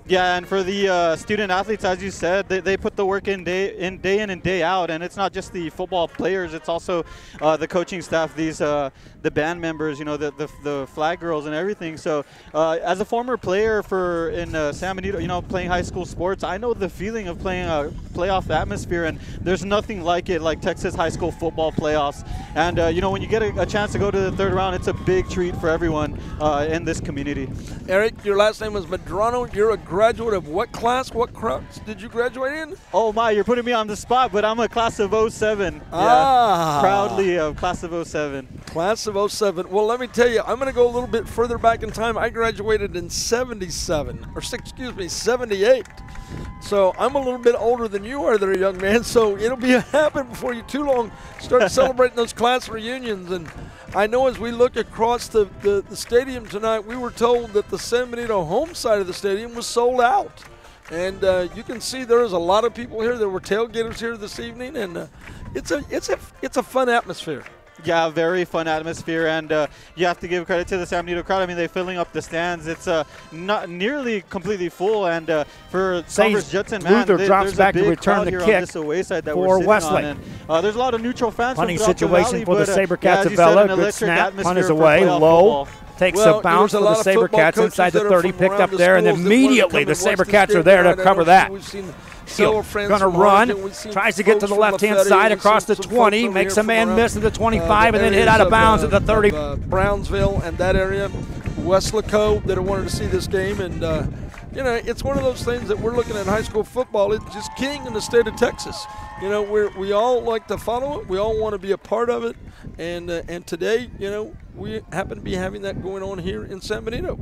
Yeah, and for the student athletes, as you said, they put the work in day in and day out, and it's not just the football players; it's also the coaching staff, the band members, you know, the flag girls and everything. So, as a former player in San Benito, you know, playing high school sports, I know the feeling of playing a playoff atmosphere, and there's nothing like it, like Texas high school football playoffs. And you know, when you get a chance to go to the third round, it's a big treat for everyone in this community. Eric, your last name was Medrano. You're a graduate of what class? What class did you graduate in? Oh my, you're putting me on the spot, but I'm a class of 07. Ah. Yeah, proudly a class of 07. Class of 07. Well, let me tell you, I'm going to go a little bit further back in time. I graduated in 77, or excuse me, 78. So I'm a little bit older than you are there, young man. So it'll be happening before you too long start celebrating those class reunions. And I know as we look across the stadium tonight, we were told that the San Benito home side of the stadium was sold out. And you can see there is a lot of people here. There were tailgaters here this evening, and it's a fun atmosphere. Yeah, very fun atmosphere, and you have to give credit to the San Benito crowd. I mean, they're filling up the stands. It's not nearly completely full, and for Converse Judson, man, drops back to return the kick for Westlake. There's a lot of neutral fans. Punting situation for the SaberCats of Vela. Good snap. Punt is away, low. Takes a bounce for the SaberCats inside the 30, picked up there, and immediately the SaberCats are there to cover that. Going to run, tries to get to the left-hand side across the 20, makes a man miss at the 25, and then hit out of bounds at the 30. Brownsville and that area, Westlaco, that wanted to see this game, and you know, it's one of those things that we're looking at high school football. It's just king in the state of Texas. You know, we all like to follow it. We all want to be a part of it. And today, you know, we happen to be having that going on here in San Benito.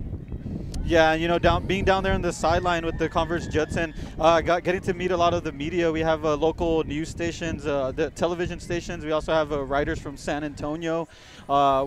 Yeah, you know, being down there on the sideline with the Converse Judson, getting to meet a lot of the media. We have local news stations, the television stations. We also have writers from San Antonio.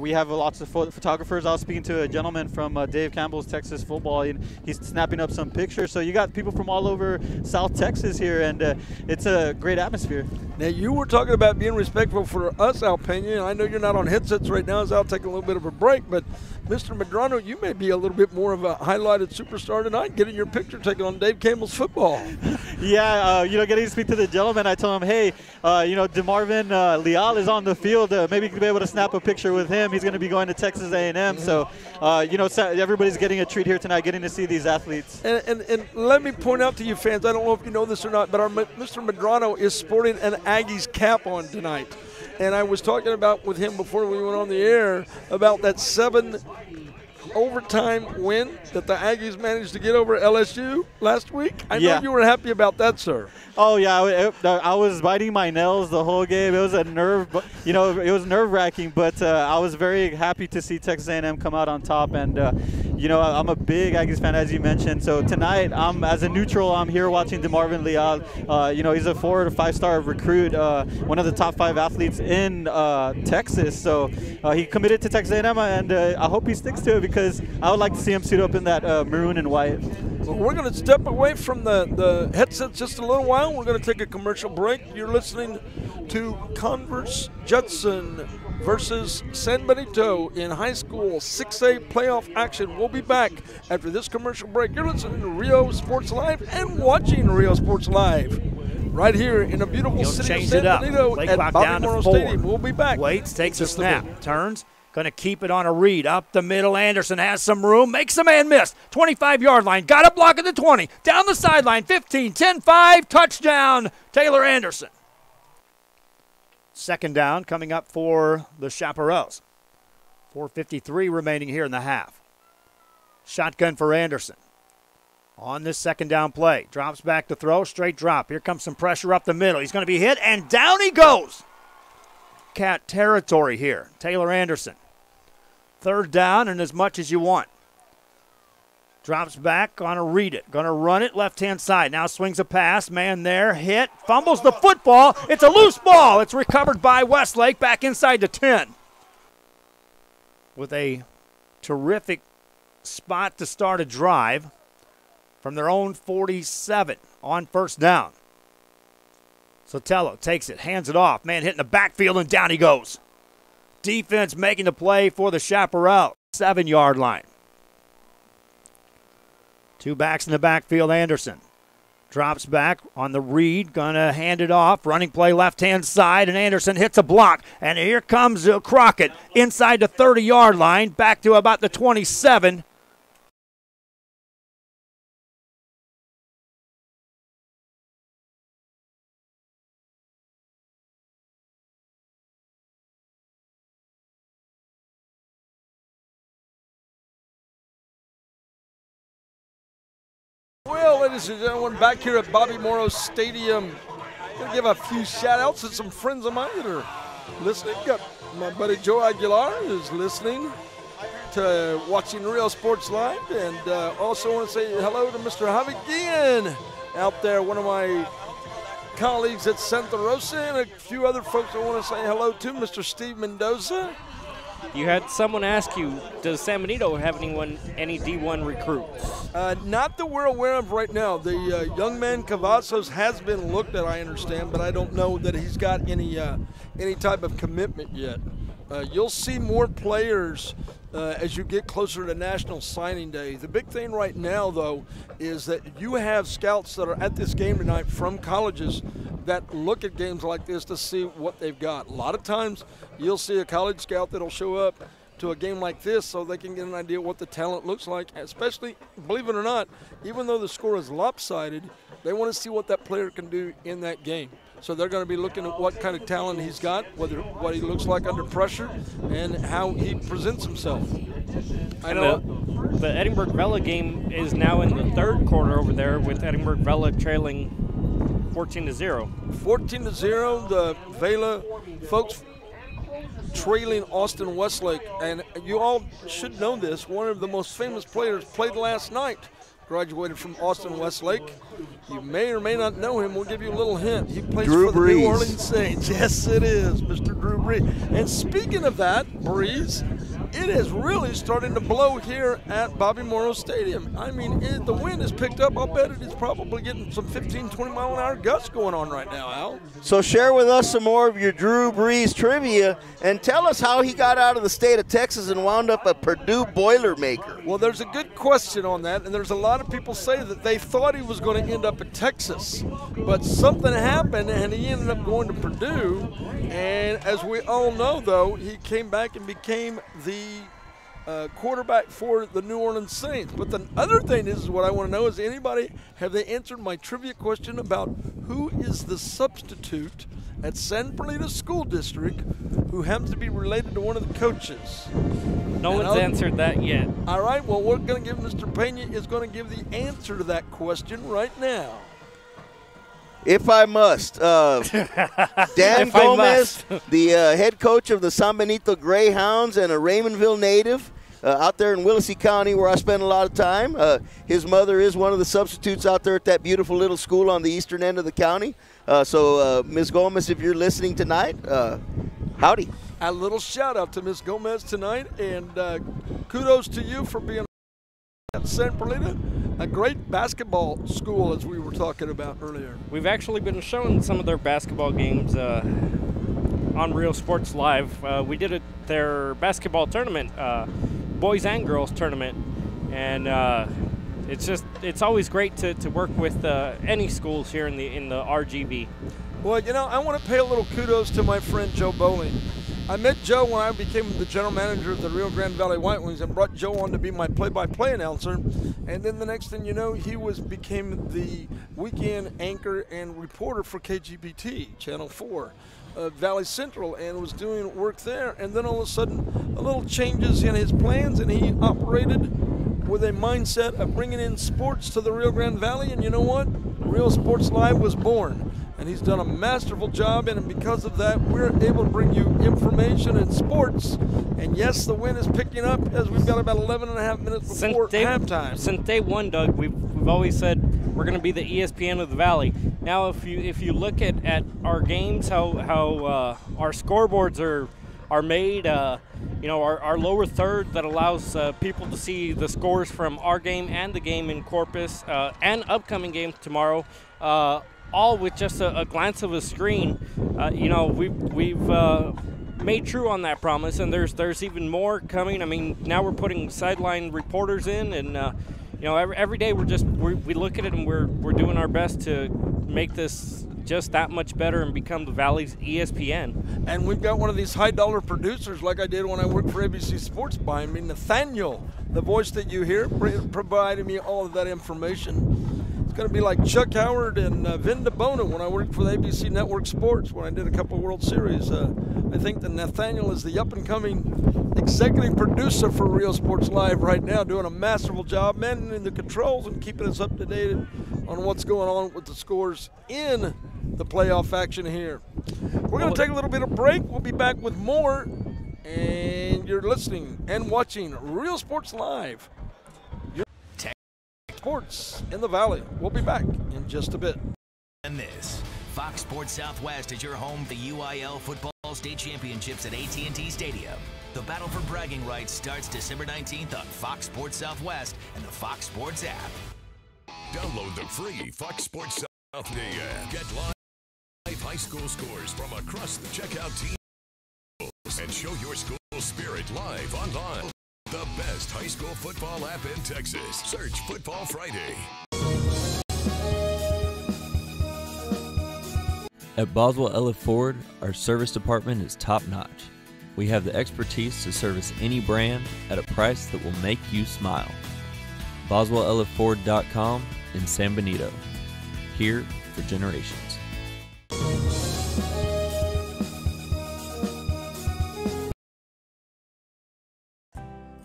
We have lots of photographers. I was speaking to a gentleman from Dave Campbell's Texas Football, and he's snapping up some pictures. So you got people from all over South Texas here, and it's a great atmosphere. Now, you were talking about being respectful for us, Alpena. I know you're not on headsets right now, as I'll take a little bit of a break, but Mr. Medrano, you may be a little bit more of a highlighted superstar tonight, getting your picture taken on Dave Campbell's football. Yeah, you know, getting to speak to the gentleman, I told him, hey, you know, DeMarvin Leal is on the field. Maybe you could be able to snap a picture with him. He's going to be going to Texas A&M. So, you know, everybody's getting a treat here tonight, getting to see these athletes. And let me point out to you fans, I don't know if you know this or not, but our Mr. Medrano is sporting an Aggies cap on tonight. And I was talking about with him before we went on the air about that 7 overtime win that the Aggies managed to get over LSU last week. I know you were happy about that, sir. Oh yeah, I was biting my nails the whole game. It was a you know, it was nerve-wracking, but I was very happy to see Texas A&M come out on top. And you know, I'm a big Aggies fan, as you mentioned. So tonight, as a neutral, I'm here watching DeMarvin Leal. You know, he's a 4- to 5-star recruit, one of the top 5 athletes in Texas. So he committed to Texas A&M, and I hope he sticks to it because I would like to see him suit up in that maroon and white. Well, we're going to step away from the headsets just a little while. We're going to take a commercial break. You're listening to Converse Judson versus San Benito in high school 6A playoff action. We'll be back after this commercial break. You're listening to Rio Sports Live and watching Rio Sports Live right here in a beautiful city of San Benito at Bobby Morrow Stadium. We'll be back. Waits, takes a snap, turns. Going to keep it on a read. Up the middle, Anderson has some room. Makes a man miss. 25-yard line. Got a block at the 20. Down the sideline. 15, 10-5. Touchdown, Taylor Anderson. Second down coming up for the Chaparrals. 4:53 remaining here in the half. Shotgun for Anderson. On this second down play. Drops back to throw. Straight drop. Here comes some pressure up the middle. He's going to be hit, and down he goes. Cat territory here. Taylor Anderson. Third down and as much as you want. Drops back, gonna read it. Gonna run it left-hand side. Now swings a pass. Man there, hit. Fumbles the football. It's a loose ball. It's recovered by Westlake back inside the 10. With a terrific spot to start a drive from their own 47 on first down. Sotelo takes it, hands it off. Man hitting the backfield, and down he goes. Defense making the play for the Chaparral. 7-yard line. 2 backs in the backfield. Anderson drops back on the read. Gonna hand it off. Running play left-hand side, and Anderson hits a block. And here comes Crockett inside the 30-yard line, back to about the 27. Well, ladies and gentlemen, back here at Bobby Morrow Stadium, I'm going to give a few shout-outs to some friends of mine that are listening. Got my buddy Joe Aguilar is listening to watching Real Sports Live, and also want to say hello to Mr. Javi Guillen out there, one of my colleagues at Santa Rosa, and a few other folks I want to say hello to, Mr. Steve Mendoza. You had someone ask you, does San Benito have any D1 recruits? Not that we're aware of right now. The young man Cavazos has been looked at, I understand, but I don't know that he's got any type of commitment yet. You'll see more players as you get closer to National Signing Day. The big thing right now, though, is that you have scouts that are at this game tonight from colleges that look at games like this to see what they've got. A lot of times you'll see a college scout that'll show up to a game like this so they can get an idea what the talent looks like, especially, believe it or not, even though the score is lopsided, they want to see what that player can do in that game. So they're going to be looking at what kind of talent he's got, what he looks like under pressure, and how he presents himself. I know the Edinburgh Vela game is now in the third quarter over there, with Edinburgh Vela trailing 14-0. 14-0, the Vela folks trailing Austin Westlake. And you all should know this. One of the most famous players played last night. Graduated from Austin Westlake. You may or may not know him. We'll give you a little hint. He plays for the New Orleans Saints. Yes, it is, Mr. Drew Brees. And speaking of that, Brees, it is really starting to blow here at Bobby Morrow Stadium. I mean, the wind has picked up. I'll bet it is probably getting some 15, 20-mile-an-hour gusts going on right now, Al. So share with us some more of your Drew Brees trivia and tell us how he got out of the state of Texas and wound up a Purdue Boilermaker. Well, there's a good question on that, and there's a lot of people say that they thought he was going to end up at Texas, but something happened, and he ended up going to Purdue. And as we all know, though, he came back and became the quarterback for the New Orleans Saints. But the other thing is what I want to know is, have they answered my trivia question about who is the substitute at San Bernardino School District who happens to be related to one of the coaches? No one's answered that yet. All right, well, we're going to give Mr. Pena is going to give the answer to that question right now. If I must, Dan Gomez, the head coach of the San Benito Greyhounds and a Raymondville native out there in Willacy County, where I spend a lot of time. His mother is one of the substitutes out there at that beautiful little school on the eastern end of the county. So, Ms. Gomez, if you're listening tonight, howdy. A little shout-out to Ms. Gomez tonight, and kudos to you for being at San Bernardino, a great basketball school, as we were talking about earlier. We've actually been showing some of their basketball games on Real Sports Live. We did their basketball tournament, boys and girls tournament, and it's always great to work with any schools here in the RGV. Well, I want to pay a little kudos to my friend Joe Bowling. I met Joe when I became the general manager of the Rio Grande Valley White Wings and brought Joe on to be my play-by-play announcer. And then the next thing you know, he became the weekend anchor and reporter for KGBT, Channel 4, Valley Central, and was doing work there. And then all of a sudden, a little changes in his plans, and he operated with a mindset of bringing in sports to the Rio Grande Valley. And you know what? Real Sports Live was born. And he's done a masterful job, and because of that, we're able to bring you information and sports. And yes, the wind is picking up as we've got about 11 and a half minutes before halftime. Since day one, Doug, we've always said we're going to be the ESPN of the Valley. Now, if you look at our games, how our scoreboards are made, our lower third that allows people to see the scores from our game and the game in Corpus and upcoming games tomorrow. All with just a glance of a screen. We've made true on that promise, and there's even more coming. I mean, now we're putting sideline reporters in, and every day we look at it and we're doing our best to make this just that much better and become the Valley's ESPN. And we've got one of these high-dollar producers, like I did when I worked for ABC Sports, behind me, Nathaniel, the voice that you hear, providing me all of that information. Going to be like Chuck Howard and Vin DeBona when I worked for the ABC Network Sports when I did a couple of World Series. I think that Nathaniel is the up-and-coming executive producer for Real Sports Live right now, doing a masterful job managing the controls and keeping us up to date on what's going on with the scores in the playoff action here. We're going to take a little bit of break. We'll be back with more, and you're listening and watching Real Sports Live. Sports in the Valley. We'll be back in just a bit. And this, Fox Sports Southwest is your home for the UIL Football State Championships at AT&T Stadium. The battle for bragging rights starts December 19th on Fox Sports Southwest and the Fox Sports app. Download the free Fox Sports South Day app. Get live high school scores from across the checkout team and show your school spirit live online. The best high school football app in Texas. Search Football Friday. At Boswell Elliott Ford, our service department is top-notch. We have the expertise to service any brand at a price that will make you smile. BoswellElliotFord.com in San Benito. Here for generations.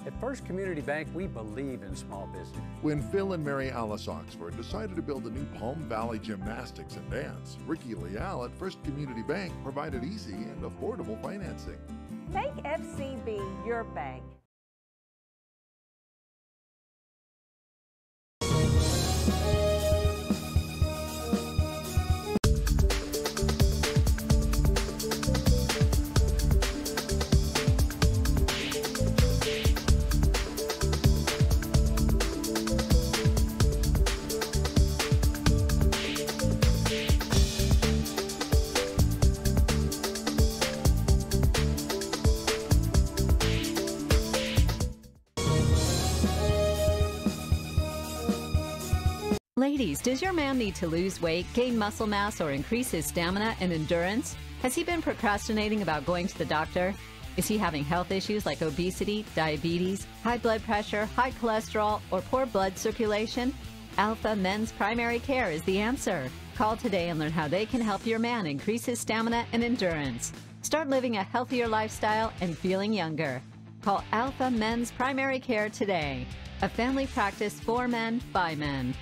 At First Community Community Bank, we believe in small business. When Phil and Mary Alice Oxford decided to build a new Palm Valley Gymnastics and Dance, Ricky Leal at First Community Bank provided easy and affordable financing. Make FCB your bank. Ladies, does your man need to lose weight, gain muscle mass, or increase his stamina and endurance? Has he been procrastinating about going to the doctor? Is he having health issues like obesity, diabetes, high blood pressure, high cholesterol, or poor blood circulation? Alpha Men's Primary Care is the answer. Call today and learn how they can help your man increase his stamina and endurance. Start living a healthier lifestyle and feeling younger. Call Alpha Men's Primary Care today. A family practice for men, by men.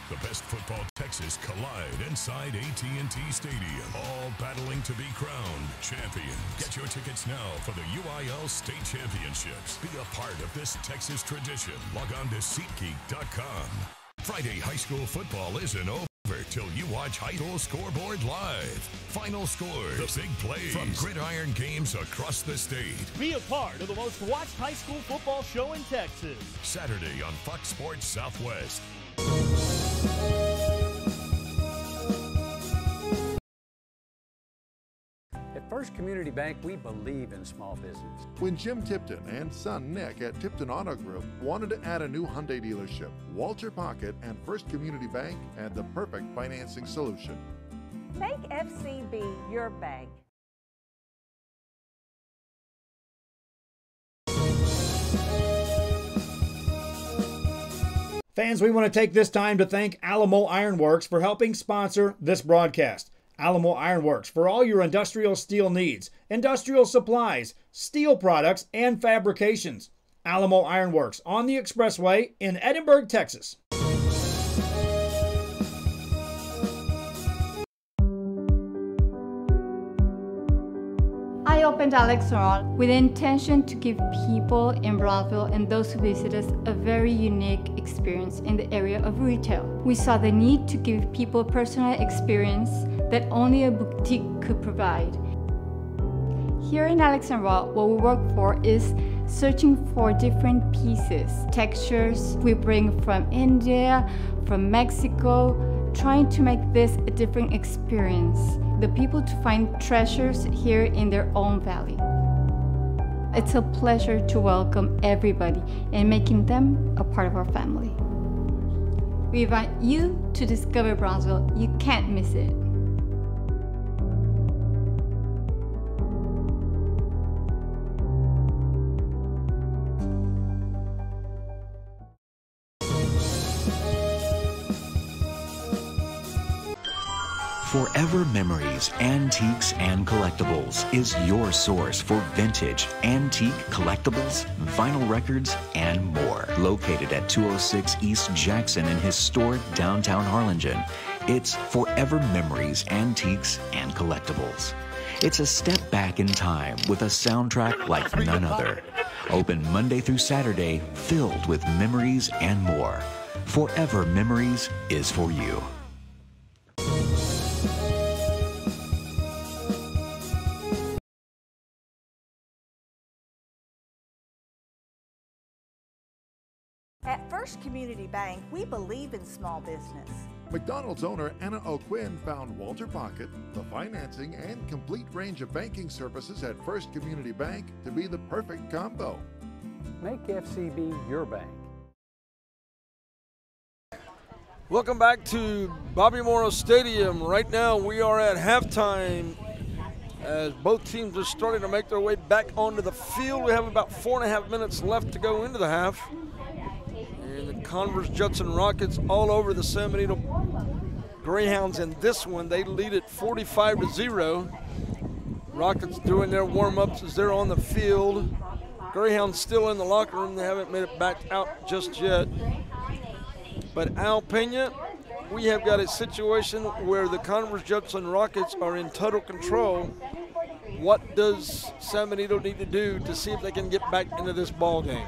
The best football Texas collide inside AT&T Stadium, all battling to be crowned champions. Get your tickets now for the UIL State Championships. Be a part of this Texas tradition. Log on to SeatGeek.com. Friday high school football isn't over till you watch High School Scoreboard live. Final scores, the big plays from gridiron games across the state. Be a part of the most watched high school football show in Texas. Saturday on Fox Sports Southwest. At First Community Bank, we believe in small business. When Jim Tipton and son Nick at Tipton Auto Group wanted to add a new Hyundai dealership, Walter Pocket and First Community Bank had the perfect financing solution. Make FCB your bank. Fans, we want to take this time to thank Alamo Ironworks for helping sponsor this broadcast. Alamo Ironworks for all your industrial steel needs, industrial supplies, steel products, and fabrications. Alamo Ironworks on the Expressway in Edinburgh, Texas. I opened Alex Restaurant with the intention to give people in Brownsville and those who visit us a very unique experience in the area of retail. We saw the need to give people a personal experience that only a boutique could provide. Here in Alexandria, what we work for is searching for different pieces, textures we bring from India, from Mexico, trying to make this a different experience. The people to find treasures here in their own valley. It's a pleasure to welcome everybody and making them a part of our family. We invite you to discover Brownsville. You can't miss it. Forever Memories, Antiques, and Collectibles is your source for vintage, antique, collectibles, vinyl records, and more. Located at 206 East Jackson in historic downtown Harlingen, it's Forever Memories, Antiques, and Collectibles. It's a step back in time with a soundtrack like none other. Open Monday through Saturday, filled with memories and more. Forever Memories is for you. At First Community Bank, we believe in small business. McDonald's owner Anna O'Quinn found Walter Pocket, the financing and complete range of banking services at First Community Bank to be the perfect combo. Make FCB your bank. Welcome back to Bobby Morrow Stadium. Right now we are at halftime as both teams are starting to make their way back onto the field. We have about 4.5 minutes left to go into the half. And the Converse Judson Rockets all over the San Benito Greyhounds in this one. They lead it 45-0. Rockets doing their warm-ups as they're on the field. Greyhounds still in the locker room. They haven't made it back out just yet. But Al Pena, we have got a situation where the Converse Judson Rockets are in total control. What does San Benito need to do to see if they can get back into this ball game?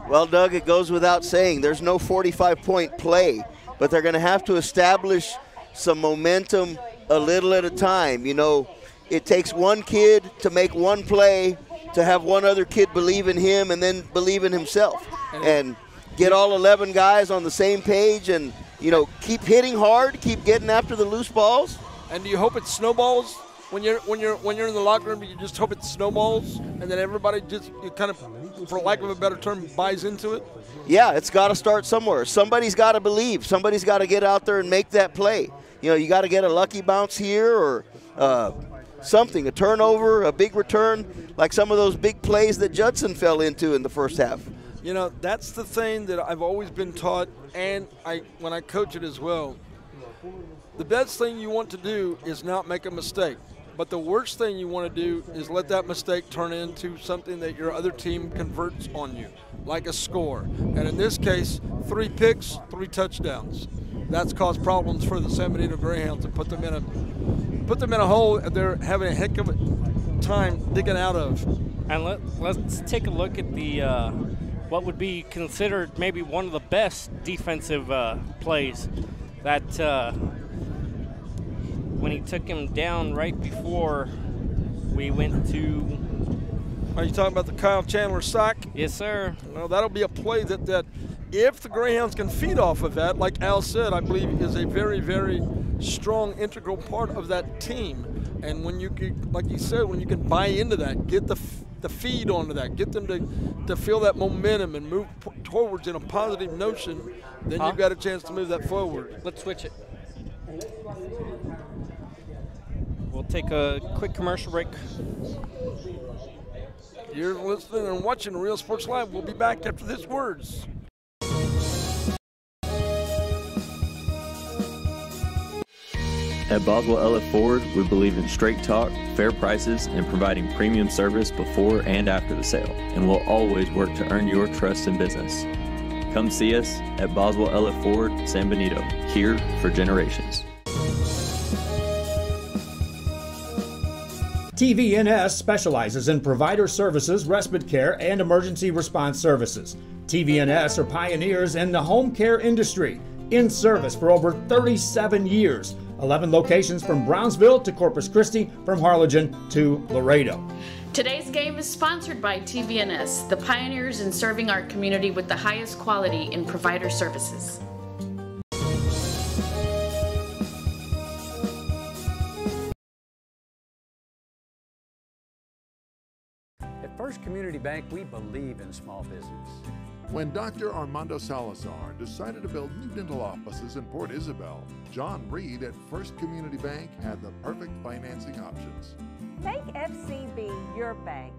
Well, Doug, it goes without saying. There's no 45-point play, but they're going to have to establish some momentum a little at a time. You know, it takes one kid to make one play, to have one other kid believe in him and then believe in himself. And get all 11 guys on the same page and, you know, keep hitting hard, keep getting after the loose balls. And do you hope it snowballs when you're in the locker room? You just hope it snowballs and then everybody just kind of, for lack of a better term, buys into it? Yeah, it's got to start somewhere. Somebody's got to believe. Somebody's got to get out there and make that play. You know, you got to get a lucky bounce here or something, a turnover, a big return, like some of those big plays that Judson fell into in the first half. You know, that's the thing that I've always been taught, and when I coach it as well. The best thing you want to do is not make a mistake. But the worst thing you want to do is let that mistake turn into something that your other team converts on you, like a score. And in this case, 3 picks, 3 touchdowns. That's caused problems for the San Benito Greyhounds and put them in a hole that they're having a heck of a time digging out of. And let's take a look at the what would be considered maybe one of the best defensive plays. That when he took him down right before we went to. Are you talking about the Kyle Chandler sack? Yes, sir. Well, that'll be a play that if the Greyhounds can feed off of that, like Al said, I believe is a very, very strong, integral part of that team. And when you can, like you said, when you can buy into that, get the feed onto that, get them to feel that momentum and move towards in a positive notion, then you've got a chance to move that forward. Let's switch it. We'll take a quick commercial break. You're listening and watching Real Sports Live. We'll be back after this words. At Boswell Elliott Ford, we believe in straight talk, fair prices, and providing premium service before and after the sale, and we'll always work to earn your trust in business. Come see us at Boswell Elliott Ford, San Benito, here for generations. TVNS specializes in provider services, respite care, and emergency response services. TVNS are pioneers in the home care industry, in service for over 37 years. 11 locations from Brownsville to Corpus Christi, from Harlingen to Laredo. Today's game is sponsored by TVNS, the pioneers in serving our community with the highest quality in provider services. At First Community Bank, we believe in small business. When Dr. Armando Salazar decided to build new dental offices in Port Isabel, John Reed at First Community Bank had the perfect financing options. Make FCB your bank.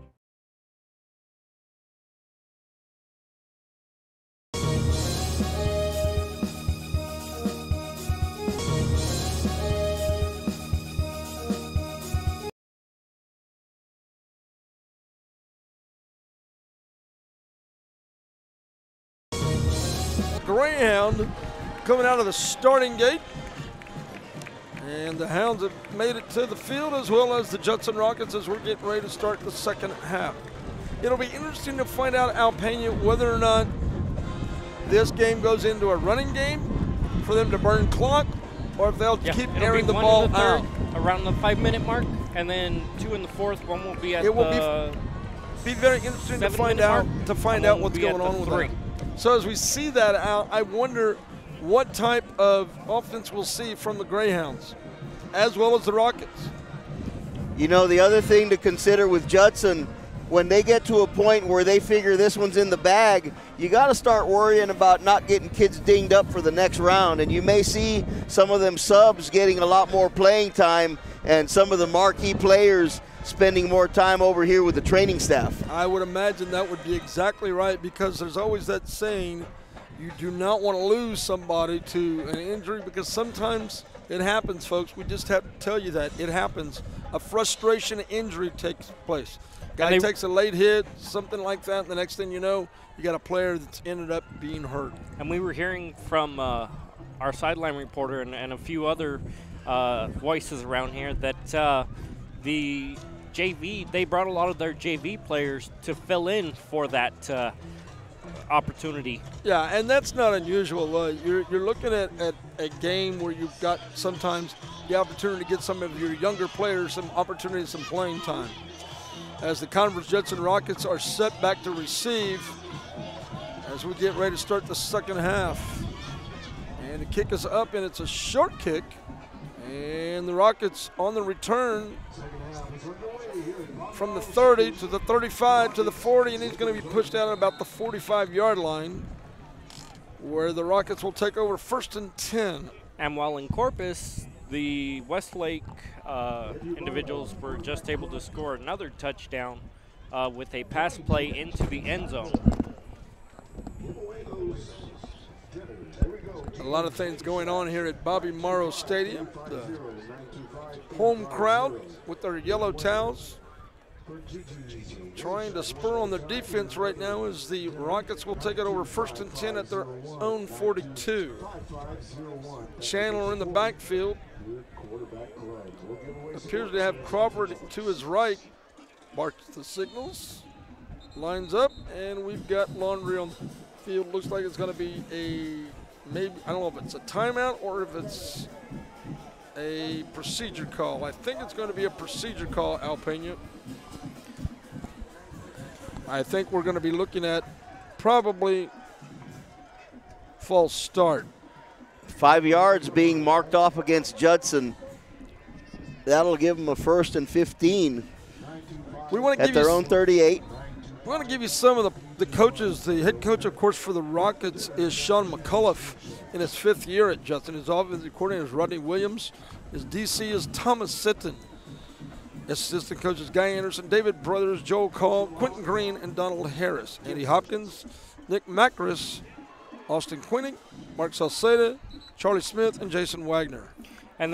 Greyhound coming out of the starting gate. And the Hounds have made it to the field, as well as the Judson Rockets, as we're getting ready to start the second half. It'll be interesting to find out, Al Pena, whether or not this game goes into a running game for them to burn clock, or if they'll keep airing the ball out. Around the 5-minute mark, and then 2 in the fourth. One will be at it will be very interesting to find out what's going on with that. So as we see that out, I wonder what type of offense we'll see from the Greyhounds, as well as the Rockets. You know, the other thing to consider with Judson, when they get to a point where they figure this one's in the bag, you got to start worrying about not getting kids dinged up for the next round. And you may see some of them subs getting a lot more playing time and some of the marquee players spending more time over here with the training staff. I would imagine that would be exactly right, because there's always that saying, you do not want to lose somebody to an injury, because sometimes It happens, folks. We just have to tell you that. It happens. A frustration injury takes place. Guy takes a late hit, something like that, and the next thing you know, you got a player that's ended up being hurt. And we were hearing from our sideline reporter and a few other voices around here that the JV, they brought a lot of their JV players to fill in for that opportunity. Yeah, and that's not unusual. You're looking at a game where you've got sometimes the opportunity to get some of your younger players some opportunity, some playing time. As the Converse Judson Rockets are set back to receive as we get ready to start the second half. And the kick is up, and it's a short kick. And the Rockets on the return from the 30 to the 35 to the 40, and he's going to be pushed out at about the 45-yard line, where the Rockets will take over 1st and 10. And while in Corpus, the Westlake individuals were just able to score another touchdown with a pass play into the end zone. A lot of things going on here at Bobby Morrow Stadium. The home crowd with their yellow towels trying to spur on the defense right now as the Rockets will take it over 1st and 10 at their own 42. Chandler in the backfield. Appears to have Crawford to his right. Barks the signals. Lines up, and we've got Laundry on the field. Looks like it's going to be maybe, I don't know if it's a timeout or if it's a procedure call. I think it's going to be a procedure call, Al Pena. I think we're going to be looking at probably false start. 5 yards being marked off against Judson. That'll give them a 1st and 15 at their own 38. We want to give you some of the coaches. The head coach, of course, for the Rockets is Sean McCullough in his 5th year at Judson. His offensive coordinator is Rodney Williams. His DC is Thomas Sitton. Assistant coaches Guy Anderson, David Brothers, Joel Call, Quentin Green, and Donald Harris. Andy Hopkins, Nick Macris, Austin Quinning, Mark Salceda, Charlie Smith, and Jason Wagner. And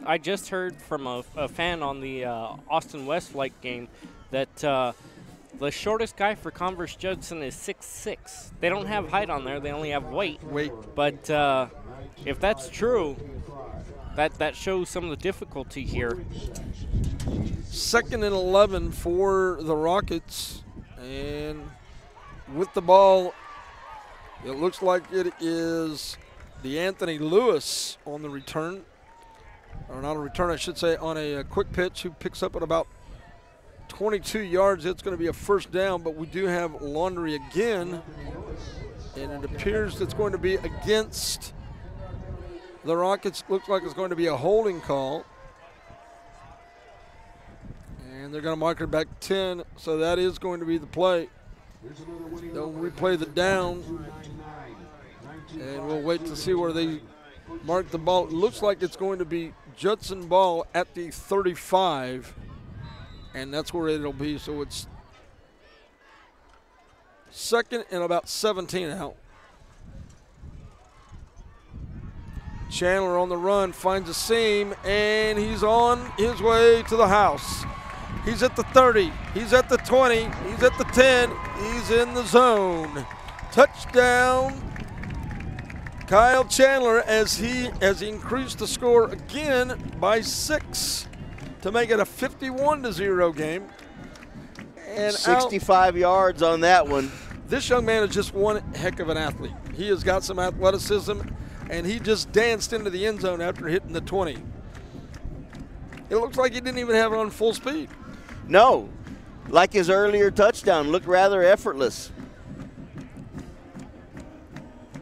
I just heard from a fan on the Austin Westlake game that the shortest guy for Converse Judson is 6'6". They don't have height on there; they only have weight. But if that's true, that shows some of the difficulty here. 2nd and 11 for the Rockets, and with the ball, it looks like it is DeAnthony Lewis on the return, or not a return, I should say, on a quick pitch, who picks up at about 22 yards. It's going to be a 1st down, but we do have Laundry again, and it appears it's going to be against the Rockets. Looks like it's going to be a holding call. And they're going to mark it back 10, so that is going to be the play. They'll replay the down, and we'll wait to see where they mark the ball. It looks like it's going to be Judson ball at the 35, and that's where it'll be. So it's 2nd and about 17 out. Chandler on the run, finds a seam, and he's on his way to the house. He's at the 30, he's at the 20, he's at the 10, he's in the zone. Touchdown, Kyle Chandler, as he has increased the score again by 6 to make it a 51-0 game. And 65 yards on that one. This young man is just one heck of an athlete. He has got some athleticism, and he just danced into the end zone after hitting the 20. It looks like he didn't even have it on full speed. No, like his earlier touchdown, looked rather effortless.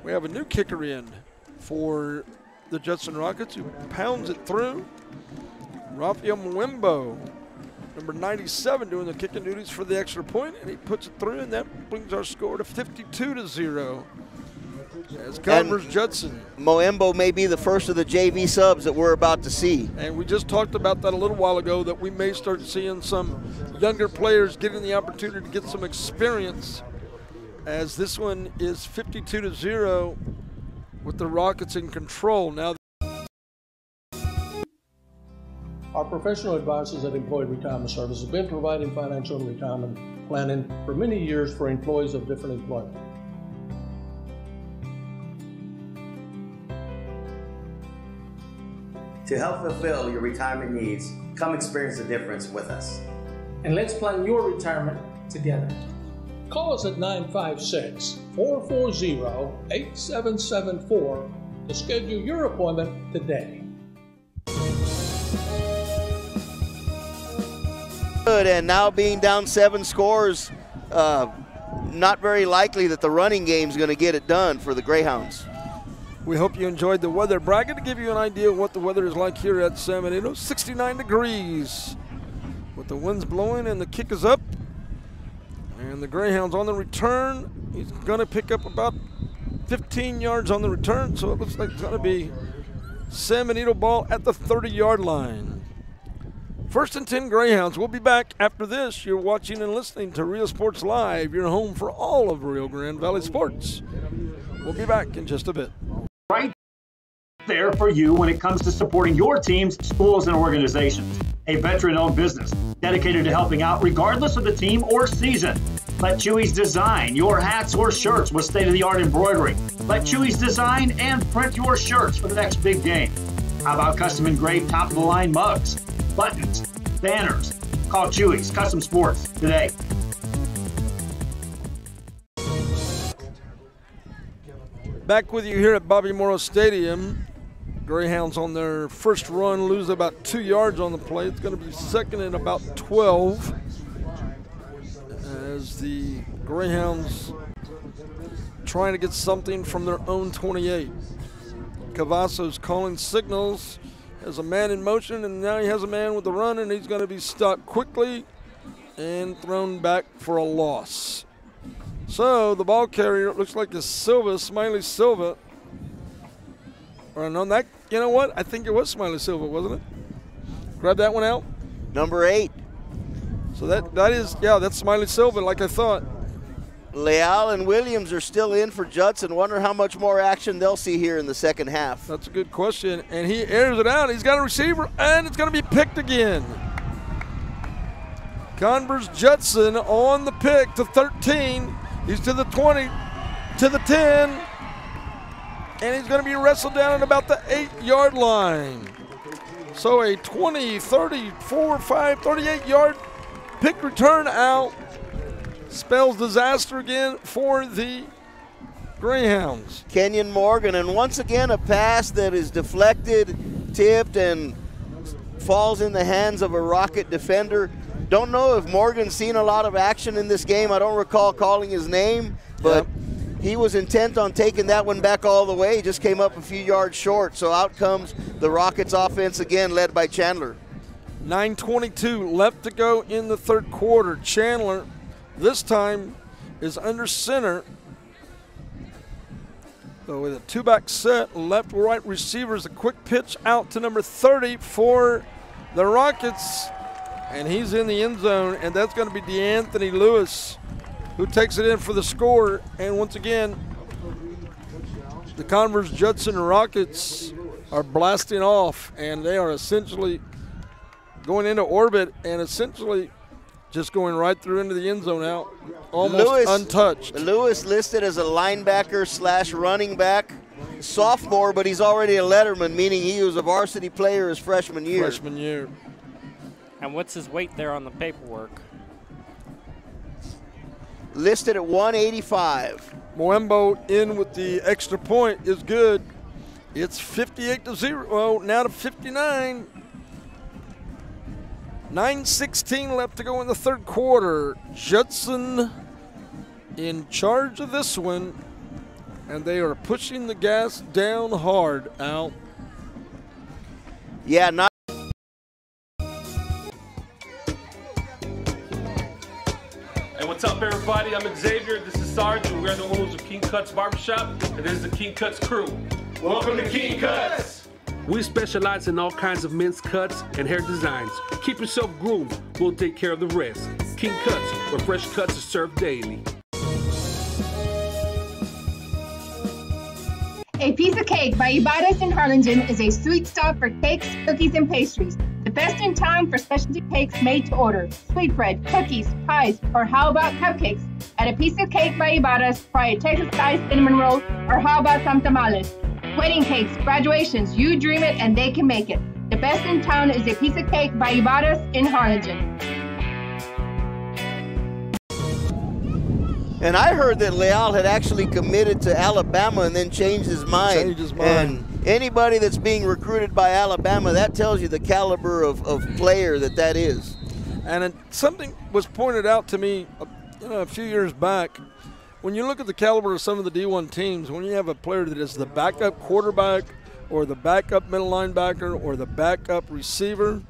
We have a new kicker in for the Judson Rockets, who pounds it through. Rafael Mwembo, number 97, doing the kicking duties for the extra point, and he puts it through, and that brings our score to 52-0. As Converse Judson. Moembo may be the first of the JV subs that we're about to see. And we just talked about that a little while ago, that we may start seeing some younger players getting the opportunity to get some experience, as this one is 52-0 with the Rockets in control. Now professional advisors at Employee Retirement Services have been providing financial and retirement planning for many years for employees of different employment. To help fulfill your retirement needs, come experience the difference with us. And let's plan your retirement together. Call us at 956-440-8774 to schedule your appointment today. Good, and now being down 7 scores, not very likely that the running game is going to get it done for the Greyhounds. We hope you enjoyed the weather bracket to give you an idea of what the weather is like here at San Benito. 69 degrees with the winds blowing and the kick is up. And the Greyhounds on the return. He's going to pick up about 15 yards on the return, so it looks like it's going to be San Benito ball at the 30-yard line. 1st and 10 Greyhounds. We'll be back after this. You're watching and listening to Real Sports Live, your home for all of Rio Grande Valley sports. We'll be back in just a bit. Right there for you when it comes to supporting your teams, schools, and organizations. A veteran-owned business dedicated to helping out regardless of the team or season. Let Chewy's design your hats or shirts with state-of-the-art embroidery. Let Chewy's design and print your shirts for the next big game. How about custom engraved top-of-the-line mugs, buttons, banners? Call Chewy's Custom Sports today. Back with you here at Bobby Morrow Stadium. Greyhounds on their first run lose about 2 yards on the play. It's going to be 2nd and about 12 as the Greyhounds trying to get something from their own 28. Cavasso's calling signals, has a man in motion, and now he has a man with the run, and he's going to be stopped quickly and thrown back for a loss. So the ball carrier looks like is Silva, Smiley Silva. Or no, that, you know what? I think it was Smiley Silva, wasn't it? Grab that one out. Number 8. So that is, yeah, that's Smiley Silva, like I thought. Leal and Williams are still in for Judson. Wonder how much more action they'll see here in the second half. That's a good question. And he airs it out. He's got a receiver, and it's going to be picked again. Converse Judson on the pick to 13. He's to the 20, to the 10, and he's going to be wrestled down at about the 8-yard line. So a 20, 34, 5, 38-yard pick return out spells disaster again for the Greyhounds. Kenyon Morgan, and once again a pass that is deflected, tipped, and falls in the hands of a Rocket defender. Don't know if Morgan's seen a lot of action in this game. I don't recall calling his name, but he was intent on taking that one back all the way. He just came up a few yards short. So out comes the Rockets offense again, led by Chandler. 9:22 left to go in the third quarter. Chandler this time is under center. So with a 2-back set, left right receivers, a quick pitch out to number 30 for the Rockets. And he's in the end zone, and that's going to be DeAnthony Lewis who takes it in for the score. And once again, the Converse Judson Rockets are blasting off, and they are essentially going into orbit and essentially just going right through into the end zone out, almost untouched. Lewis listed as a linebacker / running back, sophomore, but he's already a letterman, meaning he was a varsity player his freshman year. And what's his weight there on the paperwork? Listed at 185. Moembo in with the extra point is good. It's 58-0, now to 59. 9:16 left to go in the third quarter. Judson in charge of this one, and they are pushing the gas down hard, Al. Yeah, not. What's up, everybody? I'm Xavier. This is Sarge, and we're the owners of King Cuts Barbershop, and this is the King Cuts crew. Welcome to King Cuts. We specialize in all kinds of men's cuts and hair designs. Keep yourself groomed. We'll take care of the rest. King Cuts, where fresh cuts are served daily. A A Piece of Cake by Ibadas in Harlingen is a sweet stop for cakes, cookies, and pastries. The best in town for specialty cakes made to order. Sweetbread, cookies, pies, or how about cupcakes? At A Piece of Cake by Ibadas, try a Texas-style cinnamon roll, or how about some tamales? Wedding cakes, graduations, you dream it and they can make it. The best in town is A Piece of Cake by Ibadas in Harlingen. And I heard that Leal had actually committed to Alabama and then changed his mind. And anybody that's being recruited by Alabama, that tells you the caliber of player that is. And something was pointed out to me a few years back. When you look at the caliber of some of the D1 teams, when you have a player that is the backup quarterback or the backup middle linebacker or the backup receiver,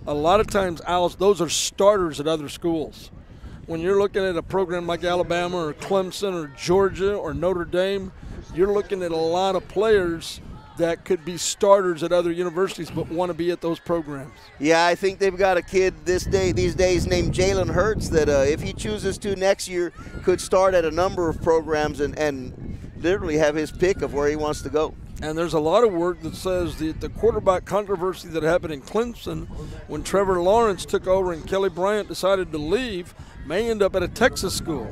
a lot of times, Alice, those are starters at other schools. When you're looking at a program like Alabama or Clemson or Georgia or Notre Dame, you're looking at a lot of players that could be starters at other universities but want to be at those programs. Yeah, I think they've got a kid these days named Jalen Hurts that if he chooses to next year could start at a number of programs and literally have his pick of where he wants to go. And there's a lot of work that says the quarterback controversy that happened in Clemson when Trevor Lawrence took over and Kelly Bryant decided to leave may end up at a Texas school.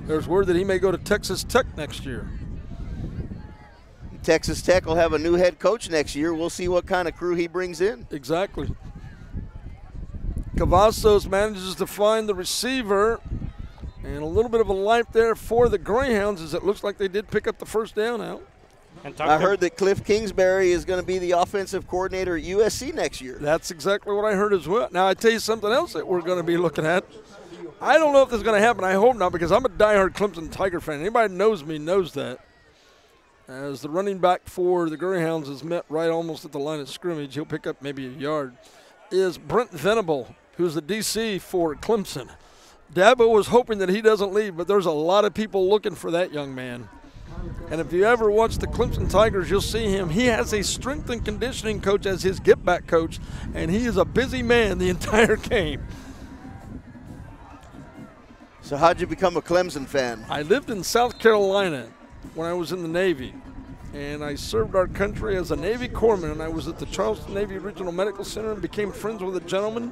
There's word that he may go to Texas Tech next year. Texas Tech will have a new head coach next year. We'll see what kind of crew he brings in. Exactly. Cavazos manages to find the receiver, and a little bit of a life there for the Greyhounds as it looks like they did pick up the first down out. I heard that Cliff Kingsbury is going to be the offensive coordinator at USC next year. That's exactly what I heard as well. Now, I tell you something else that we're going to be looking at. I don't know if this is going to happen. I hope not, because I'm a diehard Clemson Tiger fan. Anybody who knows me knows that. As the running back for the Greyhounds is met right almost at the line of scrimmage, he'll pick up maybe a yard, is Brent Venable, who's the DC for Clemson. Dabo was hoping that he doesn't leave, but there's a lot of people looking for that young man. And if you ever watch the Clemson Tigers, you'll see him. He has a strength and conditioning coach as his get-back coach, and he is a busy man the entire game. So how'd you become a Clemson fan? I lived in South Carolina when I was in the Navy, and I served our country as a Navy corpsman, and I was at the Charleston Navy Regional Medical Center and became friends with a gentleman,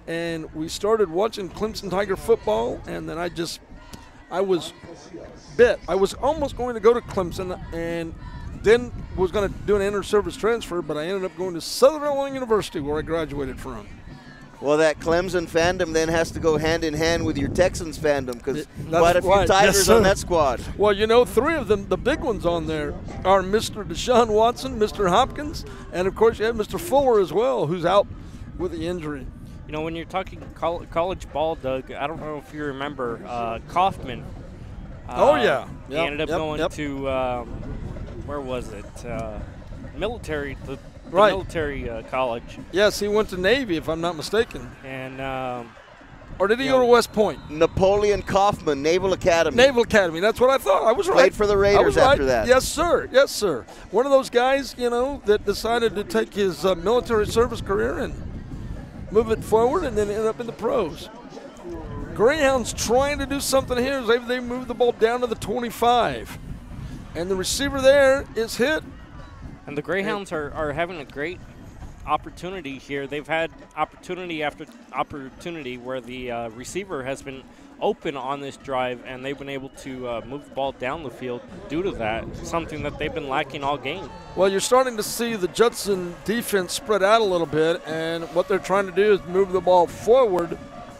and we started watching Clemson Tiger football, and then I was bit. I was almost going to go to Clemson and then was going to do an inter-service transfer, but I ended up going to Southern Illinois University where I graduated from. Well, that Clemson fandom then has to go hand in hand with your Texans fandom because quite a few Tigers on that squad. Well, you know, three of them, the big ones on there, are Mr. Deshaun Watson, Mr. Hopkins, and, of course, you have Mr. Fuller as well, who's out with the injury. You know, when you're talking college ball, Doug, I don't know if you remember Kaufman. He ended up going to, where was it? Military, the military college. Yes, he went to Navy, if I'm not mistaken. And or did he go to West Point? Napoleon Kaufman, Naval Academy. Naval Academy, that's what I thought. I was right. Played for the Raiders after that. Yes, sir. Yes, sir. One of those guys, you know, that decided to take his military service career and move it forward and then end up in the pros. Greyhounds trying to do something here. They move the ball down to the 25. And the receiver there is hit. And the Greyhounds are having a great opportunity here. They've had opportunity after opportunity where the receiver has been open on this drive, and they've been able to move the ball down the field due to that, something that they've been lacking all game. Well, you're starting to see the Judson defense spread out a little bit, and what they're trying to do is move the ball forward,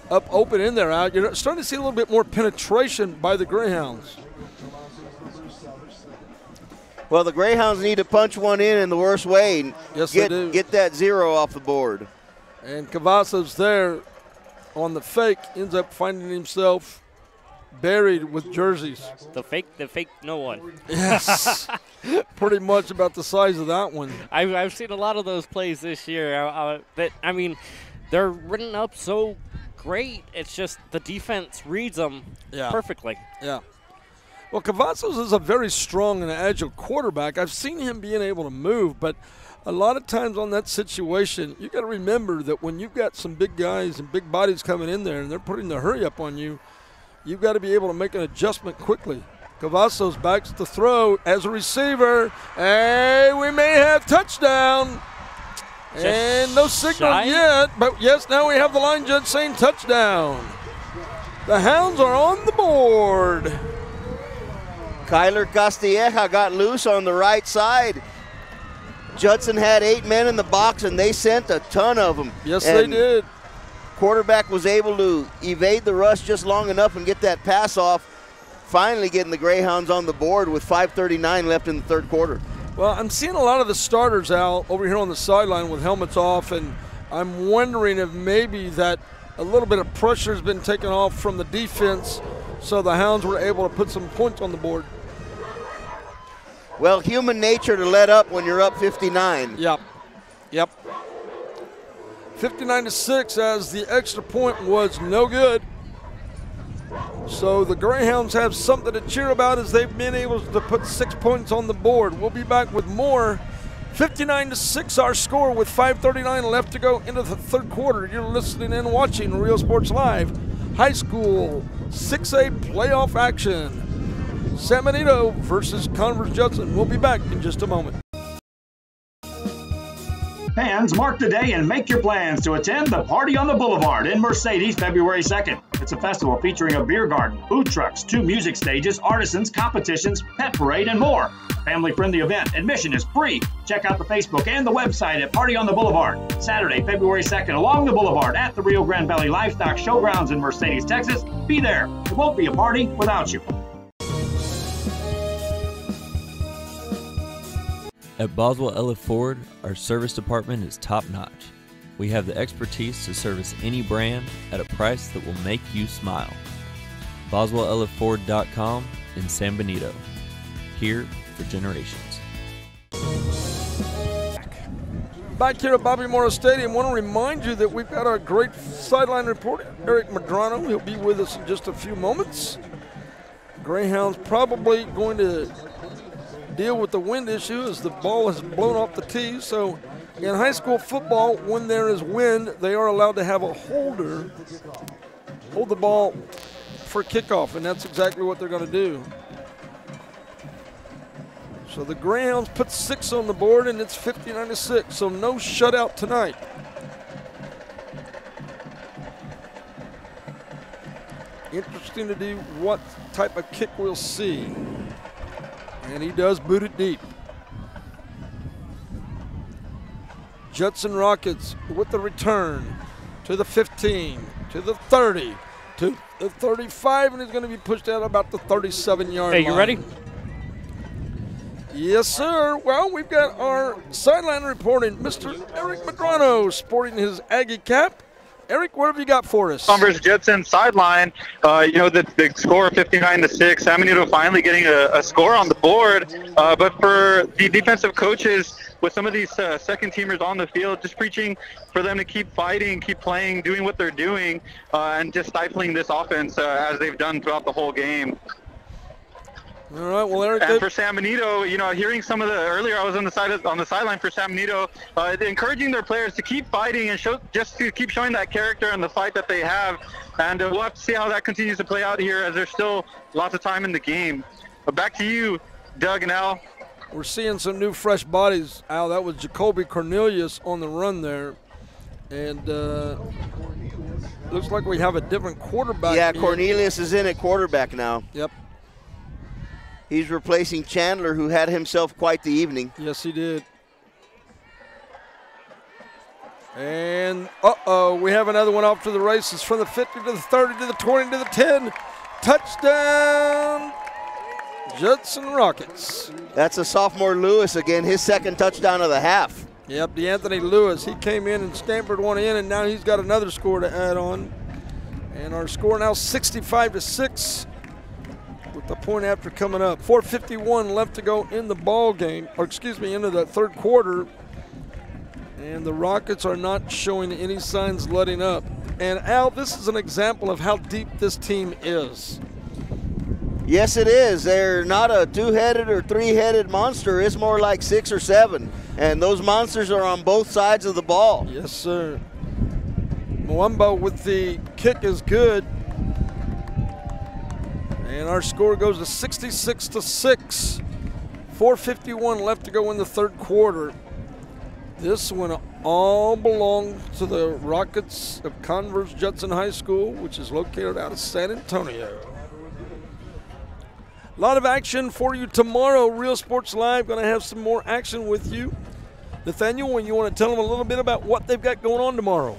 up open in there out. You're starting to see a little bit more penetration by the Greyhounds. Well, the Greyhounds need to punch one in the worst way. Yes, they do. Get that zero off the board. And Cavazos there on the fake ends up finding himself buried with jerseys. The fake no one. Yes. Pretty much about the size of that one. I've seen a lot of those plays this year. They're written up so great. It's just the defense reads them perfectly. Yeah. Well, Cavazos is a very strong and agile quarterback. I've seen him being able to move, but a lot of times on that situation, you got to remember that when you've got some big guys and big bodies coming in there and they're putting the hurry up on you, you've got to be able to make an adjustment quickly. Cavazos backs to throw as a receiver. Hey, we may have touchdown. And no signal yet, but yes, now we have the line judge saying touchdown. The Hounds are on the board. Kyler Castilleja got loose on the right side. Judson had 8 men in the box, and they sent a ton of them. Yes, they did. Quarterback was able to evade the rush just long enough and get that pass off, finally getting the Greyhounds on the board with 5:39 left in the third quarter. Well, I'm seeing a lot of the starters out over here on the sideline with helmets off, and I'm wondering if maybe that a little bit of pressure has been taken off from the defense, so the Hounds were able to put some points on the board. Well, human nature to let up when you're up 59. Yep. 59-6 as the extra point was no good. So the Greyhounds have something to cheer about as they've been able to put 6 points on the board. We'll be back with more. 59-6 our score with 5:39 left to go into the third quarter. You're listening and watching Real Sports Live. High school 6A playoff action. San Benito versus Converse Judson. We'll be back in just a moment. Fans, mark the day and make your plans to attend the Party on the Boulevard in Mercedes February 2nd. It's a festival featuring a beer garden, food trucks, 2 music stages, artisans, competitions, pet parade, and more. Family-friendly event. Admission is free. Check out the Facebook and the website at Party on the Boulevard. Saturday, February 2nd, along the Boulevard at the Rio Grande Valley Livestock Showgrounds in Mercedes, Texas. Be there. It won't be a party without you. At Boswell Elliott Ford, our service department is top-notch. We have the expertise to service any brand at a price that will make you smile. BoswellElliotFord.com in San Benito. Here for generations. Back here at Bobby Morris Stadium, I want to remind you that we've got our great sideline reporter, Eric Medrano. He'll be with us in just a few moments. Greyhounds probably going to deal with the wind issue as the ball has blown off the tee. So in high school football, when there is wind, they are allowed to have a holder hold the ball for kickoff, and that's exactly what they're going to do. So the Greyhounds put 6 on the board, and it's 59-6, so no shutout tonight. Interesting to do what type of kick we'll see. And he does boot it deep. Judson Rockets with the return to the 15, to the 30, to the 35, and he's going to be pushed out about the 37-yard line. Hey, you ready? Yes, sir. Well, we've got our sideline reporting, Mr. Eric Medrano, sporting his Aggie cap. Eric, what have you got for us? Converse Judson sideline. The score of 59-6. San Benito finally getting a score on the board. But for the defensive coaches, with some of these second teamers on the field, just preaching for them to keep fighting, keep playing, doing what they're doing, and just stifling this offense as they've done throughout the whole game. All right, well, Eric. And for San Benito, hearing some of the earlier, I was on the sideline for San Benito, encouraging their players to keep fighting and to keep showing that character and the fight that they have. And we'll have to see how that continues to play out here, as there's still lots of time in the game. But back to you, Doug and Al. We're seeing some new fresh bodies. Al, that was Jacoby Cornelius on the run there, and looks like we have a different quarterback. Yeah, Cornelius is in at quarterback now. Yep. He's replacing Chandler, who had himself quite the evening. Yes, he did. And, we have another one off to the races from the 50 to the 30 to the 20 to the 10. Touchdown, Judson Rockets. That's a sophomore Lewis again, his second touchdown of the half. Yep, D'Anthony Lewis. He came in and scampered one in, and now he's got another score to add on. And our score now 65-6. With the point after coming up. 4:51 left to go in the ball game, into the third quarter. And the Rockets are not showing any signs letting up. And Al, this is an example of how deep this team is. Yes, it is. They're not a 2-headed or 3-headed monster. It's more like 6 or 7. And those monsters are on both sides of the ball. Yes, sir. Mwamba with the kick is good. And our score goes to 66-6. 4:51 left to go in the third quarter. This one all belongs to the Rockets of Converse Judson High School, which is located out of San Antonio. A lot of action for you tomorrow. Real Sports Live going to have some more action with you. Nathaniel, when you want to tell them a little bit about what they've got going on tomorrow.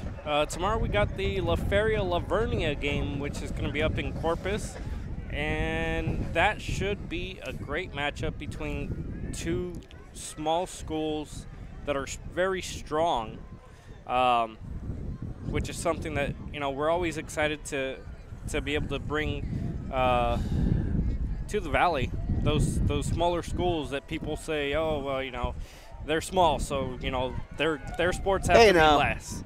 Tomorrow we got the La Feria-Lavernia game, which is going to be up in Corpus. And that should be a great matchup between two small schools that are very strong, which is something that, we're always excited to be able to bring to the Valley. Those smaller schools that people say, oh, well, they're small, so, their sports have to be less.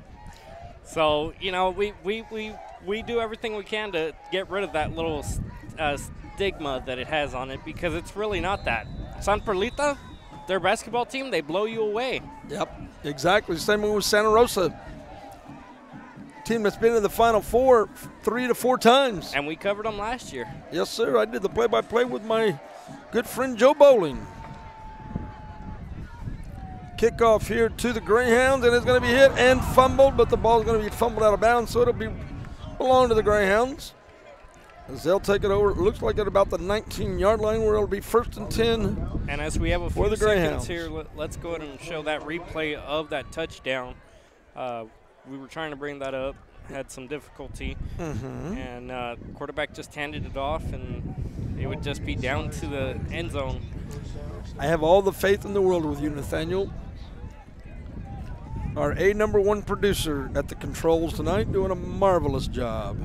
So, we do everything we can to get rid of that little stigma that it has on it, because it's really not that. San Perlita, their basketball team, they blow you away. Yep, exactly. Same with Santa Rosa. Team that's been in the Final Four 3 to 4 times. And we covered them last year. Yes, sir. I did the play-by-play with my good friend Joe Bowling. Kickoff here to the Greyhounds, and it's going to be hit and fumbled, but the ball is going to be fumbled out of bounds, so it'll belong to the Greyhounds. As they'll take it over, it looks like at about the 19-yard line, where it'll be 1st and 10. And as we have a few seconds here, let's go ahead and show that replay of that touchdown. We were trying to bring that up, had some difficulty, and quarterback just handed it off, and it would just be down to the end zone. I have all the faith in the world with you, Nathaniel. Our #1 producer at the controls tonight, doing a marvelous job.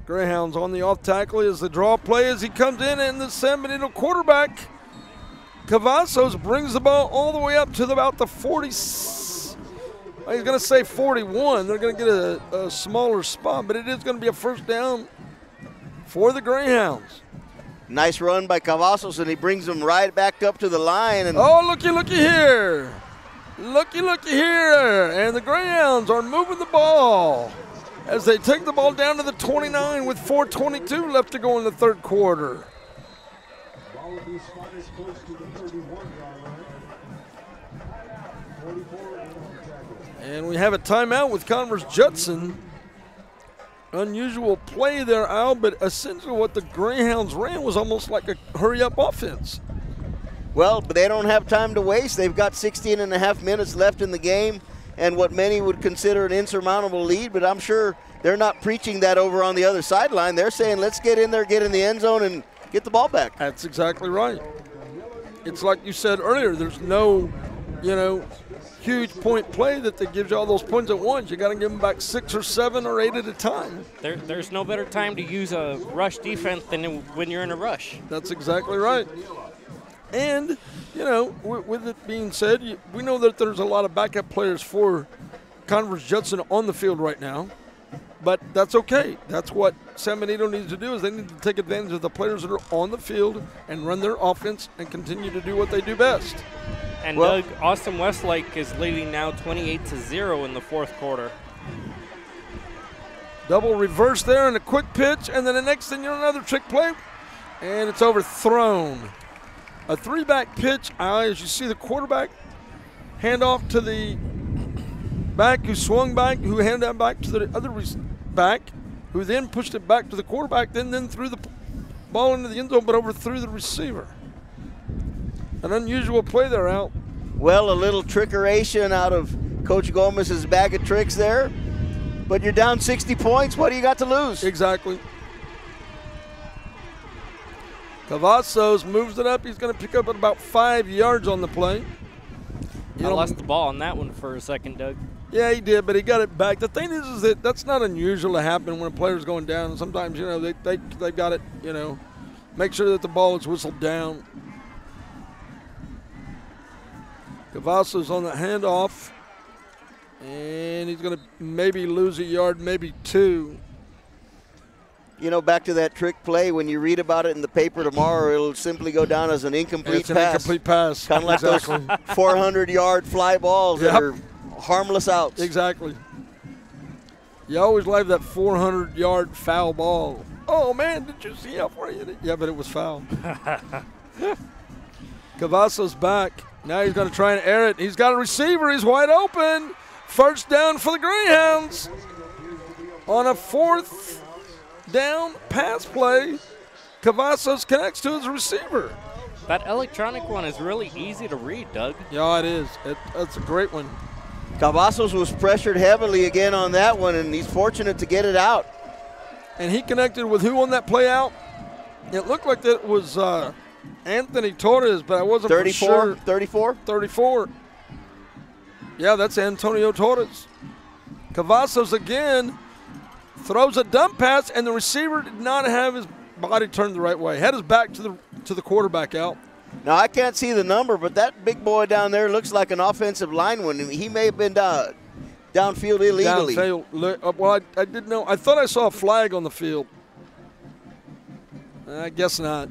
Greyhounds on the off tackle is the draw play as he comes in, and the San Benito quarterback, Cavazos, brings the ball all the way up to about the 40. He's going to say 41. They're going to get a smaller spot, but it is going to be a first down for the Greyhounds. Nice run by Cavazos, and he brings them right back up to the line. And oh, looky here. Looky here. And the Greyhounds are moving the ball as they take the ball down to the 29 with 4:22 left to go in the third quarter. And we have a timeout with Converse Judson. Unusual play there, Al, but essentially what the Greyhounds ran was almost like a hurry-up offense. Well, but they don't have time to waste. They've got 16 and a half minutes left in the game, and what many would consider an insurmountable lead, but I'm sure they're not preaching that over on the other sideline. They're saying, let's get in there, get in the end zone, and get the ball back. That's exactly right. It's like you said earlier, there's no, huge point play that gives you all those points at once. You got to give them back 6 or 7 or 8 at a time. There's no better time to use a rush defense than when you're in a rush. That's exactly right. And, with it being said, we know that there's a lot of backup players for Converse Judson on the field right now, but that's okay. That's what San Benito needs to do, is they need to take advantage of the players that are on the field and run their offense and continue to do what they do best. And Doug, Austin Westlake is leading now 28-0 in the fourth quarter. Double reverse there and a quick pitch, and then the next thing another trick play, and it's overthrown. A 3-back pitch, as you see the quarterback hand off to the back who swung back, who handed that back to the other back, who then pushed it back to the quarterback, then threw the ball into the end zone, but overthrew the receiver. An unusual play there, Al. Well, a little trickeration out of Coach Gomez's bag of tricks there, but you're down 60 points. What do you got to lose? Exactly. Cavazos moves it up. He's going to pick up at about 5 yards on the play. I lost the ball on that one for a second, Doug. Yeah, he did, but he got it back. The thing is that that's not unusual to happen when a player's going down. Sometimes, they got it, make sure that the ball is whistled down. Cavazos on the handoff, and he's going to maybe lose a yard, maybe 2. Back to that trick play, when you read about it in the paper tomorrow, it'll simply go down as an incomplete pass. It's an incomplete pass. Kind of like those 400-yard fly balls that are harmless outs. Exactly. You always like that 400-yard foul ball. Oh, man, did you see how far he hit it? Yeah, but it was foul. Cavazos back. Now he's going to try and air it. He's got a receiver. He's wide open. First down for the Greyhounds. On a fourth down pass play, Cavazos connects to his receiver. That electronic one is really easy to read, Doug. Yeah, it is. That's a great one. Cavazos was pressured heavily again on that one, and he's fortunate to get it out. And he connected with who on that play out? It looked like that was Anthony Torres, but I wasn't 34, for sure. 34? 34. Yeah, that's Antonio Torres. Cavazos again throws a dump pass, and the receiver did not have his body turned the right way. Had his back to the quarterback out. Now, I can't see the number, but that big boy down there looks like an offensive lineman. He may have been downfield illegally. Downfield. Well, I didn't know. I thought I saw a flag on the field. I guess not.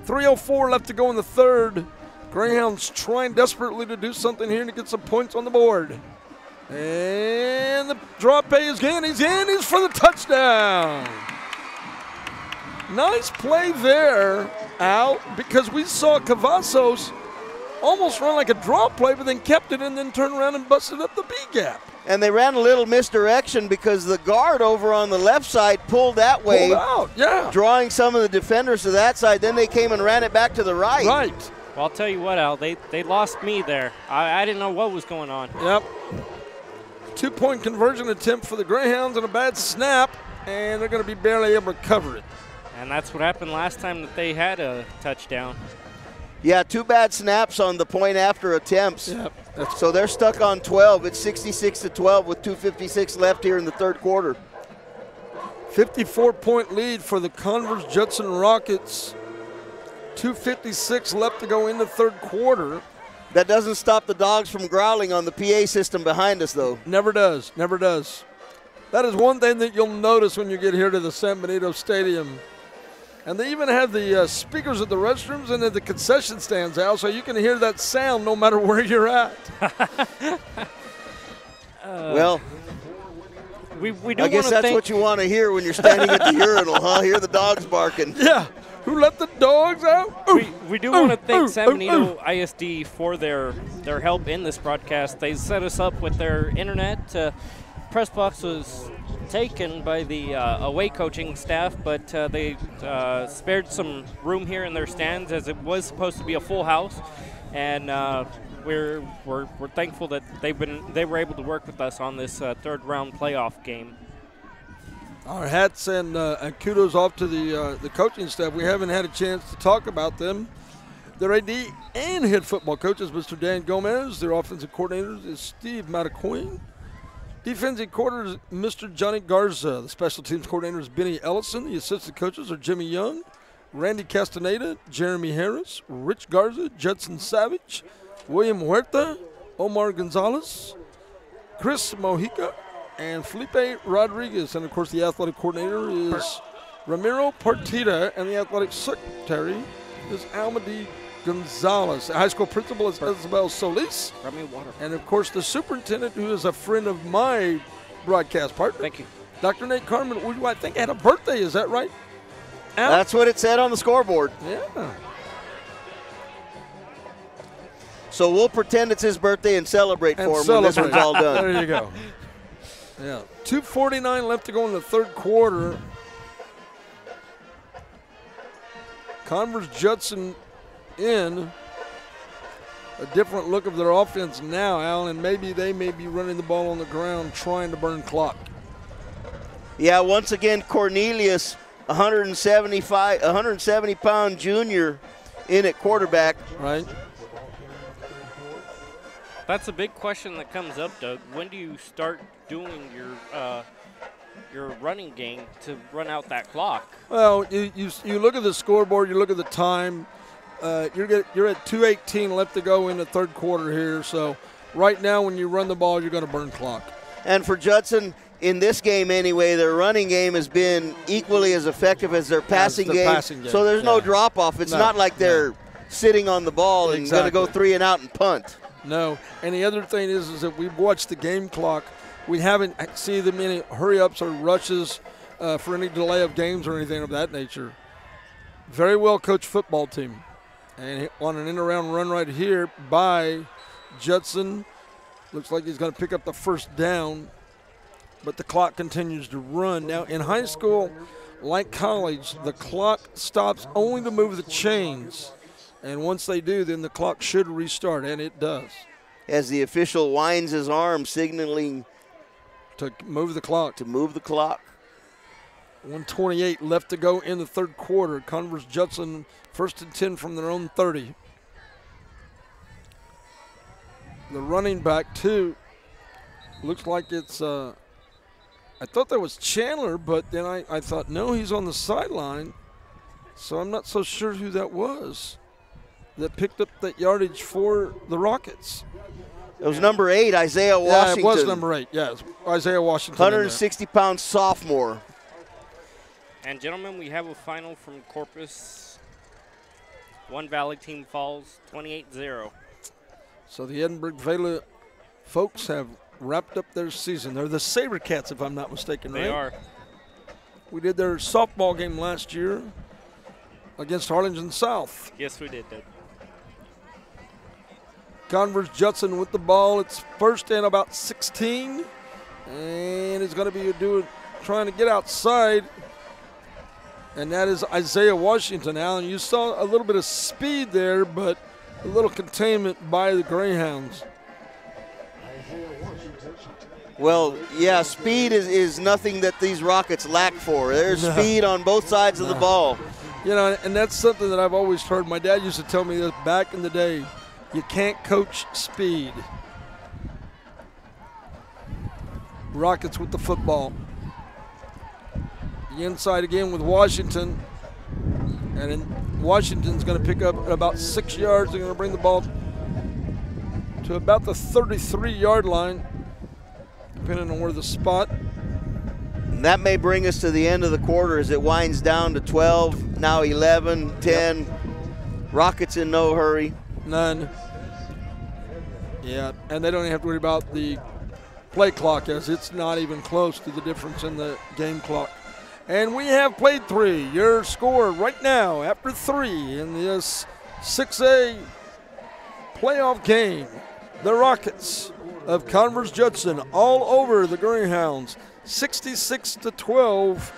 3:04 left to go in the third. Greyhounds trying desperately to do something here to get some points on the board. And the draw pay is in. He's in. He's for the touchdown. Nice play there, Al, because we saw Cavazos almost run like a draw play, but then kept it and then turned around and busted up the B gap. And they ran a little misdirection because the guard over on the left side pulled that way. Pulled out, yeah. Drawing some of the defenders to that side. Then they came and ran it back to the right. Right. Well, I'll tell you what, Al, they lost me there. I didn't know what was going on. Yep. 2-point conversion attempt for the Greyhounds and a bad snap, and they're going to be barely able to cover it. And that's what happened last time that they had a touchdown. Yeah, 2 bad snaps on the point after attempts. Yep. So they're stuck on 12. It's 66-12 with 2:56 left here in the third quarter. 54-point lead for the Converse Judson Rockets. 2:56 left to go in the third quarter. That doesn't stop the dogs from growling on the PA system behind us, though. Never does. Never does. That is one thing that you'll notice when you get here to the San Benito Stadium. And they even have the speakers at the restrooms and at the concession stands, Al, so you can hear that sound no matter where you're at. Well, we do I guess that's what you want to hear when you're standing at the urinal, huh? Hear the dogs barking. Yeah. Who let the dogs out? We do want to thank San Benito ISD for their help in this broadcast. They set us up with their internet. Press box was taken by the away coaching staff, but they spared some room here in their stands as it was supposed to be a full house, and we're thankful that they were able to work with us on this third round playoff game. Our hats and kudos off to the coaching staff. We haven't had a chance to talk about them. Their AD and head football coaches, Mr. Dan Gomez. Their offensive coordinators is Steve Matacoin. Defensive coordinator is Mr. Johnny Garza. The special teams coordinator is Benny Ellison. The assistant coaches are Jimmy Young, Randy Castaneda, Jeremy Harris, Rich Garza, Judson Savage, William Huerta, Omar Gonzalez, Chris Mojica, and Felipe Rodriguez. And, of course, the athletic coordinator is Ramiro Partida, and the athletic secretary is Almadi Gonzalez. The high school principal is Isabel Solis. And, of course, the superintendent, who is a friend of my broadcast partner. Thank you. Dr. Nate Carmen, who I think had a birthday. Is that right? Al? That's what it said on the scoreboard. Yeah. So we'll pretend it's his birthday and celebrate for him when this one's all done. There you go. Yeah. 2:49 left to go in the third quarter. Converse Judson in a different look of their offense now, Al, and maybe they may be running the ball on the ground trying to burn clock. Yeah, once again, Cornelius, 170-pound junior in at quarterback. Right. That's a big question that comes up, Doug. When do you start doing your running game to run out that clock? Well, you look at the scoreboard, you look at the time. You're at 2:18 left to go in the third quarter here. So right now, when you run the ball, you're going to burn clock. And for Judson, in this game anyway, their running game has been equally as effective as their passing game. So there's no drop off. It's not like they're sitting on the ball and going to go 3 and out and punt. No. And the other thing is that we've watched the game clock. We haven't seen them any hurry-ups or rushes. for any delay of games or anything of that nature. Very well coached football team. And on an end-around run right here by Judson. Looks like he's going to pick up the first down, but the clock continues to run. Now, in high school, like college, the clock stops only to move the chains. And once they do, then the clock should restart, and it does. As the official winds his arm, signaling to move the clock. 1:28 left to go in the third quarter. Converse Judson, 1st and 10 from their own 30. The running back, too, looks like it's, I thought that was Chandler, but then I thought, no, he's on the sideline. So I'm not so sure who that was that picked up that yardage for the Rockets. It was number 8, Isaiah Washington. Yeah, it was number 8, yes. Isaiah Washington. 160-pound sophomore. And, gentlemen, we have a final from Corpus. One Valley team falls 28-0. So the Edinburgh Vela folks have wrapped up their season. They're the SaberCats, if I'm not mistaken, right? They are. We did their softball game last year against Harlingen South. Yes, we did. Converse Judson with the ball. It's first and about 16. And it's going to be trying to get outside. And that is Isaiah Washington. Alan, you saw a little bit of speed there, but a little containment by the Greyhounds. Well, yeah, speed is nothing that these Rockets lack for. There's speed on both sides of the ball. You know, and that's something that I've always heard. My dad used to tell me this back in the day. You can't coach speed. Rockets with the football. The inside again with Washington. And then Washington's going to pick up at about 6 yards. They're going to bring the ball to about the 33-yard line, depending on where the spot. And that may bring us to the end of the quarter as it winds down to 12, now 11, 10. Yep. Rockets in no hurry. None. Yeah, and they don't even have to worry about the play clock, as it's not even close to the difference in the game clock. And we have played 3. Your score right now after 3 in this 6A playoff game. The Rockets of Converse Judson all over the Greyhounds, 66-12.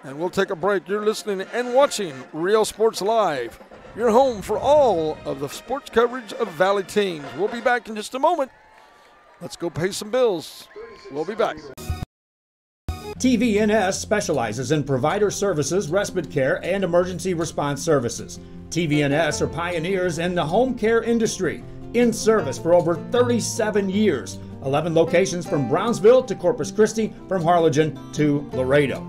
And we'll take a break. You're listening and watching Real Sports Live, your home for all of the sports coverage of Valley teams. We'll be back in just a moment. Let's go pay some bills. We'll be back. TVNS specializes in provider services, respite care, and emergency response services. TVNS are pioneers in the home care industry, in service for over 37 years. 11 locations from Brownsville to Corpus Christi, from Harlingen to Laredo.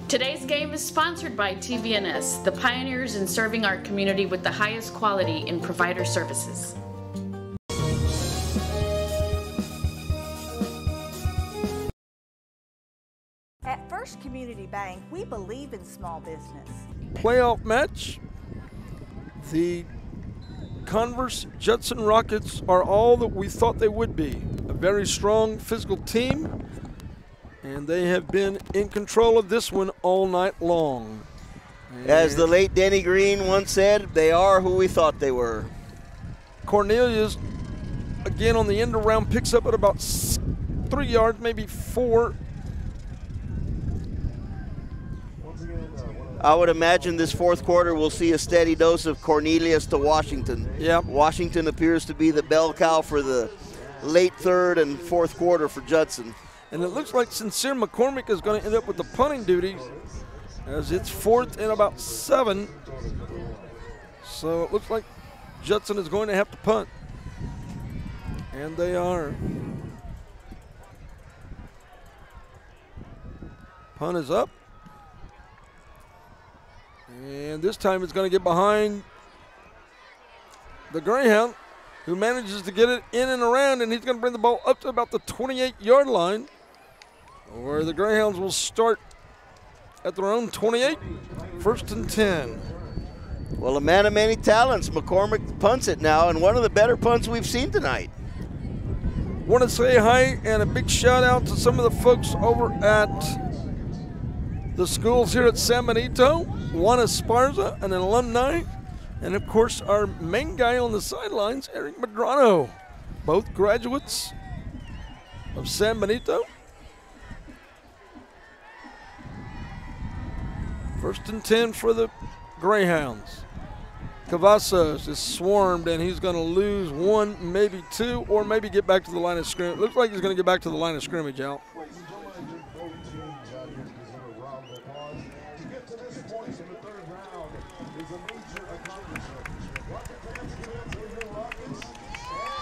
Today's game is sponsored by TVNS, the pioneers in serving our community with the highest quality in provider services. At First Community Bank, we believe in small business. Playoff match. The Converse Judson Rockets are all that we thought they would be. A very strong physical team, and they have been in control of this one all night long. And as the late Denny Green once said, they are who we thought they were. Cornelius, again on the end around, picks up at about 3 yards, maybe 4. I would imagine this fourth quarter we'll see a steady dose of Cornelius to Washington. Yep. Washington appears to be the bell cow for the late third and fourth quarter for Judson. And it looks like Sincere McCormick is going to end up with the punting duty, as it's 4th and about 7. So it looks like Judson is going to have to punt. And they are. Punt is up. And this time it's going to get behind the Greyhound, who manages to get it in and around, and he's going to bring the ball up to about the 28-yard line, where the Greyhounds will start at their own 28, 1st and 10. Well, a man of many talents. McCormick punts it now, and one of the better punts we've seen tonight. Want to say hi and a big shout out to some of the folks over at the schools here at San Benito, Juan Esparza, an alumni, and of course our main guy on the sidelines, Eric Medrano, both graduates of San Benito. First and 10 for the Greyhounds. Cavazos is swarmed, and he's going to lose one, maybe two, or maybe get back to the line of scrimmage. Looks like he's going to get back to the line of scrimmage, Al.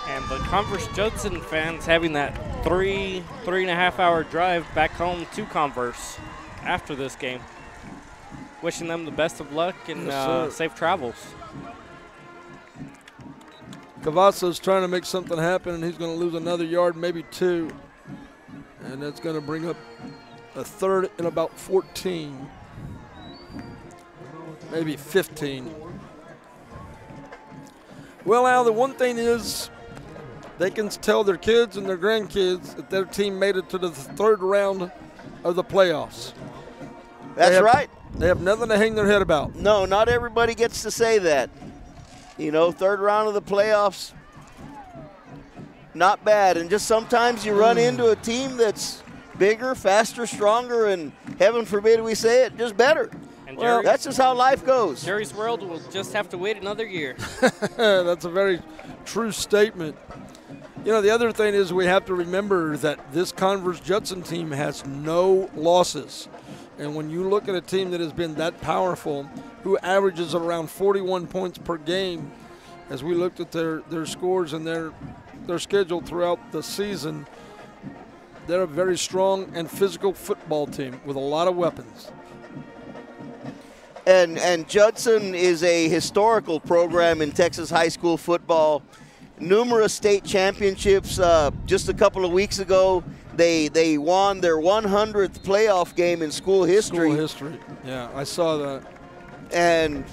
And the Converse Judson fans having that three and a half hour drive back home to Converse after this game. Wishing them the best of luck and safe travels. Cavazos trying to make something happen, and he's going to lose another yard, maybe two. And that's going to bring up a third and about 14, maybe 15. Well, Al, the one thing is they can tell their kids and their grandkids that their team made it to the third round of the playoffs. That's right. They have nothing to hang their head about. No, not everybody gets to say that. You know, third round of the playoffs, not bad. And just sometimes you run into a team that's bigger, faster, stronger, and heaven forbid we say it, just better. And well, that's just how life goes. Jerry's World will just have to wait another year. That's a very true statement. You know, the other thing is we have to remember that this Converse Judson team has no losses. And when you look at a team that has been that powerful, who averages around 41 points per game, as we looked at their scores and their schedule throughout the season, they're a very strong and physical football team with a lot of weapons. And Judson is a historical program in Texas high school football. Numerous state championships. Just a couple of weeks ago, they won their 100th playoff game in school history. School history, yeah, I saw that. And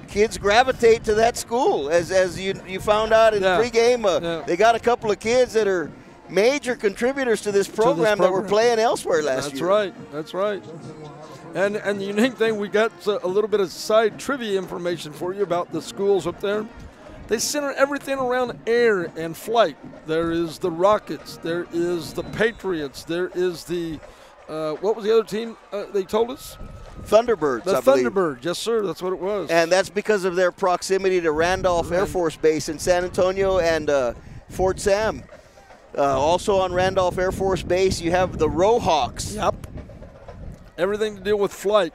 kids gravitate to that school, as you found out in pregame. They got a couple of kids that are major contributors to this program that were playing elsewhere last year. That's right. And the unique thing, we got a little bit of side trivia information for you about the schools up there. They center everything around air and flight. There is the Rockets. There is the Patriots. There is the, what was the other team they told us? Thunderbirds, The Thunderbirds, yes, sir. That's what it was. And that's because of their proximity to Randolph Air Force Base in San Antonio and Fort Sam. Also on Randolph Air Force Base, you have the Rohawks. Yep. Everything to deal with flight.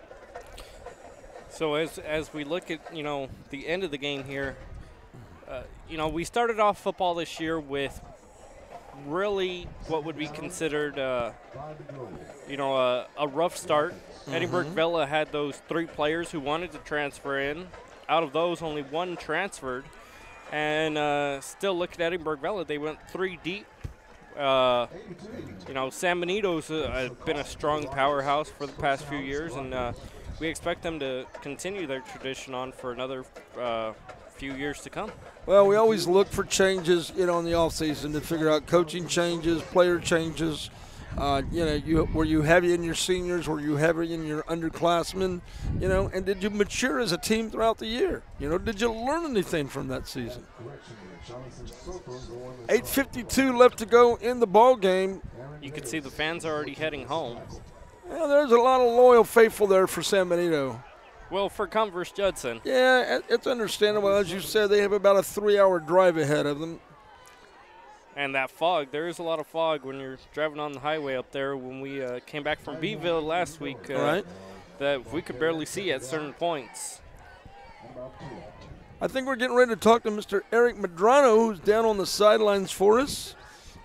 So as we look at, the end of the game here, we started off football this year with really what would be considered, a rough start. Edinburgh Villa had those 3 players who wanted to transfer in. Out of those, only 1 transferred. And still looking at Edinburgh Villa, they went 3 deep. San Benito's been a strong powerhouse for the past few years, and we expect them to continue their tradition on for another few years to come. Well, we always look for changes, in the offseason to figure out coaching changes, player changes. Were you heavy in your seniors? Were you heavy in your underclassmen? And did you mature as a team throughout the year? Did you learn anything from that season? 8:52 left to go in the ball game. You can see the fans are already heading home. Well, there's a lot of loyal faithful there for San Benito. Well, for Converse Judson. Yeah, it's understandable. As you said, they have about a 3-hour drive ahead of them. And that fog, there is a lot of fog when you're driving on the highway up there. When we came back from Beeville last week, that we could barely see at certain points. I think we're getting ready to talk to Mr. Eric Medrano, who's down on the sidelines for us.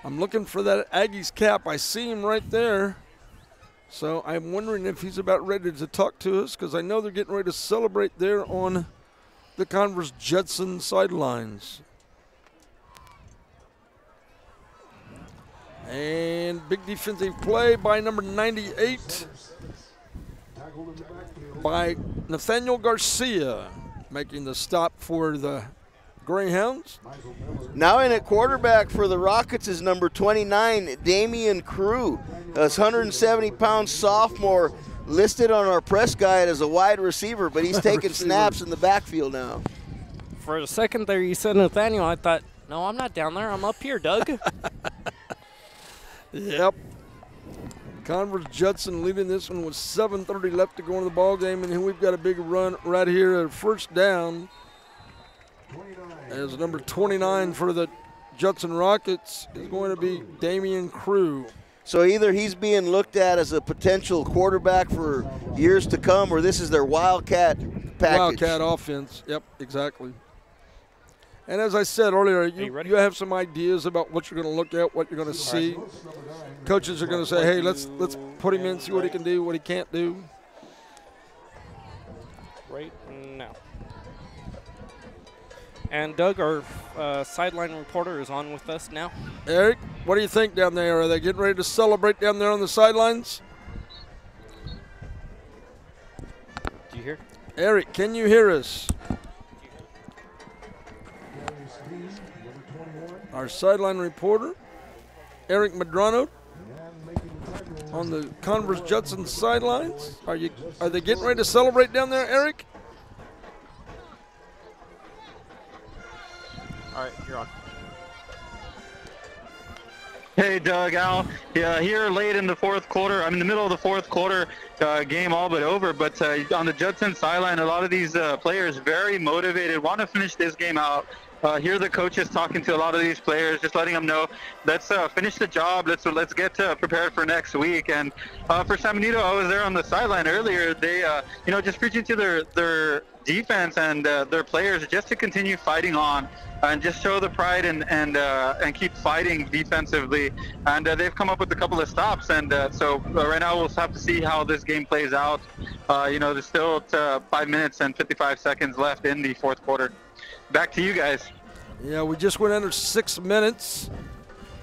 I'm looking for that Aggies cap. I see him right there. So I'm wondering if he's about ready to talk to us, because I know they're getting ready to celebrate there on the Converse Judson sidelines. And big defensive play by number 98 by Nathaniel Garcia, making the stop for the Greyhounds. Now in at quarterback for the Rockets is number 29, Damian Crew. A 170-pound sophomore listed on our press guide as a wide receiver, but he's taking snaps in the backfield now. For a second there, you said Nathaniel. I thought, no, I'm not down there. I'm up here, Doug. Yep. Converse Judson leading this one with 7:30 left to go in the ball game, and then we've got a big run right here at first down. As number 29 for the Judson Rockets is going to be Damian Crew. So either he's being looked at as a potential quarterback for years to come, or this is their Wildcat package. Wildcat offense. Yep, exactly. And as I said earlier, you have some ideas about what you're going to look at, what you're going to see. Coaches are going to say, hey, let's put him in, see what he can do, what he can't do. Right now. And Doug, our sideline reporter, is on with us now. Eric, what do you think down there? Are they getting ready to celebrate down there on the sidelines? Do you hear? Eric, can you hear us? Our sideline reporter, Eric Madrano, on the Converse Judson sidelines. Are they getting ready to celebrate down there, Eric? All right, you're on. Hey, Doug, Al. Yeah, here late in the fourth quarter, I'm in the middle of the fourth quarter, game all but over, but on the Judson sideline, a lot of these players very motivated, want to finish this game out. Here the coaches talking to a lot of these players, just letting them know, let's finish the job. Let's get prepared for next week. And for San Benito, I was there on the sideline earlier. They, just preaching to their defense and their players just to continue fighting on and just show the pride and keep fighting defensively. And they've come up with a couple of stops. And so right now we'll have to see how this game plays out. There's still 5 minutes and 55 seconds left in the fourth quarter. Back to you guys. Yeah, we just went under 6 minutes.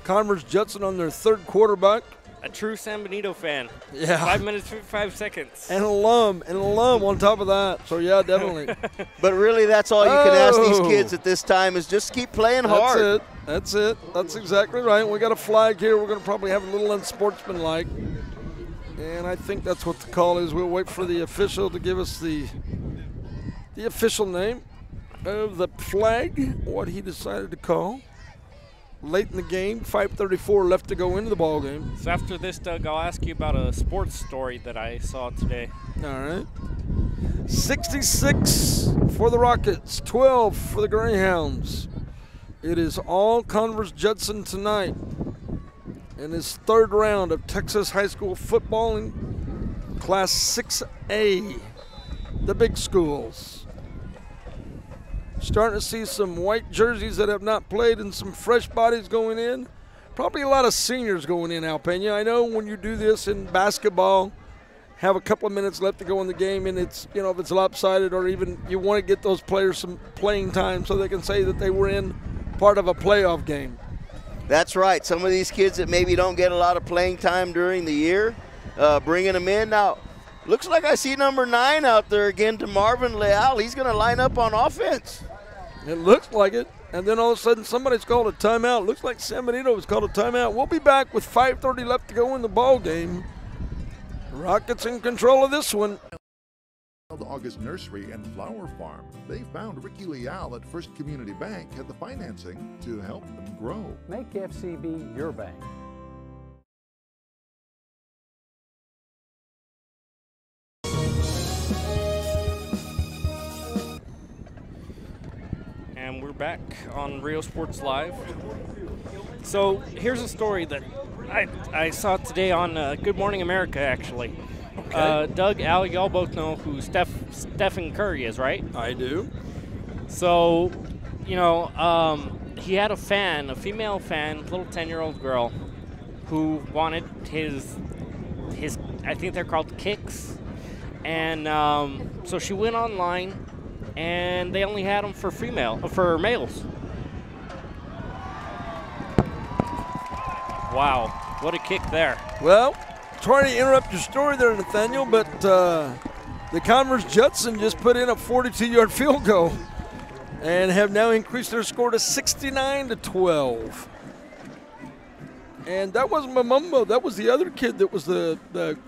Converse Judson on their third quarterback. A true San Benito fan. Yeah. 5 minutes, 55 seconds. And alum on top of that. So, yeah, definitely. But really, that's all you can ask these kids at this time is just keep playing hard. That's it. That's exactly right. We got a flag here. We're going to probably have a little unsportsmanlike. And I think that's what the call is. We'll wait for the official to give us the official name of the flag, what he decided to call. Late in the game, 5:34 left to go into the ball game. So after this, Doug, I'll ask you about a sports story that I saw today. All right. 66 for the Rockets, 12 for the Greyhounds. It is all Converse Judson tonight in his third round of Texas high school football in Class 6A, the big schools. Starting to see some white jerseys that have not played and some fresh bodies going in. Probably a lot of seniors going in, Alpena. I know when you do this in basketball, have a couple of minutes left to go in the game, and it's, if it's lopsided or even you want to get those players some playing time so they can say that they were in part of a playoff game. That's right. Some of these kids that maybe don't get a lot of playing time during the year, bringing them in. Now, looks like I see number 9 out there again to Marvin Leal. He's going to line up on offense. It looks like it. And then all of a sudden somebody's called a timeout. Looks like San Benito was called a timeout. We'll be back with 5:30 left to go in the ball game. Rockets in control of this one. August Nursery and Flower Farm. They found Ricky Leal at First Community Bank had the financing to help them grow. Make FCB your bank. And we're back on Rio Sports Live. So here's a story that I saw today on Good Morning America, actually. Okay. Doug, Al, y'all both know who Stephen Curry is, right? I do. So, he had a fan, a female fan, little 10-year-old girl, who wanted his I think they're called kicks. And so she went online, and they only had them for males. Wow, what a kick there. Well, sorry to interrupt your story there, Nathaniel, but the Converse Judson just put in a 42-yard field goal and have now increased their score to 69-12. And that wasn't Mamumbo. That was the other kid that was the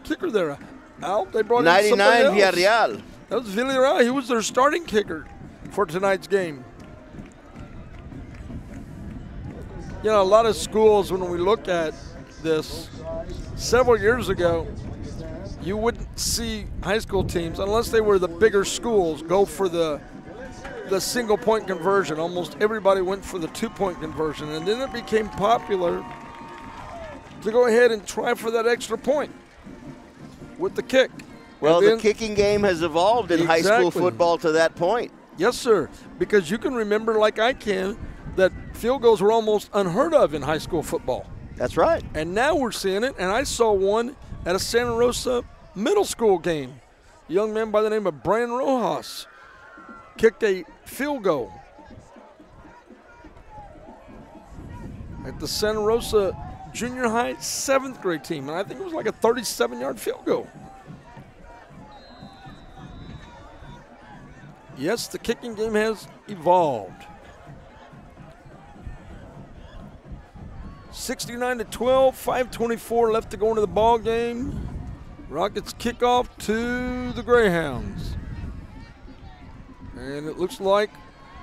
kicker there. Al, they brought in 99 somebody else. Villarreal. That was Villarreal. He was their starting kicker for tonight's game. You know, a lot of schools, when we look at this, several years ago, you wouldn't see high school teams, unless they were the bigger schools, go for the single-point conversion. Almost everybody went for the two-point conversion, and then it became popular to go ahead and try for that extra point with the kick. Well, the kicking game has evolved in high school football to that point. Yes, sir, because you can remember, like I can, that field goals were almost unheard of in high school football. That's right. And now we're seeing it, and I saw one at a Santa Rosa middle school game. A young man by the name of Brian Rojas kicked a field goal at the Santa Rosa junior high 7th grade team, and I think it was like a 37-yard field goal. Yes, the kicking game has evolved. 69-12, 5:24 left to go into the ball game. Rockets kickoff to the Greyhounds. And it looks like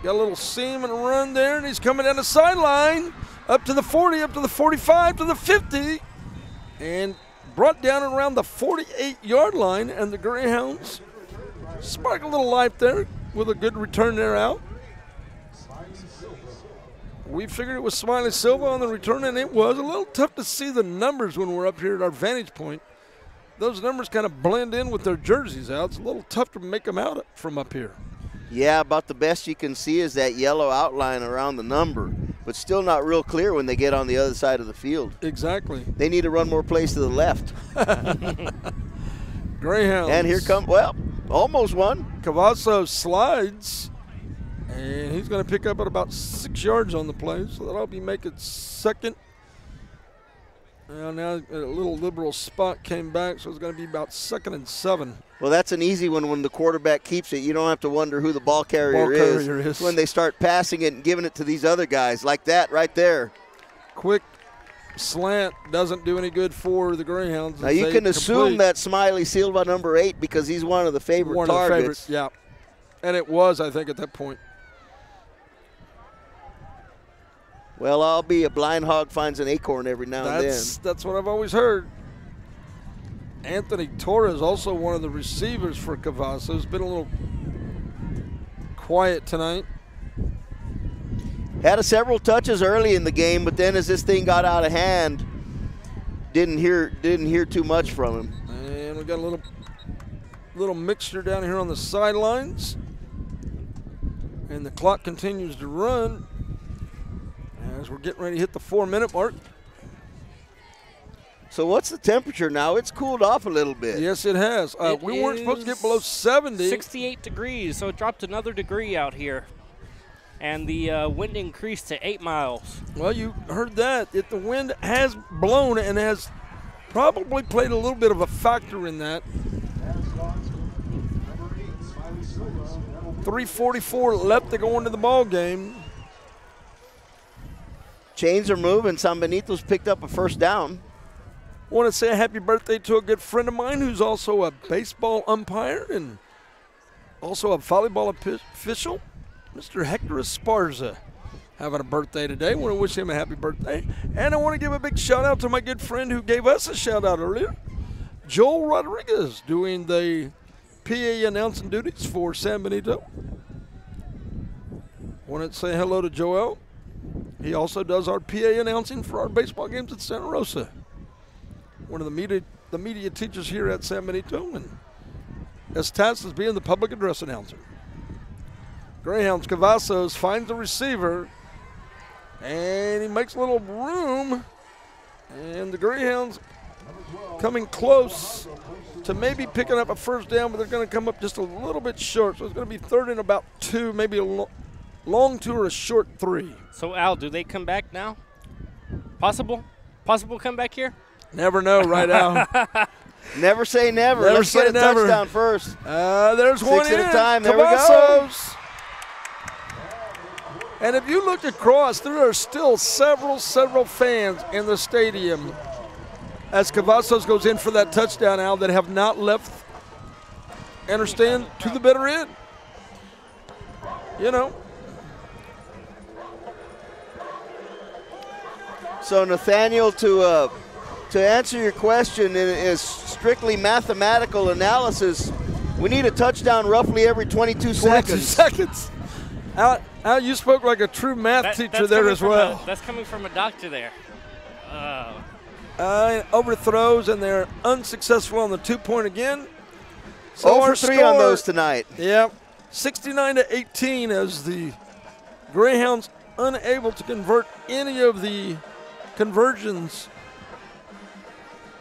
got a little seam and a run there, and he's coming down the sideline, up to the 40, up to the 45, to the 50, and brought down around the 48-yard line, and the Greyhounds spark a little life there with a good return there out. We figured it was Smiley Silva on the return, and it was a little tough to see the numbers when we're up here at our vantage point. Those numbers kind of blend in with their jerseys out. It's a little tough to make them out from up here. Yeah, about the best you can see is that yellow outline around the number, but still not real clear when they get on the other side of the field. Exactly. They need to run more plays to the left. Greyhounds. And here come, well, almost one. Cavasso slides, and he's going to pick up at about 6 yards on the play, so that'll be making second. Now a little liberal spot came back, so it's going to be about 2nd and 7. Well, that's an easy one when the quarterback keeps it. You don't have to wonder who the ball carrier is when they start passing it and giving it to these other guys like that right there. Quick slant doesn't do any good for the Greyhounds. Now you can assume that Smiley Silva number 8 because he's one of the favorite targets. Yeah, and it was, I think, at that point. Well, I'll be a blind hog finds an acorn every now and then. That's what I've always heard. Anthony Torres, also one of the receivers for Cavasso, has been a little quiet tonight. Had several touches early in the game, but then as this thing got out of hand, didn't hear too much from him. And we got a little mixture down here on the sidelines. And the clock continues to run as we're getting ready to hit the 4-minute mark. So what's the temperature now? It's cooled off a little bit. Yes, it has. We weren't supposed to get below 70. 68 degrees, so it dropped another degree out here. And the wind increased to 8 miles. Well, you heard that. The wind has blown and has probably played a little bit of a factor in that. 3:44 left to go into the ball game. Chains are moving. San Benito's picked up a first down. I want to say a happy birthday to a good friend of mine who's also a baseball umpire and also a volleyball official, Mr. Hector Esparza, having a birthday today. I want to wish him a happy birthday. And I want to give a big shout out to my good friend who gave us a shout out earlier, Joel Rodriguez, doing the PA announcing duties for San Benito. I want to say hello to Joel. He also does our PA announcing for our baseball games at Santa Rosa. One of the media teachers here at San Benito, and as tasked as being the public address announcer. Greyhounds, Cavazos finds the receiver, and he makes a little room, and the Greyhounds coming close to maybe picking up a first down, but they're going to come up just a little bit short, so it's going to be 3rd and about 2, maybe a long 2 or a short 3. So, Al, do they come back now? Possible comeback here? Never know, right, Al? Never say never. Let's get a touchdown first. There's one 6 at a time. There Cavazos. we go. And if you look across, there are still several fans in the stadium as Cavazos goes in for that touchdown, Al, that have not left, understand, to the bitter end. You know. So, Nathaniel, to answer your question, it is strictly mathematical analysis. We need a touchdown roughly every 22 seconds. 22 seconds. Al, you spoke like a true math teacher there as well. That's coming from a doctor there. Overthrows, and they're unsuccessful on the 2-point again. So 0 our for 3 score, on those tonight. Yep, 69-18 as the Greyhounds unable to convert any of the conversions.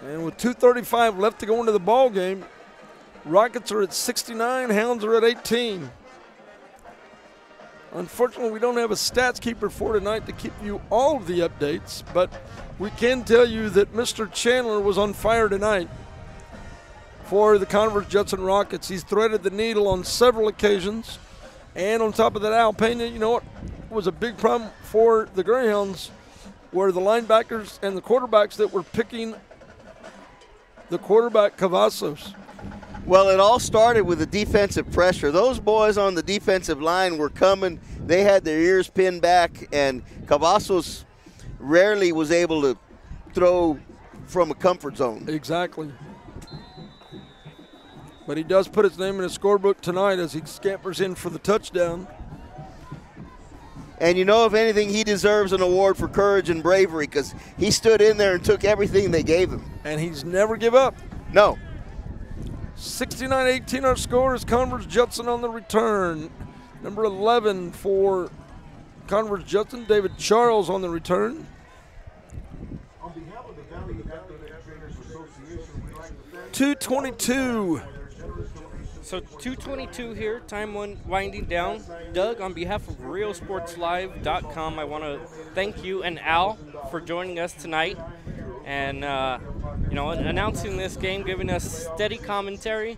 And with 2:35 left to go into the ball game, Rockets are at 69, Hounds are at 18. Unfortunately, we don't have a stats keeper for tonight to keep you all of the updates, but we can tell you that Mr. Chandler was on fire tonight for the Converse Judson Rockets. He's threaded the needle on several occasions, and on top of that, Al Pena, you know what, was a big problem for the Greyhounds were the linebackers and the quarterbacks that were picking the quarterback Cavazos. Well, it all started with the defensive pressure. Those boys on the defensive line were coming. They had their ears pinned back, and Cavazos rarely was able to throw from a comfort zone. Exactly. But he does put his name in the scorebook tonight as he scampers in for the touchdown. And you know, if anything, he deserves an award for courage and bravery because he stood in there and took everything they gave him. And he's never give up. No. 69-18 our score is Converse Judson on the return. Number 11 for Converse Judson, David Charles on the return. On behalf of the Valley Athletic Trainers Association, we'd like to thank 2:22. So 2:22 here, time winding down. Doug, on behalf of RealSportsLive.com, I want to thank you and Al for joining us tonight and you know, announcing this game, giving us steady commentary,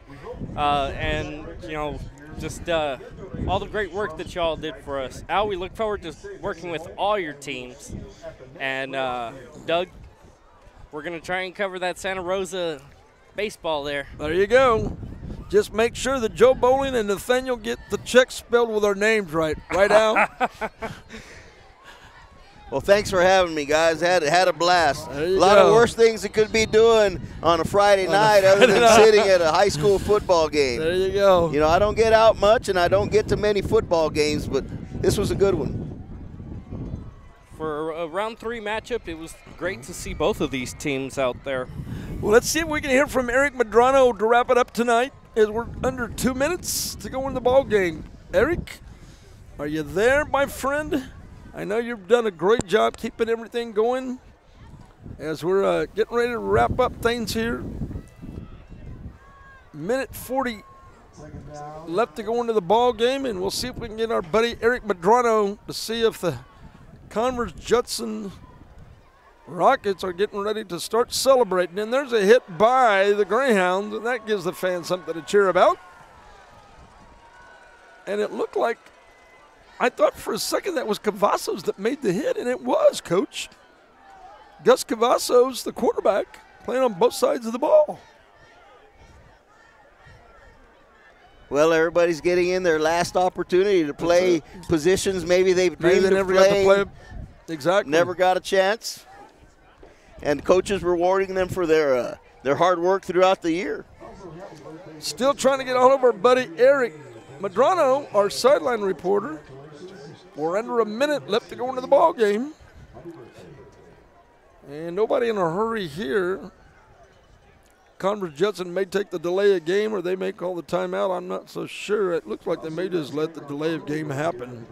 and you know, just all the great work that y'all did for us. Al, we look forward to working with all your teams, and Doug, we're gonna try and cover that Santa Rosa baseball there. There you go. Just make sure that Joe Bowling and Nathaniel get the checks spelled with our names right. Right, Al? Well, thanks for having me, guys. Had a blast. A lot go. of worse things it could be doing on a Friday night other than sitting at a high school football game. There you go. You know, I don't get out much, and I don't get to many football games, but this was a good one. For a round 3 matchup, it was great to see both of these teams out there. Well, let's see if we can hear from Eric Medrano to wrap it up tonight, as we're under 2 minutes to go in the ball game. Eric, are you there, my friend? I know you've done a great job keeping everything going as we're getting ready to wrap up things here. Minute 40 left to go into the ball game, and we'll see if we can get our buddy Eric Medrano to see if the Converse Judson Rockets are getting ready to start celebrating. And there's a hit by the Greyhounds, and that gives the fans something to cheer about. And it looked like, I thought for a second that was Cavazos that made the hit, and it was, Coach. Gus Cavazos, the quarterback, playing on both sides of the ball. Well, everybody's getting in their last opportunity to play positions maybe they've dreamed of never playing. got to play. Exactly. Never got a chance. And coaches rewarding them for their hard work throughout the year. Still trying to get a hold of our buddy Eric Medrano, our sideline reporter. We're under a minute left to go into the ball game. And nobody in a hurry here. Converse Judson may take the delay of game, or they may call the timeout. I'm not so sure. It looks like they may just let the delay of game happen.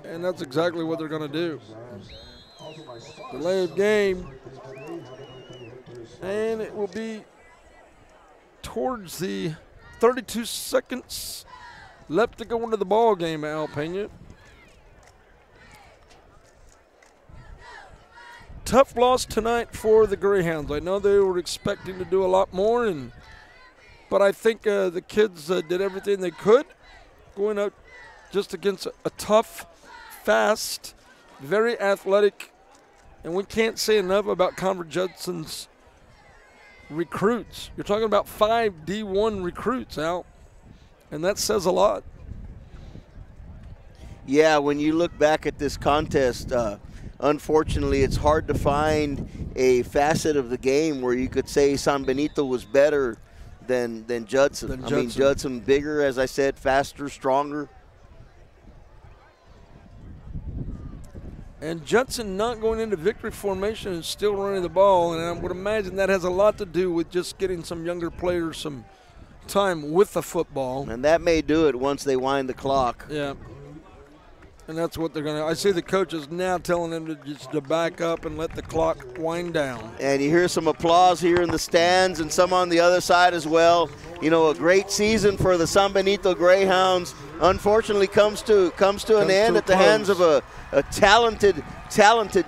And that's exactly what they're going to do. Delay of game. And it will be towards the 32 seconds left to go into the ball game, Al Pena. Tough loss tonight for the Greyhounds. I know they were expecting to do a lot more, but I think the kids did everything they could, going out just against a tough, fast, very athletic And we can't say enough about Converse Judson's recruits. You're talking about 5 D1 recruits out, and that says a lot. Yeah, when you look back at this contest, unfortunately, it's hard to find a facet of the game where you could say San Benito was better than Judson. I mean, Judson bigger, as I said, faster, stronger. And Judson not going into victory formation and still running the ball, and I would imagine that has a lot to do with just getting some younger players some time with the football. And that may do it once they wind the clock. Yeah. And that's what they're going to. I see the coaches now telling them to back up and let the clock wind down. And you hear some applause here in the stands and some on the other side as well. You know, a great season for the San Benito Greyhounds. Unfortunately, comes to an end at the hands of a talented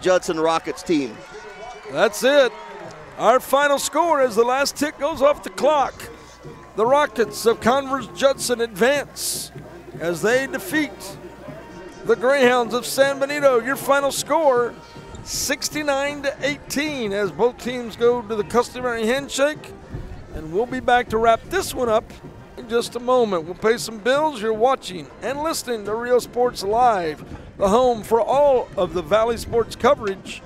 Judson Rockets team. That's it. Our final score as the last tick goes off the clock. The Rockets of Converse Judson advance as they defeat the Greyhounds of San Benito. Your final score, 69-18, as both teams go to the customary handshake. And we'll be back to wrap this one up in just a moment. We'll pay some bills. You're watching and listening to Real Sports Live, the home for all of the Valley sports coverage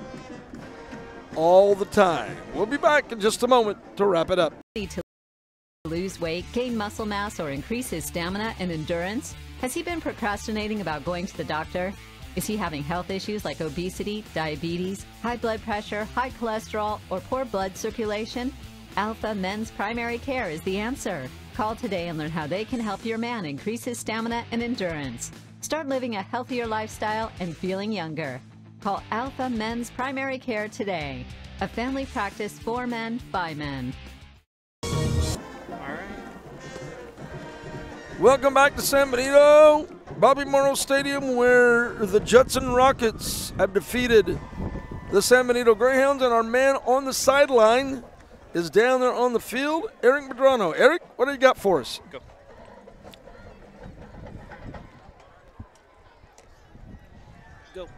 all the time. We'll be back in just a moment to wrap it up. To lose weight, gain muscle mass, or increase his stamina and endurance? Has he been procrastinating about going to the doctor? Is he having health issues like obesity, diabetes, high blood pressure, high cholesterol, or poor blood circulation? Alpha Men's Primary Care is the answer. Call today and learn how they can help your man increase his stamina and endurance. Start living a healthier lifestyle and feeling younger. Call Alpha Men's Primary Care today. A family practice for men, by men. Welcome back to San Benito, Bobby Morrow Stadium, where the Judson Rockets have defeated the San Benito Greyhounds, and our man on the sideline is down there on the field, Eric Medrano. Eric, what do you got for us? Go. Go.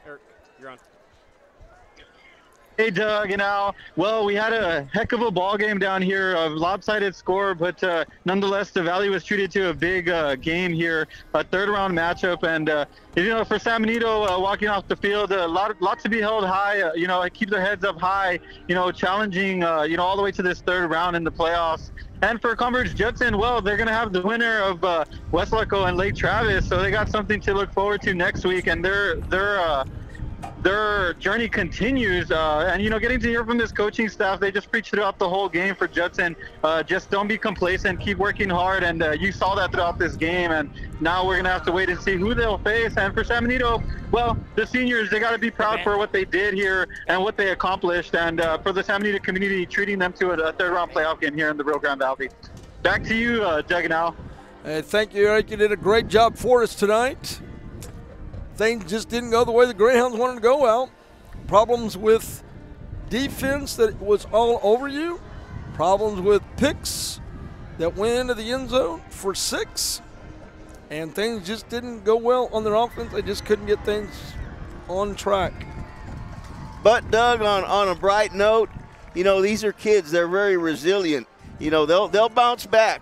Eric, you're on. Hey, Doug and Al. Well, we had a heck of a ball game down here, a lopsided score, but nonetheless, the Valley was treated to a big game here, a third-round matchup. And, you know, for San Benito walking off the field, a lot to be held high, you know, keep their heads up high, you know, challenging, you know, all the way to this third round in the playoffs. And for Converse Judson, well, they're going to have the winner of Westlaco and Lake Travis, so they got something to look forward to next week, and their journey continues, and you know, getting to hear from this coaching staff, they just preached throughout the whole game for Judson. Just don't be complacent, keep working hard, and you saw that throughout this game. And now we're gonna have to wait and see who they'll face. And for San Benito, well, the seniors, they got to be proud for what they did here and what they accomplished, and for the San Benito community, treating them to a third-round playoff game here in the Rio Grande Valley. Back to you, Doug and Al. Hey, thank you, Eric. You did a great job for us tonight. Things just didn't go the way the Greyhounds wanted to go out. Problems with defense that was all over you. Problems with picks that went into the end zone for 6. And things just didn't go well on their offense. They just couldn't get things on track. But, Doug, on a bright note, you know, these are kids. They're very resilient. You know, they'll bounce back.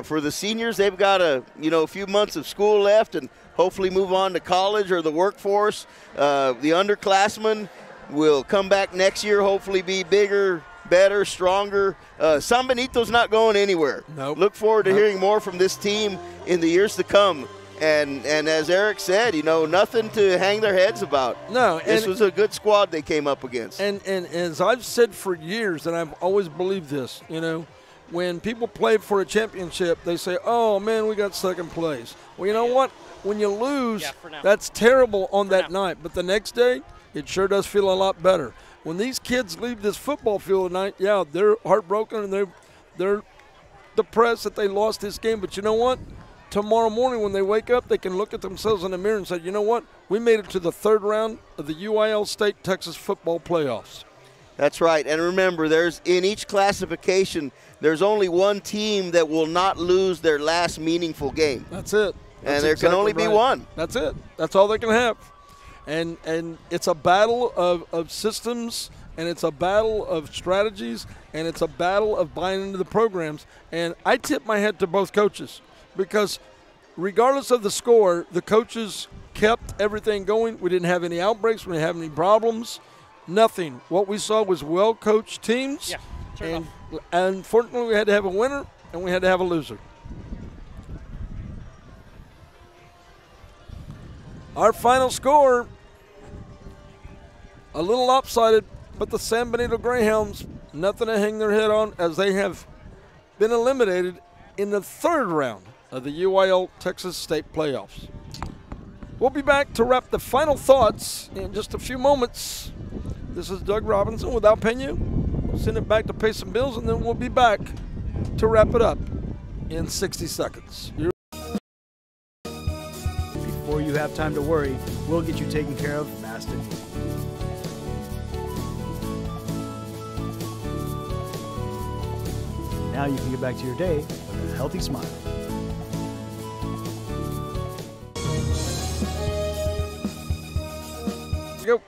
For the seniors, they've got a few months of school left and hopefully move on to college or the workforce. The underclassmen will come back next year, hopefully be bigger, better, stronger. San Benito's not going anywhere. Nope. Look forward to hearing more from this team in the years to come. And as Eric said, you know, nothing to hang their heads about. No. This was a good squad they came up against. And as I've said for years, and I've always believed this, you know, when people play for a championship, they say, oh, man, we got second place. Well, you know what? When you lose, that's terrible on that night. But the next day, it sure does feel a lot better. When these kids leave this football field tonight, yeah, they're heartbroken and they're depressed that they lost this game. But you know what? Tomorrow morning when they wake up, they can look at themselves in the mirror and say, you know what? We made it to the third round of the UIL State Texas football playoffs. That's right. And remember, in each classification, there's only one team that will not lose their last meaningful game. That's it. And there can only be one. That's it. That's all they can have. And it's a battle of systems, and it's a battle of strategies, and it's a battle of buying into the programs. And I tip my hat to both coaches because regardless of the score, the coaches kept everything going. We didn't have any outbreaks. We didn't have any problems. Nothing. What we saw was well-coached teams. Yeah, and unfortunately, we had to have a winner, and we had to have a loser. Our final score, a little lopsided, but the San Benito Greyhounds, nothing to hang their head on as they have been eliminated in the third round of the UIL Texas State playoffs. We'll be back to wrap the final thoughts in just a few moments. This is Doug Robinson with Alpena. We'll send it back to pay some bills, and then we'll be back to wrap it up in 60 seconds. Before you have time to worry, we'll get you taken care of fast and easy. Now you can get back to your day with a healthy smile. Go.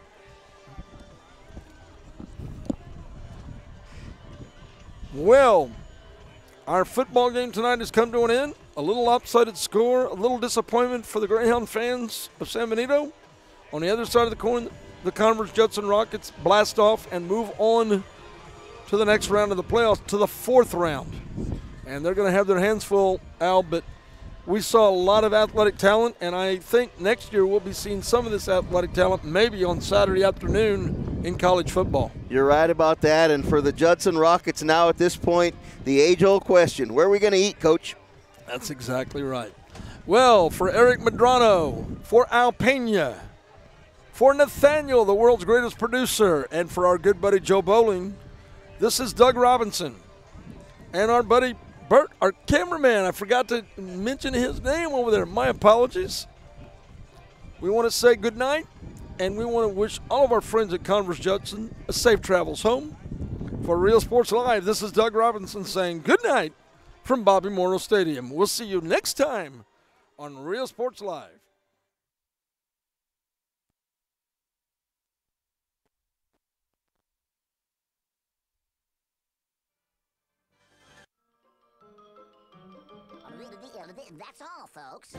Well, our football game tonight has come to an end. A little lopsided score, a little disappointment for the Greyhound fans of San Benito. On the other side of the coin, the Converse Judson Rockets blast off and move on to the next round of the playoffs, to the fourth round. And they're going to have their hands full, Al, but we saw a lot of athletic talent, and I think next year we'll be seeing some of this athletic talent maybe on Saturday afternoon in college football. You're right about that, and for the Judson Rockets now at this point, the age-old question, where are we going to eat, Coach? That's exactly right. Well, for Eric Medrano, for Alpena, for Nathaniel, the world's greatest producer, and for our good buddy Joe Bowling, this is Doug Robinson. And our buddy Bert, our cameraman, I forgot to mention his name over there. My apologies. We want to say good night, and we want to wish all of our friends at Converse Judson a safe travels home. For Real Sports Live, this is Doug Robinson saying good night from Bobby Morrow Stadium. We'll see you next time on Real Sports Live. That's all, folks.